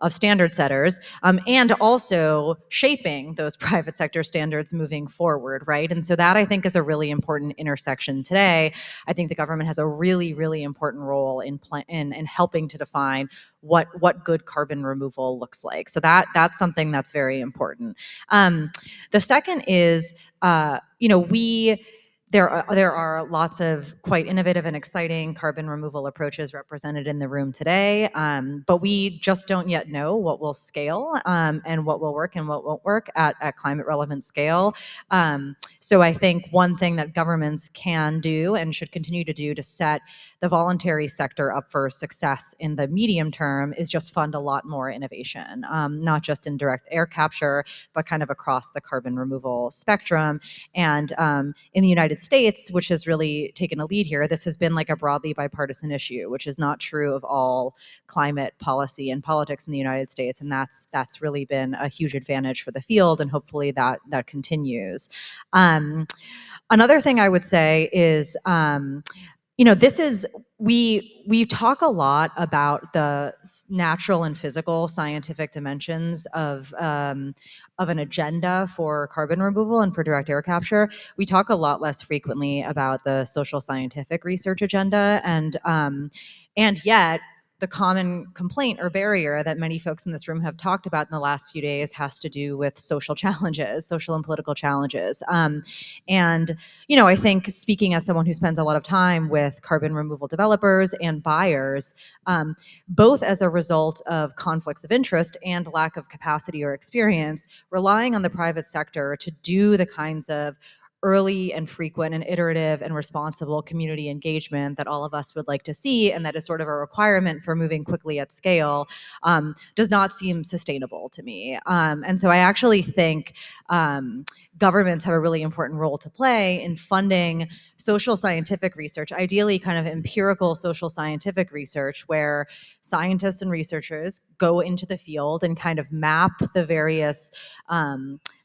standard setters, and also shaping those private sector standards moving forward, right? And so that, I think, is a really important intersection today. I think the government has a really, really important role in helping to define what good carbon removal looks like. So that's something that's very important. The second is, there are lots of quite innovative and exciting carbon removal approaches represented in the room today, but we just don't yet know what will scale and what will work and what won't work at climate relevant scale. So I think one thing that governments can do and should continue to do to set the voluntary sector up for success in the medium term is just fund a lot more innovation, not just in direct air capture, but kind of across the carbon removal spectrum. And in the United States, which has really taken a lead here, this has been like a broadly bipartisan issue, which is not true of all climate policy and politics in the United States. And that's really been a huge advantage for the field, and hopefully that continues. Another thing I would say is, we talk a lot about the natural and physical scientific dimensions of an agenda for carbon removal and for direct air capture. We talk a lot less frequently about the social scientific research agenda, and yet the common complaint or barrier that many folks in this room have talked about in the last few days has to do with social challenges, social and political challenges. I think, speaking as someone who spends a lot of time with carbon removal developers and buyers, both as a result of conflicts of interest and lack of capacity or experience, relying on the private sector to do the kinds of early and frequent and iterative and responsible community engagement that all of us would like to see, and that is sort of a requirement for moving quickly at scale, does not seem sustainable to me. And so I actually think governments have a really important role to play in funding social scientific research, ideally kind of empirical social scientific research, where scientists and researchers go into the field and kind of map the various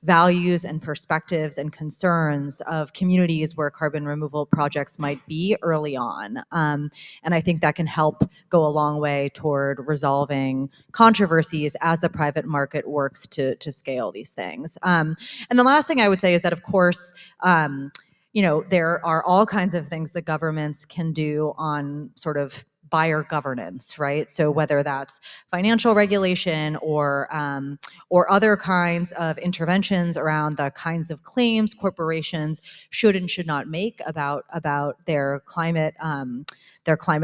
values and perspectives and concerns of communities where carbon removal projects might be early on. And I think that can help go a long way toward resolving controversies as the private market works to scale these things. And the last thing I would say is that, of course, there are all kinds of things that governments can do on sort of buyer governance, right? So whether that's financial regulation or other kinds of interventions around the kinds of claims corporations should and should not make about their climate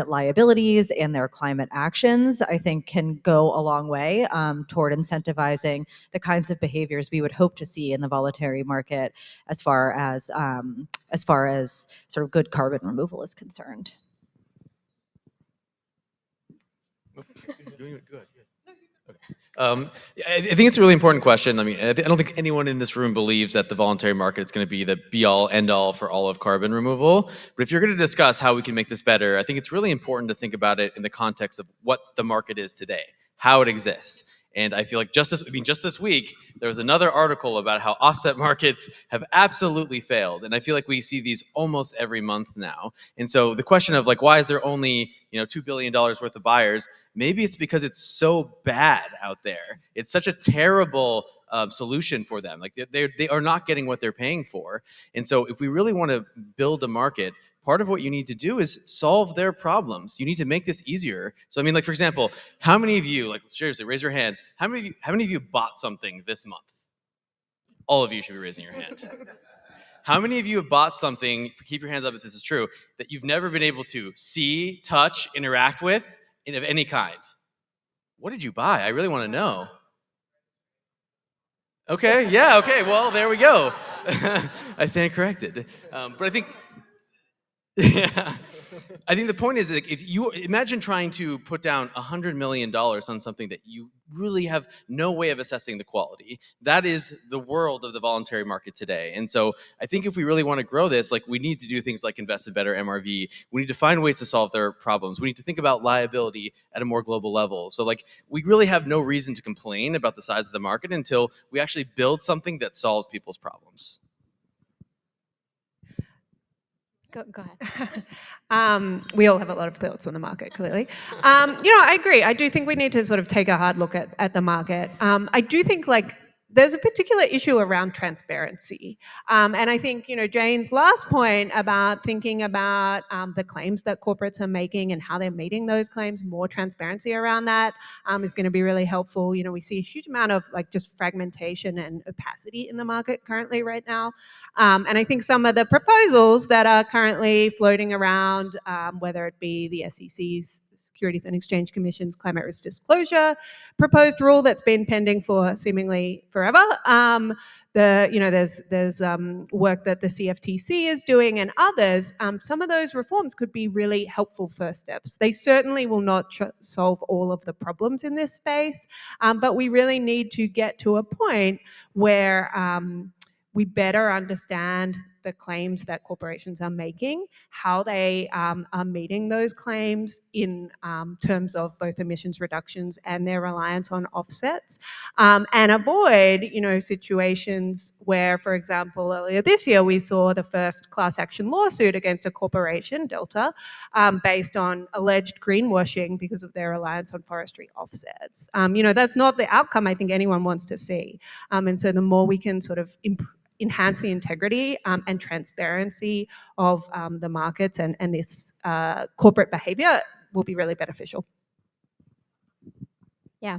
liabilities and their climate actions, I think can go a long way toward incentivizing the kinds of behaviors we would hope to see in the voluntary market as far as sort of good carbon removal is concerned. I think it's a really important question. I mean, I don't think anyone in this room believes that the voluntary market is going to be the be-all, end-all for all of carbon removal. But if you're going to discuss how we can make this better, I think it's really important to think about it in the context of what the market is today, how it exists. And I feel like just this week, there was another article about how offset markets have absolutely failed. And I feel like we see these almost every month now. And so the question of like, why is there only $2 billion worth of buyers? Maybe it's because it's so bad out there. It's such a terrible solution for them. Like they are not getting what they're paying for. And so if we really want to build a market, part of what you need to do is solve their problems. You need to make this easier. So I mean, like for example, how many of you, like seriously, raise your hands. How many of you bought something this month? All of you should be raising your hand. How many of you have bought something, keep your hands up if this is true, that you've never been able to see, touch, interact with, of any kind? What did you buy? I really want to know. Okay, yeah, okay, well, there we go. I stand corrected. But I think, yeah, I think the point is that if you imagine trying to put down $100 million on something that you really have no way of assessing the quality, that is the world of the voluntary market today. And so I think if we really want to grow this, like we need to do things like invest in better MRV. We need to find ways to solve their problems. We need to think about liability at a more global level. So like we really have no reason to complain about the size of the market until we actually build something that solves people's problems. Go ahead. We all have a lot of thoughts on the market, clearly. I agree. I do think we need to sort of take a hard look at the market. I do think there's a particular issue around transparency. And I think, Jane's last point about thinking about the claims that corporates are making and how they're meeting those claims, more transparency around that is going to be really helpful. We see a huge amount of just fragmentation and opacity in the market currently right now. And I think some of the proposals that are currently floating around, whether it be the SEC's Securities and Exchange Commission's climate risk disclosure proposed rule that's been pending for seemingly forever. There's work that the CFTC is doing and others. Some of those reforms could be really helpful first steps. They certainly will not solve all of the problems in this space, but we really need to get to a point where we better understand the claims that corporations are making, how they are meeting those claims in terms of both emissions reductions and their reliance on offsets, and avoid, situations where, for example, earlier this year we saw the first class action lawsuit against a corporation, Delta, based on alleged greenwashing because of their reliance on forestry offsets. That's not the outcome I think anyone wants to see. And so the more we can sort of enhance the integrity and transparency of the markets and this corporate behavior will be really beneficial. Yeah,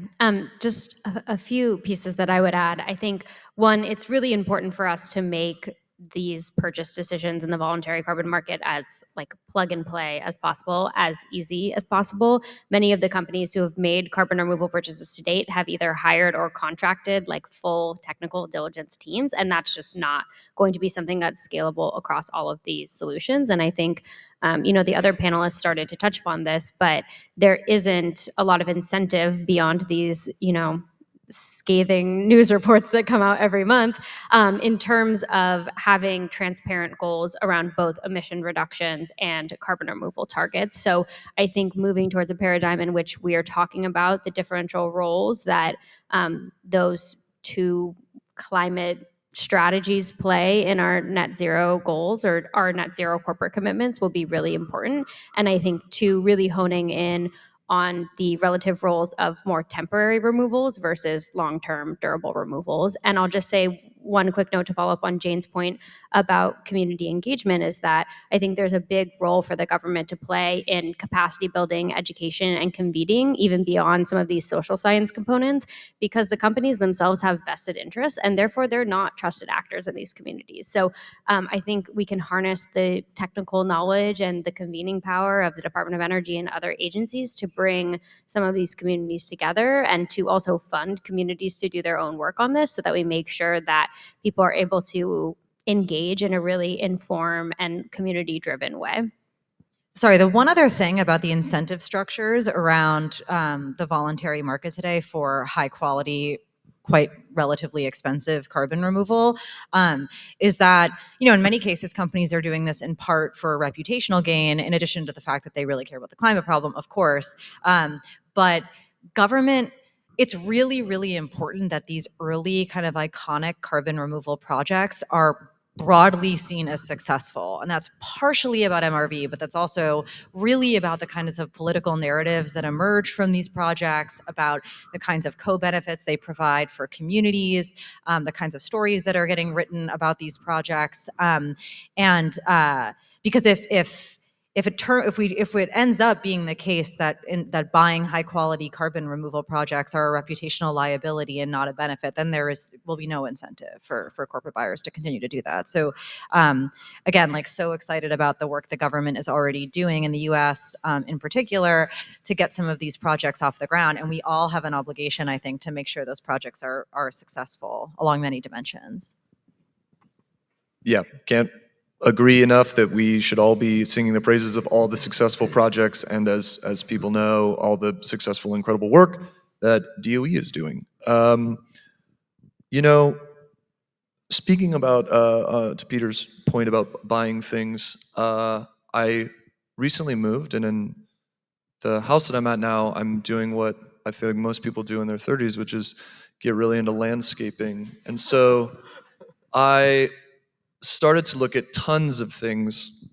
just a few pieces that I would add. I think, one, it's really important for us to make these purchase decisions in the voluntary carbon market as plug and play as possible, as easy as possible. Many of the companies who have made carbon removal purchases to date have either hired or contracted full technical diligence teams, and that's just not going to be something that's scalable across all of these solutions. And I think the other panelists started to touch upon this, but there isn't a lot of incentive beyond these, scathing news reports that come out every month in terms of having transparent goals around both emission reductions and carbon removal targets. So I think moving towards a paradigm in which we are talking about the differential roles that those two climate strategies play in our net zero goals or our net zero corporate commitments will be really important. And I think too, really honing in on the relative roles of more temporary removals versus long-term durable removals. And I'll just say one quick note to follow up on Jane's point about community engagement is that I think there's a big role for the government to play in capacity building, education, and convening, even beyond some of these social science components, because the companies themselves have vested interests, and therefore they're not trusted actors in these communities. So I think we can harness the technical knowledge and the convening power of the Department of Energy and other agencies to bring some of these communities together, and to also fund communities to do their own work on this, so that we make sure that people are able to engage in a really informed and community-driven way. Sorry, the one other thing about the incentive structures around the voluntary market today for high quality, quite relatively expensive carbon removal is that, in many cases, companies are doing this in part for reputational gain, in addition to the fact that they really care about the climate problem, of course. But government, it's really, really important that these early kind of iconic carbon removal projects are broadly seen as successful. And that's partially about MRV, but that's also really about the kinds of political narratives that emerge from these projects, about the kinds of co-benefits they provide for communities, the kinds of stories that are getting written about these projects. Because if it ends up being the case that that buying high quality carbon removal projects are a reputational liability and not a benefit, then will be no incentive for corporate buyers to continue to do that. So again, so excited about the work the government is already doing in the US in particular to get some of these projects off the ground. And we all have an obligation, I think, to make sure those projects are successful along many dimensions. Yeah, can't agree enough that we should all be singing the praises of all the successful projects, and as people know, all the successful, incredible work that DOE is doing. Speaking about to Peter's point about buying things, I recently moved, and in the house that I'm at now, I'm doing what I feel like most people do in their 30s, which is get really into landscaping. And so I started to look at tons of things,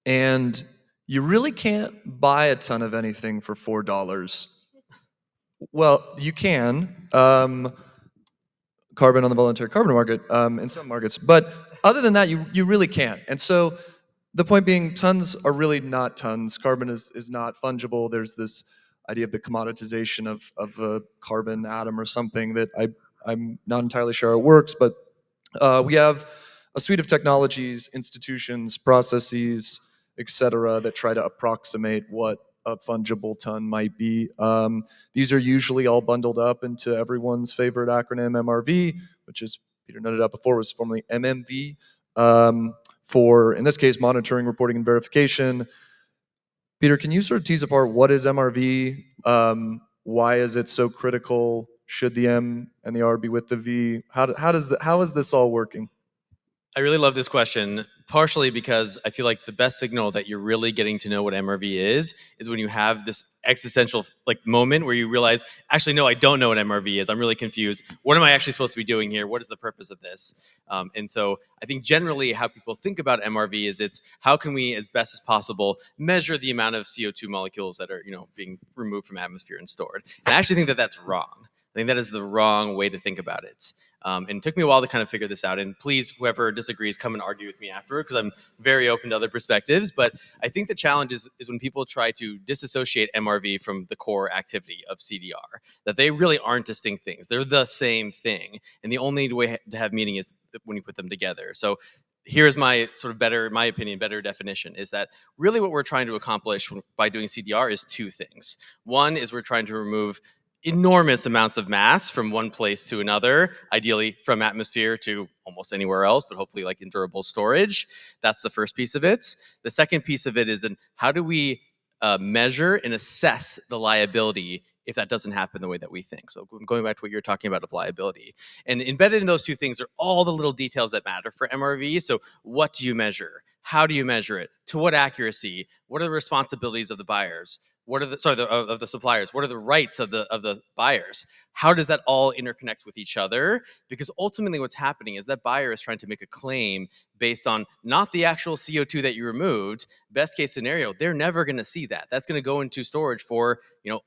and you really can't buy a ton of anything for $4. Well, you can, carbon on the voluntary carbon market in some markets, but other than that, you really can't. And so the point being, tons are really not tons. Carbon is not fungible. There's this idea of the commoditization of a carbon atom or something that I'm not entirely sure how it works, but we have a suite of technologies, institutions, processes, et cetera, that try to approximate what a fungible ton might be. These are usually all bundled up into everyone's favorite acronym, MRV, which, as Peter noted out before, was formerly MMV, for, in this case, monitoring, reporting, and verification. Peter, can you sort of tease apart what is MRV? Why is it so critical? Should the M and the R be with the V? How is this all working? I really love this question, partially because I feel like the best signal that you're really getting to know what MRV is when you have this existential moment where you realize, actually, no, I don't know what MRV is. I'm really confused. What am I actually supposed to be doing here? What is the purpose of this? And so I think generally how people think about MRV is it's how can we, as best as possible, measure the amount of CO2 molecules that are being removed from atmosphere and stored. And I actually think that that's wrong. I think that is the wrong way to think about it. And it took me a while to kind of figure this out. And please, whoever disagrees, come and argue with me afterward, because I'm very open to other perspectives. But I think the challenge is when people try to disassociate MRV from the core activity of CDR, that they really aren't distinct things. They're the same thing. And the only way to have meaning is when you put them together. So here's my sort of better definition, is that really what we're trying to accomplish by doing CDR is two things. One is we're trying to remove enormous amounts of mass from one place to another, ideally from atmosphere to almost anywhere else, but hopefully in durable storage. That's the first piece of it. The second piece of it is then how do we measure and assess the liability if that doesn't happen the way that we think. So going back to what you're talking about of liability. And embedded in those two things are all the little details that matter for MRV. So what do you measure? How do you measure it? to what accuracy? What are the responsibilities of the buyers? What are of the suppliers? What are the rights of the buyers? How does that all interconnect with each other? Because ultimately what's happening is that buyer is trying to make a claim based on not the actual CO2 that you removed. Best case scenario, they're never going to see that. That's going to go into storage for,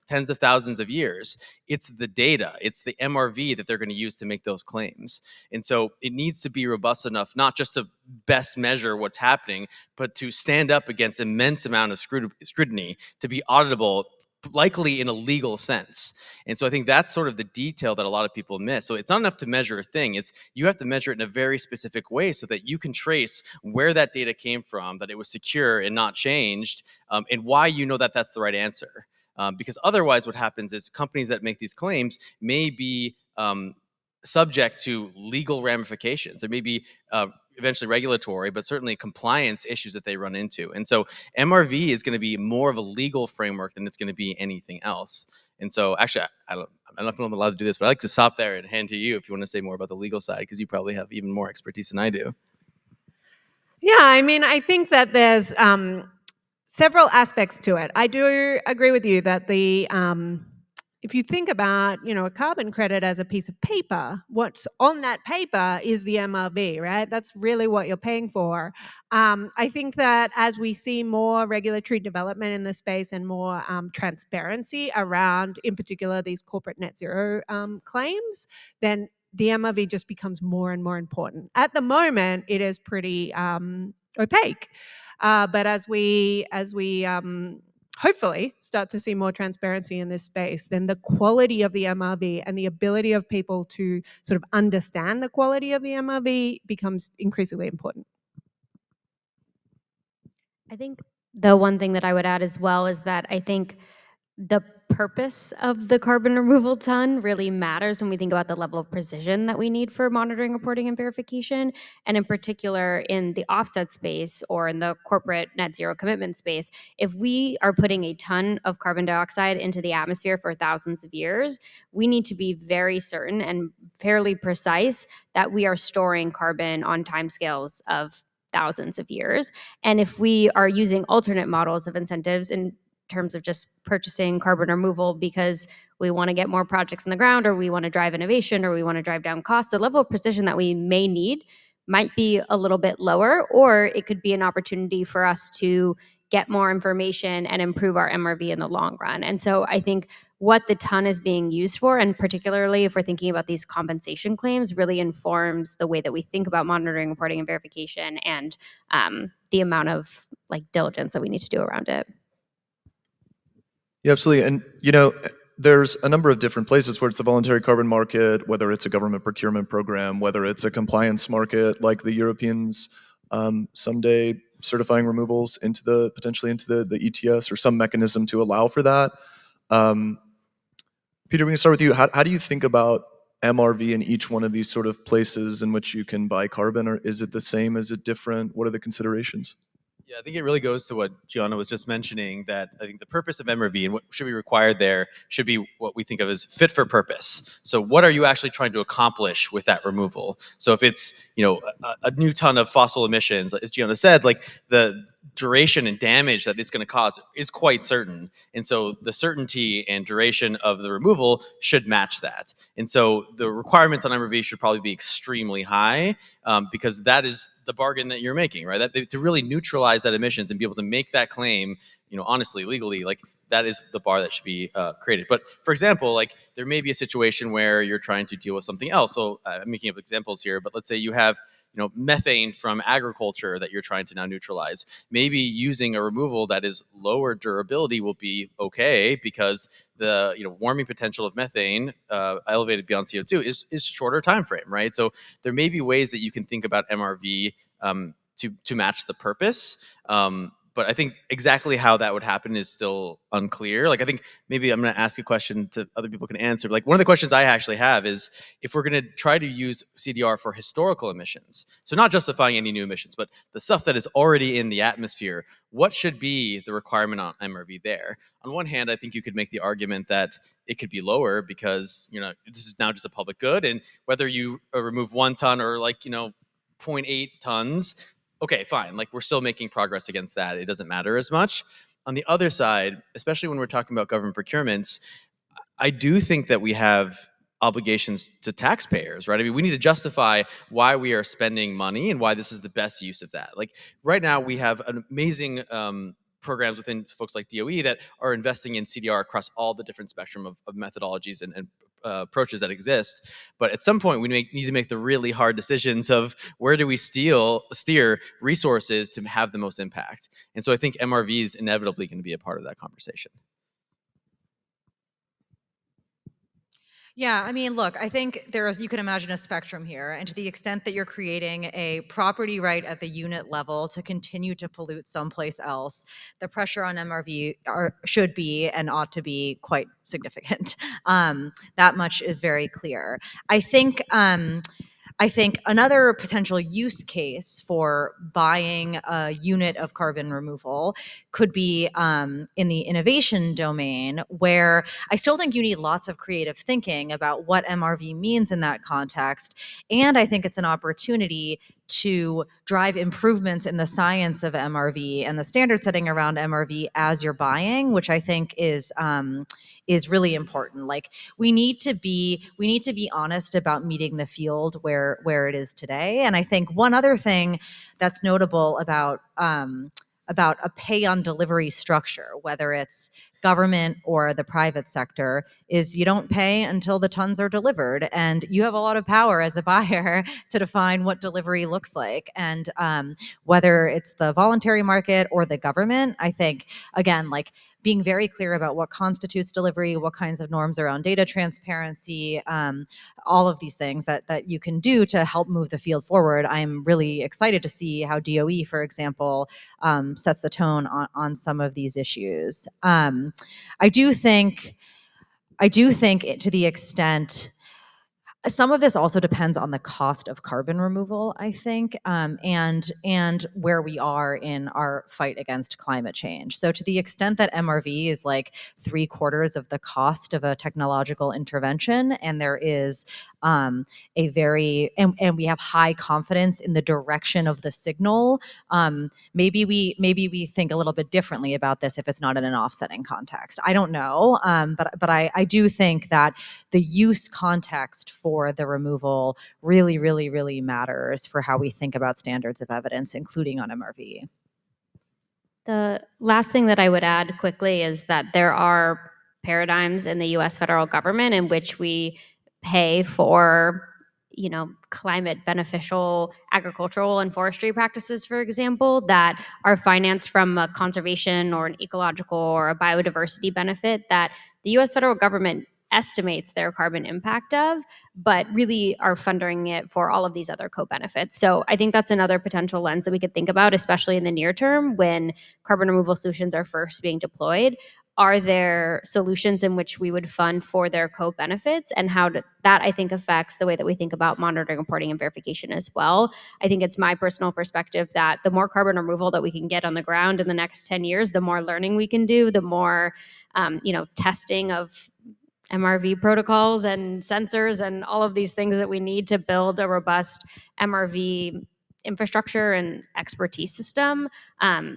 tens of thousands of years. It's the data, it's the MRV that they're going to use to make those claims. And so it needs to be robust enough, not just to best measure what's happening, but to stand up against immense amount of scrutiny, to be auditable, likely in a legal sense. And so I think that's sort of the detail that a lot of people miss. So it's not enough to measure a thing. It's you have to measure it in a very specific way so that you can trace where that data came from, that it was secure and not changed, and why you know that that's the right answer. Because otherwise what happens is companies that make these claims may be subject to legal ramifications. There may be eventually regulatory, but certainly compliance issues that they run into. And so MRV is going to be more of a legal framework than it's going to be anything else. And so actually, I don't know if I'm allowed to do this, but I'd like to stop there and hand to you if you want to say more about the legal side, because you probably have even more expertise than I do. Yeah, I mean, I think that there's several aspects to it. I do agree with you that if you think about, a carbon credit as a piece of paper, what's on that paper is the MRV, right? That's really what you're paying for. I think that as we see more regulatory development in the space and more transparency around, in particular, these corporate net zero claims, then the MRV just becomes more and more important. At the moment, it is pretty opaque. But as we hopefully start to see more transparency in this space, then the quality of the MRV and the ability of people to sort of understand the quality of the MRV becomes increasingly important. I think the one thing that I would add as well is that I think the purpose of the carbon removal ton really matters when we think about the level of precision that we need for monitoring, reporting, and verification. And in particular, in the offset space or in the corporate net zero commitment space, if we are putting a ton of carbon dioxide into the atmosphere for thousands of years, we need to be very certain and fairly precise that we are storing carbon on timescales of thousands of years. And if we are using alternate models of incentives in terms of just purchasing carbon removal because we want to get more projects in the ground, or we want to drive innovation, or we want to drive down costs, the level of precision that we may need might be a little bit lower, or it could be an opportunity for us to get more information and improve our MRV in the long run. And so I think what the ton is being used for, and particularly if we're thinking about these compensation claims, really informs the way that we think about monitoring, reporting, and verification, and the amount of diligence that we need to do around it. Yeah, absolutely. And, there's a number of different places where it's the voluntary carbon market, whether it's a government procurement program, whether it's a compliance market like the Europeans someday certifying removals potentially into the ETS or some mechanism to allow for that. Peter, we can start with you. How do you think about MRV in each one of these sort of places in which you can buy carbon, or is it the same? Is it different? What are the considerations? Yeah, I think it really goes to what Gianna was just mentioning, that I think the purpose of MRV and what should be required there should be what we think of as fit for purpose. So what are you actually trying to accomplish with that removal? So if it's, a new ton of fossil emissions, as Gianna said, the duration and damage that it's going to cause is quite certain. And so the certainty and duration of the removal should match that. And so the requirements on MRV should probably be extremely high, because that is the bargain that you're making, right? That to really neutralize that emissions and be able to make that claim, honestly, legally, that is the bar that should be created. But for example, there may be a situation where you're trying to deal with something else. So I'm making up examples here, but let's say you have, methane from agriculture that you're trying to now neutralize. Maybe using a removal that is lower durability will be okay, because the warming potential of methane elevated beyond CO2 is shorter time frame, right? So there may be ways that you can think about MRV to match the purpose. But I think exactly how that would happen is still unclear. I think maybe I'm going to ask a question to other people can answer. One of the questions I actually have is, if we're going to try to use CDR for historical emissions, so not justifying any new emissions, but the stuff that is already in the atmosphere, what should be the requirement on MRV there? On one hand, I think you could make the argument that it could be lower because, this is now just a public good, and whether you remove 1 ton or 0.8 tons, okay, fine, like we're still making progress against that. It doesn't matter as much. On the other side, especially when we're talking about government procurements, I do think that we have obligations to taxpayers, right? I mean, we need to justify why we are spending money and why this is the best use of that. Like right now, we have an amazing programs within folks like DOE that are investing in CDR across all the different spectrum of methodologies and approaches that exist. But at some point, we need to make the really hard decisions of where do we steer resources to have the most impact. And so I think MRV is inevitably going to be a part of that conversation. Yeah, I mean, look, I think you can imagine a spectrum here. And to the extent that you're creating a property right at the unit level to continue to pollute someplace else, the pressure on MRV should be and ought to be quite significant. That much is very clear. I think another potential use case for buying a unit of carbon removal could be in the innovation domain, where I still think you need lots of creative thinking about what MRV means in that context. And I think it's an opportunity to drive improvements in the science of MRV and the standard setting around MRV as you're buying, which I think is really important. Like we need to be honest about meeting the field where it is today. And I think one other thing that's notable about a pay on delivery structure, whether it's government or the private sector, is you don't pay until the tons are delivered, and you have a lot of power as the buyer to define what delivery looks like. And whether it's the voluntary market or the government, I think again, like being very clear about what constitutes delivery, what kinds of norms around data transparency, all of these things that you can do to help move the field forward. I'm really excited to see how DOE, for example, sets the tone on some of these issues. I do think to the extent, some of this also depends on the cost of carbon removal, I think, and where we are in our fight against climate change. So to the extent that MRV is like 3/4 of the cost of a technological intervention, and there is and we have high confidence in the direction of the signal, maybe we think a little bit differently about this if it's not in an offsetting context. I don't know, but I do think that the use context for the removal really, really, really matters for how we think about standards of evidence, including on MRV. The last thing that I would add quickly is that there are paradigms in the US federal government in which we pay for, climate beneficial agricultural and forestry practices, for example, that are financed from a conservation or an ecological or a biodiversity benefit that the US federal government estimates their carbon impact of, but really are funding it for all of these other co-benefits. So I think that's another potential lens that we could think about, especially in the near term when carbon removal solutions are first being deployed. Are there solutions in which we would fund for their co-benefits, and that I think affects the way that we think about monitoring, reporting, and verification as well. I think it's my personal perspective that the more carbon removal that we can get on the ground in the next 10 years, the more learning we can do, the more testing of MRV protocols and sensors and all of these things that we need to build a robust MRV infrastructure and expertise system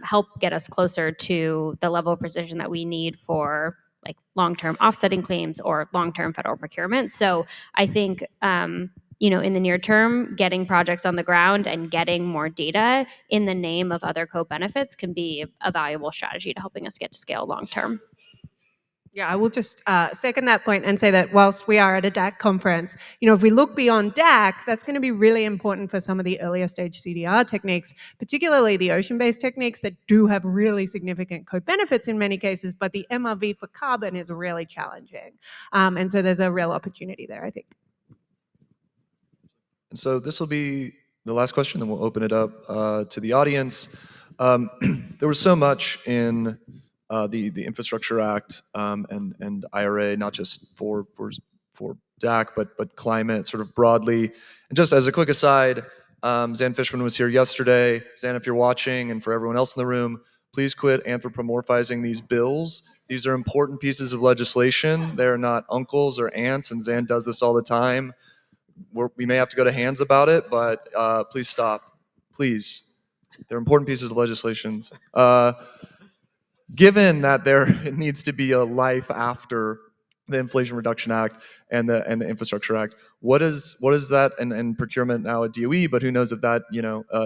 help get us closer to the level of precision that we need for like long-term offsetting claims or long-term federal procurement. So I think in the near term, getting projects on the ground and getting more data in the name of other co-benefits can be a valuable strategy to helping us get to scale long-term. Yeah, I will just second that point and say that whilst we are at a DAC conference, if we look beyond DAC, that's going to be really important for some of the earlier stage CDR techniques, particularly the ocean-based techniques that do have really significant co-benefits in many cases, but the MRV for carbon is really challenging. And so there's a real opportunity there, I think. And so this will be the last question, then we'll open it up to the audience. There was so much in the Infrastructure Act and IRA, not just for DAC, but climate sort of broadly. And just as a quick aside, Zan Fishman was here yesterday. Zan, if you're watching, and for everyone else in the room, please quit anthropomorphizing these bills. These are important pieces of legislation. They're not uncles or aunts, and Zan does this all the time. We may have to go to hands about it, but please stop. Please. They're important pieces of legislation. Given that there needs to be a life after the Inflation Reduction Act and the Infrastructure Act, what is that and procurement now at DOE? But who knows if that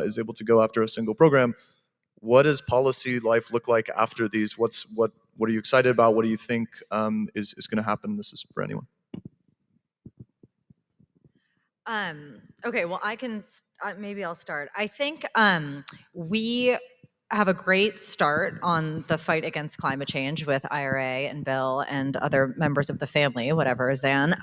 is able to go after a single program? What does policy life look like after these? What are you excited about? What do you think is going to happen? This is for anyone. Okay, well, maybe I'll start. I think we have a great start on the fight against climate change with IRA and Bill and other members of the family, whatever, Zan.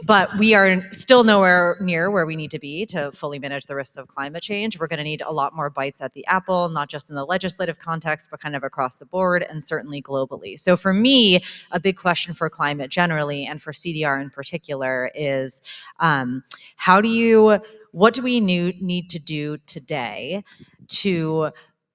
But we are still nowhere near where we need to be to fully manage the risks of climate change. We're going to need a lot more bites at the apple, not just in the legislative context, but kind of across the board and certainly globally. So for me, a big question for climate generally and for CDR in particular is what do we need to do today to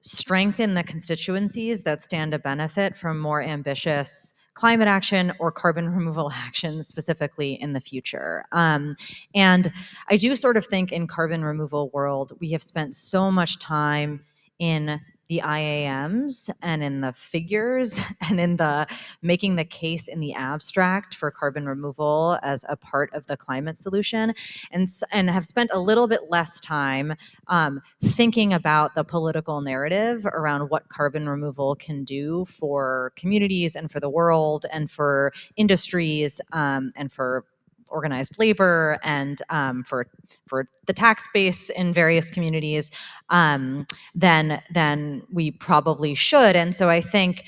strengthen the constituencies that stand to benefit from more ambitious climate action or carbon removal action specifically in the future. And I do sort of think in carbon removal world, we have spent so much time in the IAMs and in the figures and in the making the case in the abstract for carbon removal as a part of the climate solution, and have spent a little bit less time thinking about the political narrative around what carbon removal can do for communities and for the world and for industries and for organized labor and for the tax base in various communities, then we probably should. And so I think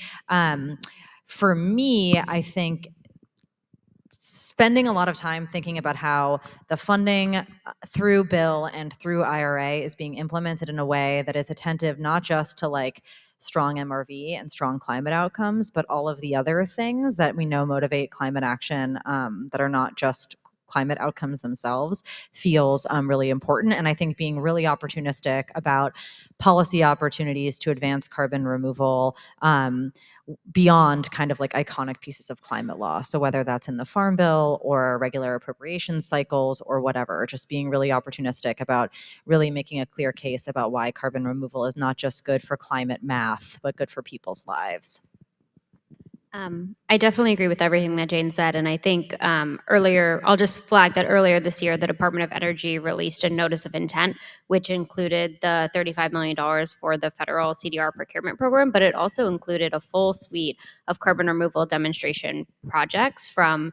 for me, I think spending a lot of time thinking about how the funding through Bill and through IRA is being implemented in a way that is attentive not just to like strong MRV and strong climate outcomes, but all of the other things that we know motivate climate action that are not just climate outcomes themselves feels really important. And I think being really opportunistic about policy opportunities to advance carbon removal beyond kind of like iconic pieces of climate law. So whether that's in the Farm Bill or regular appropriation cycles or whatever, just being really opportunistic about really making a clear case about why carbon removal is not just good for climate math, but good for people's lives. I definitely agree with everything that Jane said. And I think earlier, I'll just flag that earlier this year, the Department of Energy released a notice of intent, which included the $35 million for the federal CDR procurement program, but it also included a full suite of carbon removal demonstration projects from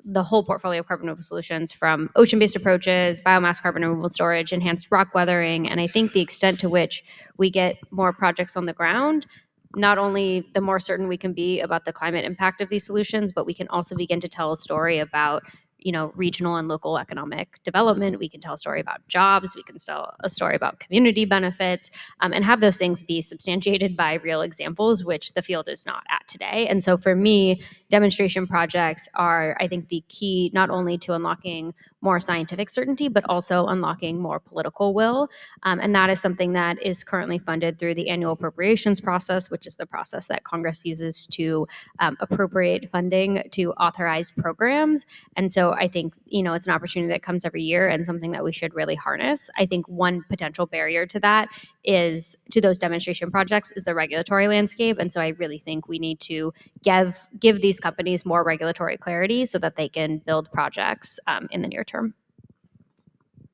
the whole portfolio of carbon removal solutions, from ocean-based approaches, biomass carbon removal storage, enhanced rock weathering. And I think the extent to which we get more projects on the ground, not only the more certain we can be about the climate impact of these solutions, but we can also begin to tell a story about, regional and local economic development. We can tell a story about jobs. We can tell a story about community benefits, and have those things be substantiated by real examples, which the field is not at today. And so for me, demonstration projects are, I think, the key not only to unlocking more scientific certainty, but also unlocking more political will. And that is something that is currently funded through the annual appropriations process, which is the process that Congress uses to appropriate funding to authorized programs. And so I think, it's an opportunity that comes every year and something that we should really harness. I think one potential barrier to that is, to those demonstration projects, is the regulatory landscape. And so I really think we need to give these companies more regulatory clarity so that they can build projects in the near term.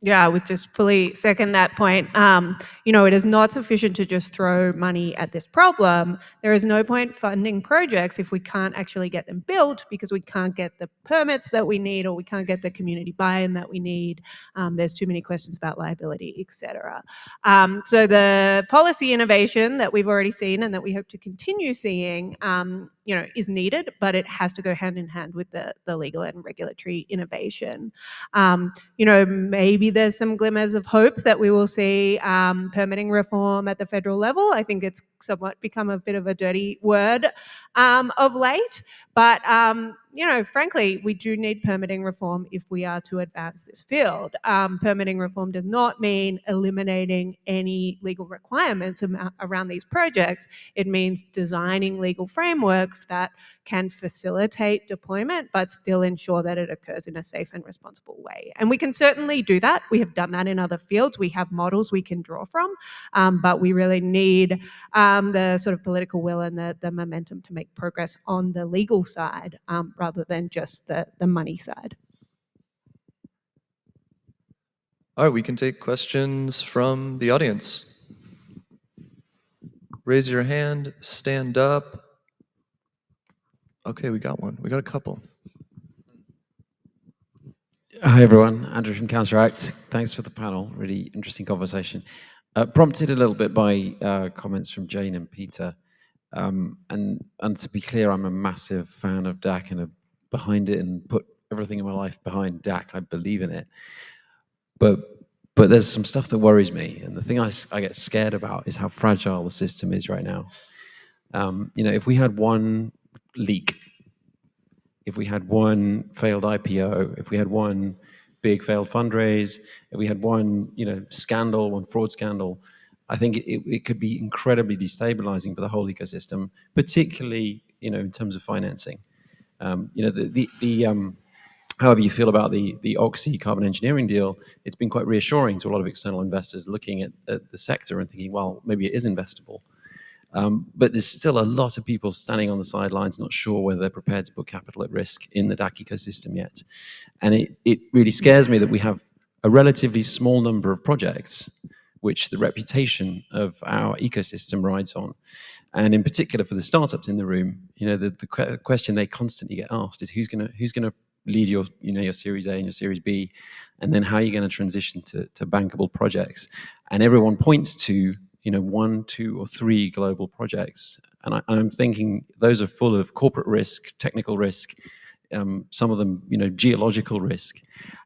Yeah, I would just fully second that point. It is not sufficient to just throw money at this problem. There is no point funding projects if we can't actually get them built, because we can't get the permits that we need, or we can't get the community buy-in that we need. There's too many questions about liability, etc. So the policy innovation that we've already seen and that we hope to continue seeing is needed, but it has to go hand in hand with the legal and regulatory innovation. Maybe there's some glimmers of hope that we will see permitting reform at the federal level. I think it's somewhat become a bit of a dirty word of late, but frankly, we do need permitting reform if we are to advance this field. Permitting reform does not mean eliminating any legal requirements around these projects. It means designing legal frameworks that can facilitate deployment, but still ensure that it occurs in a safe and responsible way. And we can certainly do that. We have done that in other fields. We have models we can draw from, but we really need the sort of political will and the momentum to make progress on the legal side rather than just the money side. All right, we can take questions from the audience. Raise your hand, stand up. Okay, we got one. We got a couple. Hi everyone, Andrew from Counteract. Thanks for the panel, really interesting conversation. Prompted a little bit by comments from Jane and Peter. And to be clear, I'm a massive fan of DAC and behind it and put everything in my life behind DAC. I believe in it. But there's some stuff that worries me. And the thing I get scared about is how fragile the system is right now. If we had one leak, if we had one failed IPO, if we had one big failed fundraise, if we had one scandal, one fraud scandal, I think it could be incredibly destabilizing for the whole ecosystem, particularly in terms of financing. However you feel about the Oxy carbon engineering deal, it's been quite reassuring to a lot of external investors looking at the sector and thinking, well, maybe it is investable. But there's still a lot of people standing on the sidelines, not sure whether they're prepared to put capital at risk in the DAC ecosystem yet. And it really scares me that we have a relatively small number of projects which the reputation of our ecosystem rides on. And in particular for the startups in the room, the question they constantly get asked is who's gonna lead your Series A and your Series B, and then how are you going to transition to bankable projects? And everyone points to 1, 2, or 3 global projects. And I'm thinking those are full of corporate risk, technical risk, some of them, geological risk.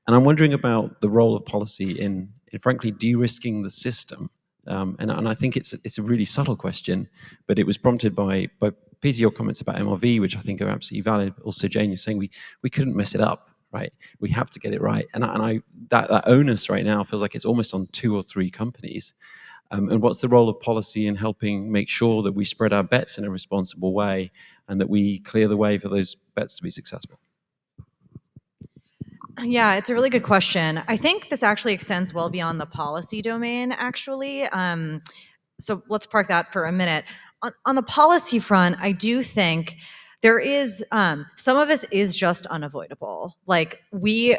And I'm wondering about the role of policy in frankly, de-risking the system. And I think it's a really subtle question, but it was prompted by Peter, your comments about MRV, which I think are absolutely valid. Also, Jane, you're saying we couldn't mess it up, right? We have to get it right. And that onus right now feels like it's almost on 2 or 3 companies. And what's the role of policy in helping make sure that we spread our bets in a responsible way and that we clear the way for those bets to be successful? Yeah, it's a really good question. I think this actually extends well beyond the policy domain, actually. So let's park that for a minute. On the policy front, I do think there is some of this is just unavoidable. Like we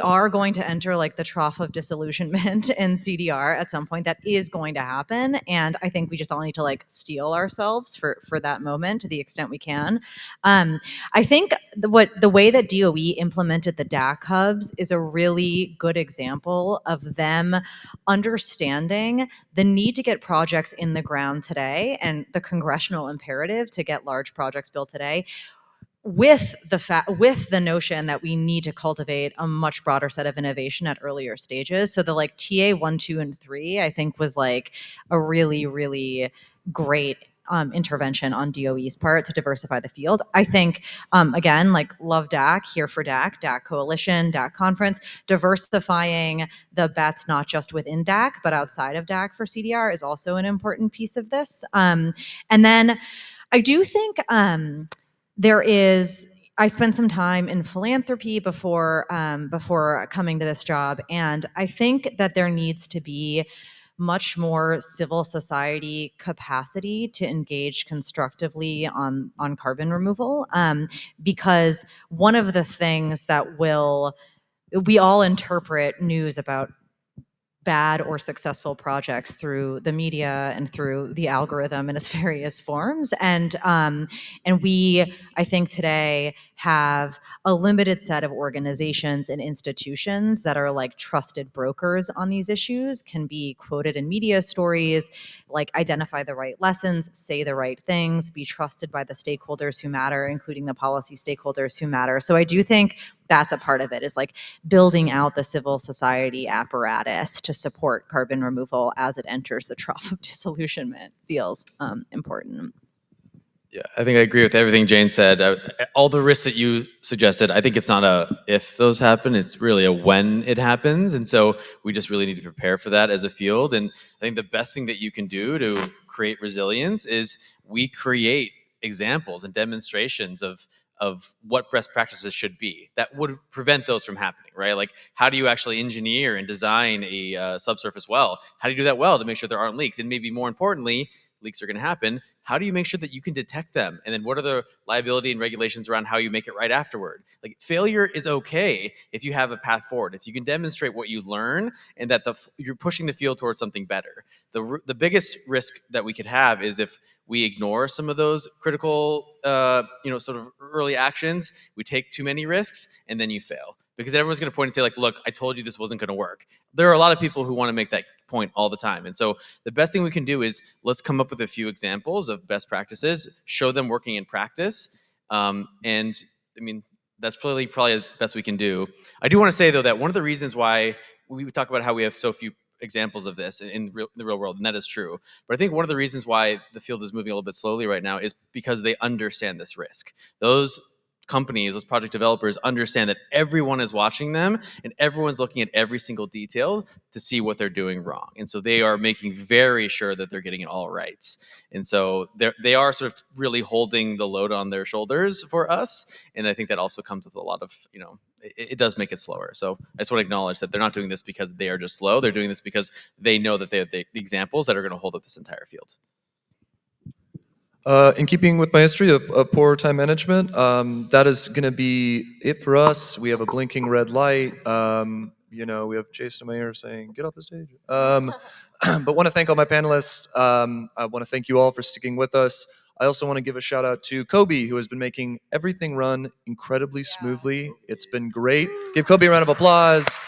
are going to enter like the trough of disillusionment in CDR at some point. That is going to happen, and I think we just all need to like steel ourselves for that moment to the extent we can. I think the way that DOE implemented the DAC hubs is a really good example of them understanding the need to get projects in the ground today and the congressional imperative to get large projects built today, with the notion that we need to cultivate a much broader set of innovation at earlier stages. So the like TA 1, 2, and 3, I think was like a really, really great intervention on DOE's part to diversify the field. I think, again, like love DAC, here for DAC, DAC Coalition, DAC Conference, diversifying the bets not just within DAC, but outside of DAC for CDR is also an important piece of this. And then I do think I spent some time in philanthropy before coming to this job, and I think that there needs to be much more civil society capacity to engage constructively on carbon removal, because one of the things that we all interpret news about bad or successful projects through the media and through the algorithm in its various forms. And we, I think today, have a limited set of organizations and institutions that are like trusted brokers on these issues, can be quoted in media stories, like identify the right lessons, say the right things, be trusted by the stakeholders who matter, including the policy stakeholders who matter. So I do think that's a part of it, is like building out the civil society apparatus to support carbon removal as it enters the trough of disillusionment feels important. Yeah, I think I agree with everything Jane said. All the risks that you suggested, I think it's not a if those happen, it's really a when it happens. And so we just really need to prepare for that as a field. And I think the best thing that you can do to create resilience is we create examples and demonstrations of what best practices should be that would prevent those from happening, right? Like, how do you actually engineer and design a subsurface well? How do you do that well to make sure there aren't leaks? And maybe more importantly, leaks are going to happen. How do you make sure that you can detect them? And then what are the liability and regulations around how you make it right afterward? Like, failure is okay if you have a path forward, if you can demonstrate what you learn and that you're pushing the field towards something better. The biggest risk that we could have is if we ignore some of those critical, sort of early actions, we take too many risks, and then you fail. Because everyone's going to point and say, like, look, I told you this wasn't going to work. There are a lot of people who want to make that point all the time. And so the best thing we can do is let's come up with a few examples of best practices, show them working in practice. And I mean, that's probably the best we can do. I do want to say, though, that one of the reasons why we talk about how we have so few examples of this in the real world, and that is true. But I think one of the reasons why the field is moving a little bit slowly right now is because they understand this risk. Those companies, those project developers understand that everyone is watching them and everyone's looking at every single detail to see what they're doing wrong. And so they are making very sure that they're getting it all right. And so they are sort of really holding the load on their shoulders for us. And I think that also comes with a lot of, it does make it slower. So I just want to acknowledge that they're not doing this because they are just slow. They're doing this because they know that they have the examples that are going to hold up this entire field. In keeping with my history of poor time management, that is going to be it for us. We have a blinking red light. We have Jason Mayer saying, "Get off the stage." But want to thank all my panelists. I want to thank you all for sticking with us. I also want to give a shout out to Kobe, who has been making everything run incredibly smoothly. It's been great. Give Kobe a round of applause.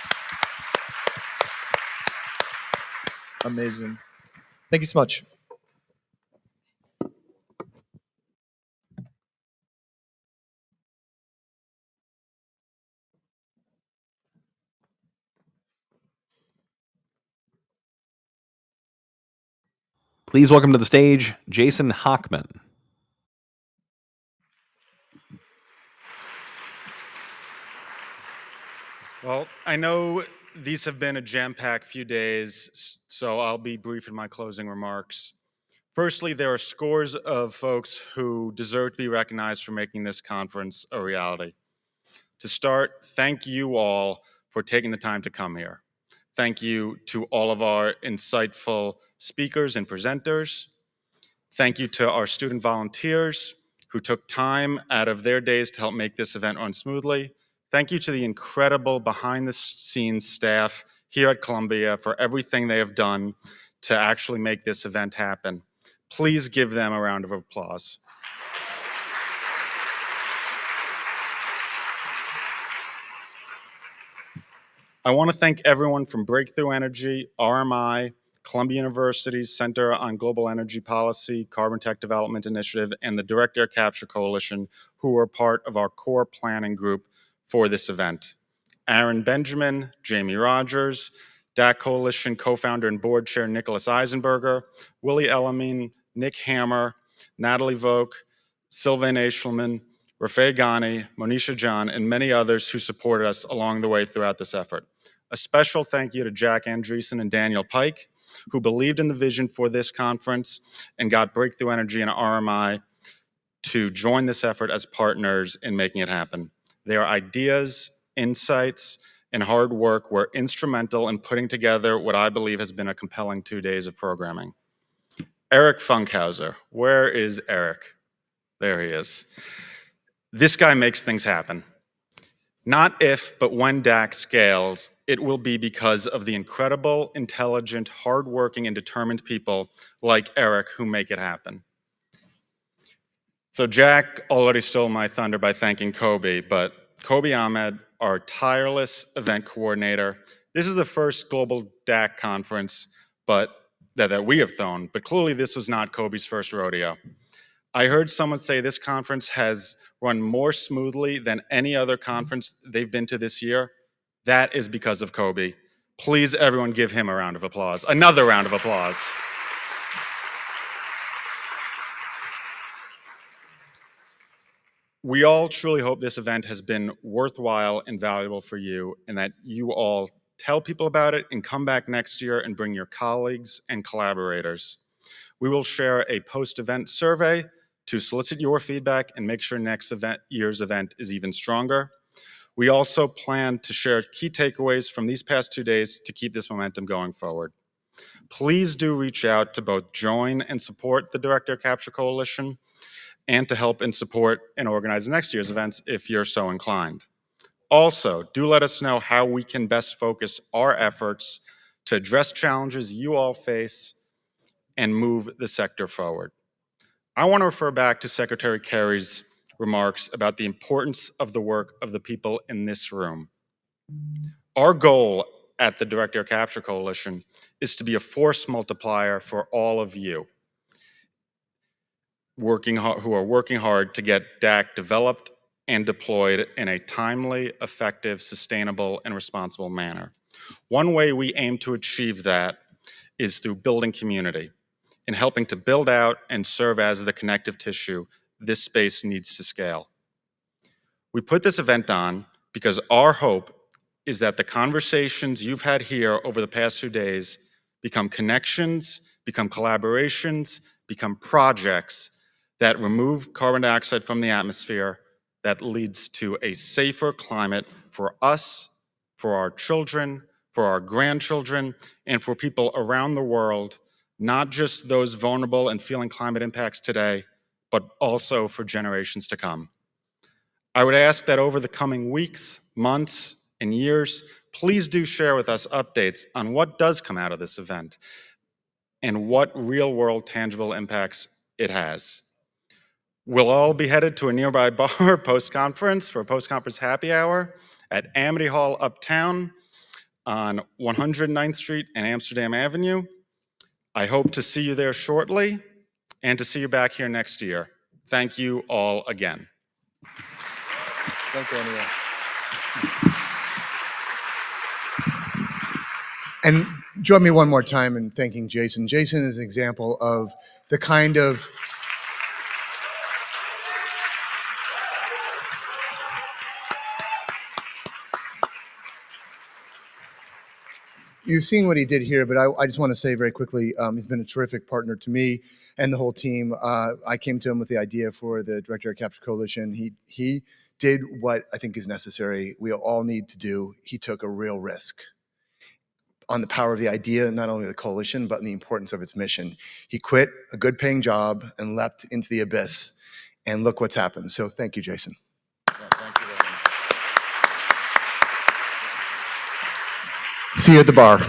Amazing. Thank you so much. Please welcome to the stage Jason Hockman. Well, I know these have been a jam-packed few days, so I'll be brief in my closing remarks. Firstly, there are scores of folks who deserve to be recognized for making this conference a reality. To start, thank you all for taking the time to come here. Thank you to all of our insightful speakers and presenters. Thank you to our student volunteers who took time out of their days to help make this event run smoothly. Thank you to the incredible behind-the-scenes staff here at Columbia for everything they have done to actually make this event happen. Please give them a round of applause. I want to thank everyone from Breakthrough Energy, RMI, Columbia University's Center on Global Energy Policy, Carbon Tech Development Initiative, and the Direct Air Capture Coalition, who are part of our core planning group for this event. Aaron Benjamin, Jamie Rogers, DAC Coalition co-founder and board chair Nicholas Eisenberger, Willie Elamine, Nick Hammer, Natalie Voke, Sylvain Eichelman, Rafay Ghani, Monisha John, and many others who supported us along the way throughout this effort. A special thank you to Jack Andreessen and Daniel Pike, who believed in the vision for this conference and got Breakthrough Energy and RMI to join this effort as partners in making it happen. Their ideas, insights, and hard work were instrumental in putting together what I believe has been a compelling 2 days of programming. Eric Funkhauser, where is Eric? There he is. This guy makes things happen. Not if, but when DAC scales, it will be because of the incredible, intelligent, hardworking, and determined people like Eric who make it happen. So Jack already stole my thunder by thanking Kobe, but Kobe Ahmed, our tireless event coordinator, this is the first global DAC conference that we have thrown, but clearly this was not Kobe's first rodeo. I heard someone say this conference has run more smoothly than any other conference they've been to this year. That is because of Kobe. Please, everyone, give him a round of applause. Another round of applause. We all truly hope this event has been worthwhile and valuable for you, and that you all tell people about it and come back next year and bring your colleagues and collaborators. We will share a post-event survey to solicit your feedback and make sure next year's event is even stronger. We also plan to share key takeaways from these past 2 days to keep this momentum going forward. Please do reach out to both join and support the Direct Air Capture Coalition and to help and support and organize next year's events if you're so inclined. Also, do let us know how we can best focus our efforts to address challenges you all face and move the sector forward. I want to refer back to Secretary Kerry's remarks about the importance of the work of the people in this room. Our goal at the Direct Air Capture Coalition is to be a force multiplier for all of you who are working hard to get DAC developed and deployed in a timely, effective, sustainable, and responsible manner. One way we aim to achieve that is through building community and helping to build out and serve as the connective tissue this space needs to scale. We put this event on because our hope is that the conversations you've had here over the past few days become connections, become collaborations, become projects that remove carbon dioxide from the atmosphere, that leads to a safer climate for us, for our children, for our grandchildren, and for people around the world, not just those vulnerable and feeling climate impacts today, but also for generations to come. I would ask that over the coming weeks, months, and years, please do share with us updates on what does come out of this event and what real-world tangible impacts it has. We'll all be headed to a nearby bar post-conference for a post-conference happy hour at Amity Hall Uptown on 109th Street and Amsterdam Avenue. I hope to see you there shortly and to see you back here next year. Thank you all again. Thank you, Andrea. And join me one more time in thanking Jason. Jason is an example of the kind of you've seen what he did here, but I just want to say very quickly, he's been a terrific partner to me and the whole team. I came to him with the idea for the Direct Air Capture Coalition. He did what I think is necessary, we all need to do. He took a real risk on the power of the idea, not only the coalition, but in the importance of its mission. He quit a good paying job and leapt into the abyss, and look what's happened. So thank you, Jason. Yeah, thank you very much. See you at the bar.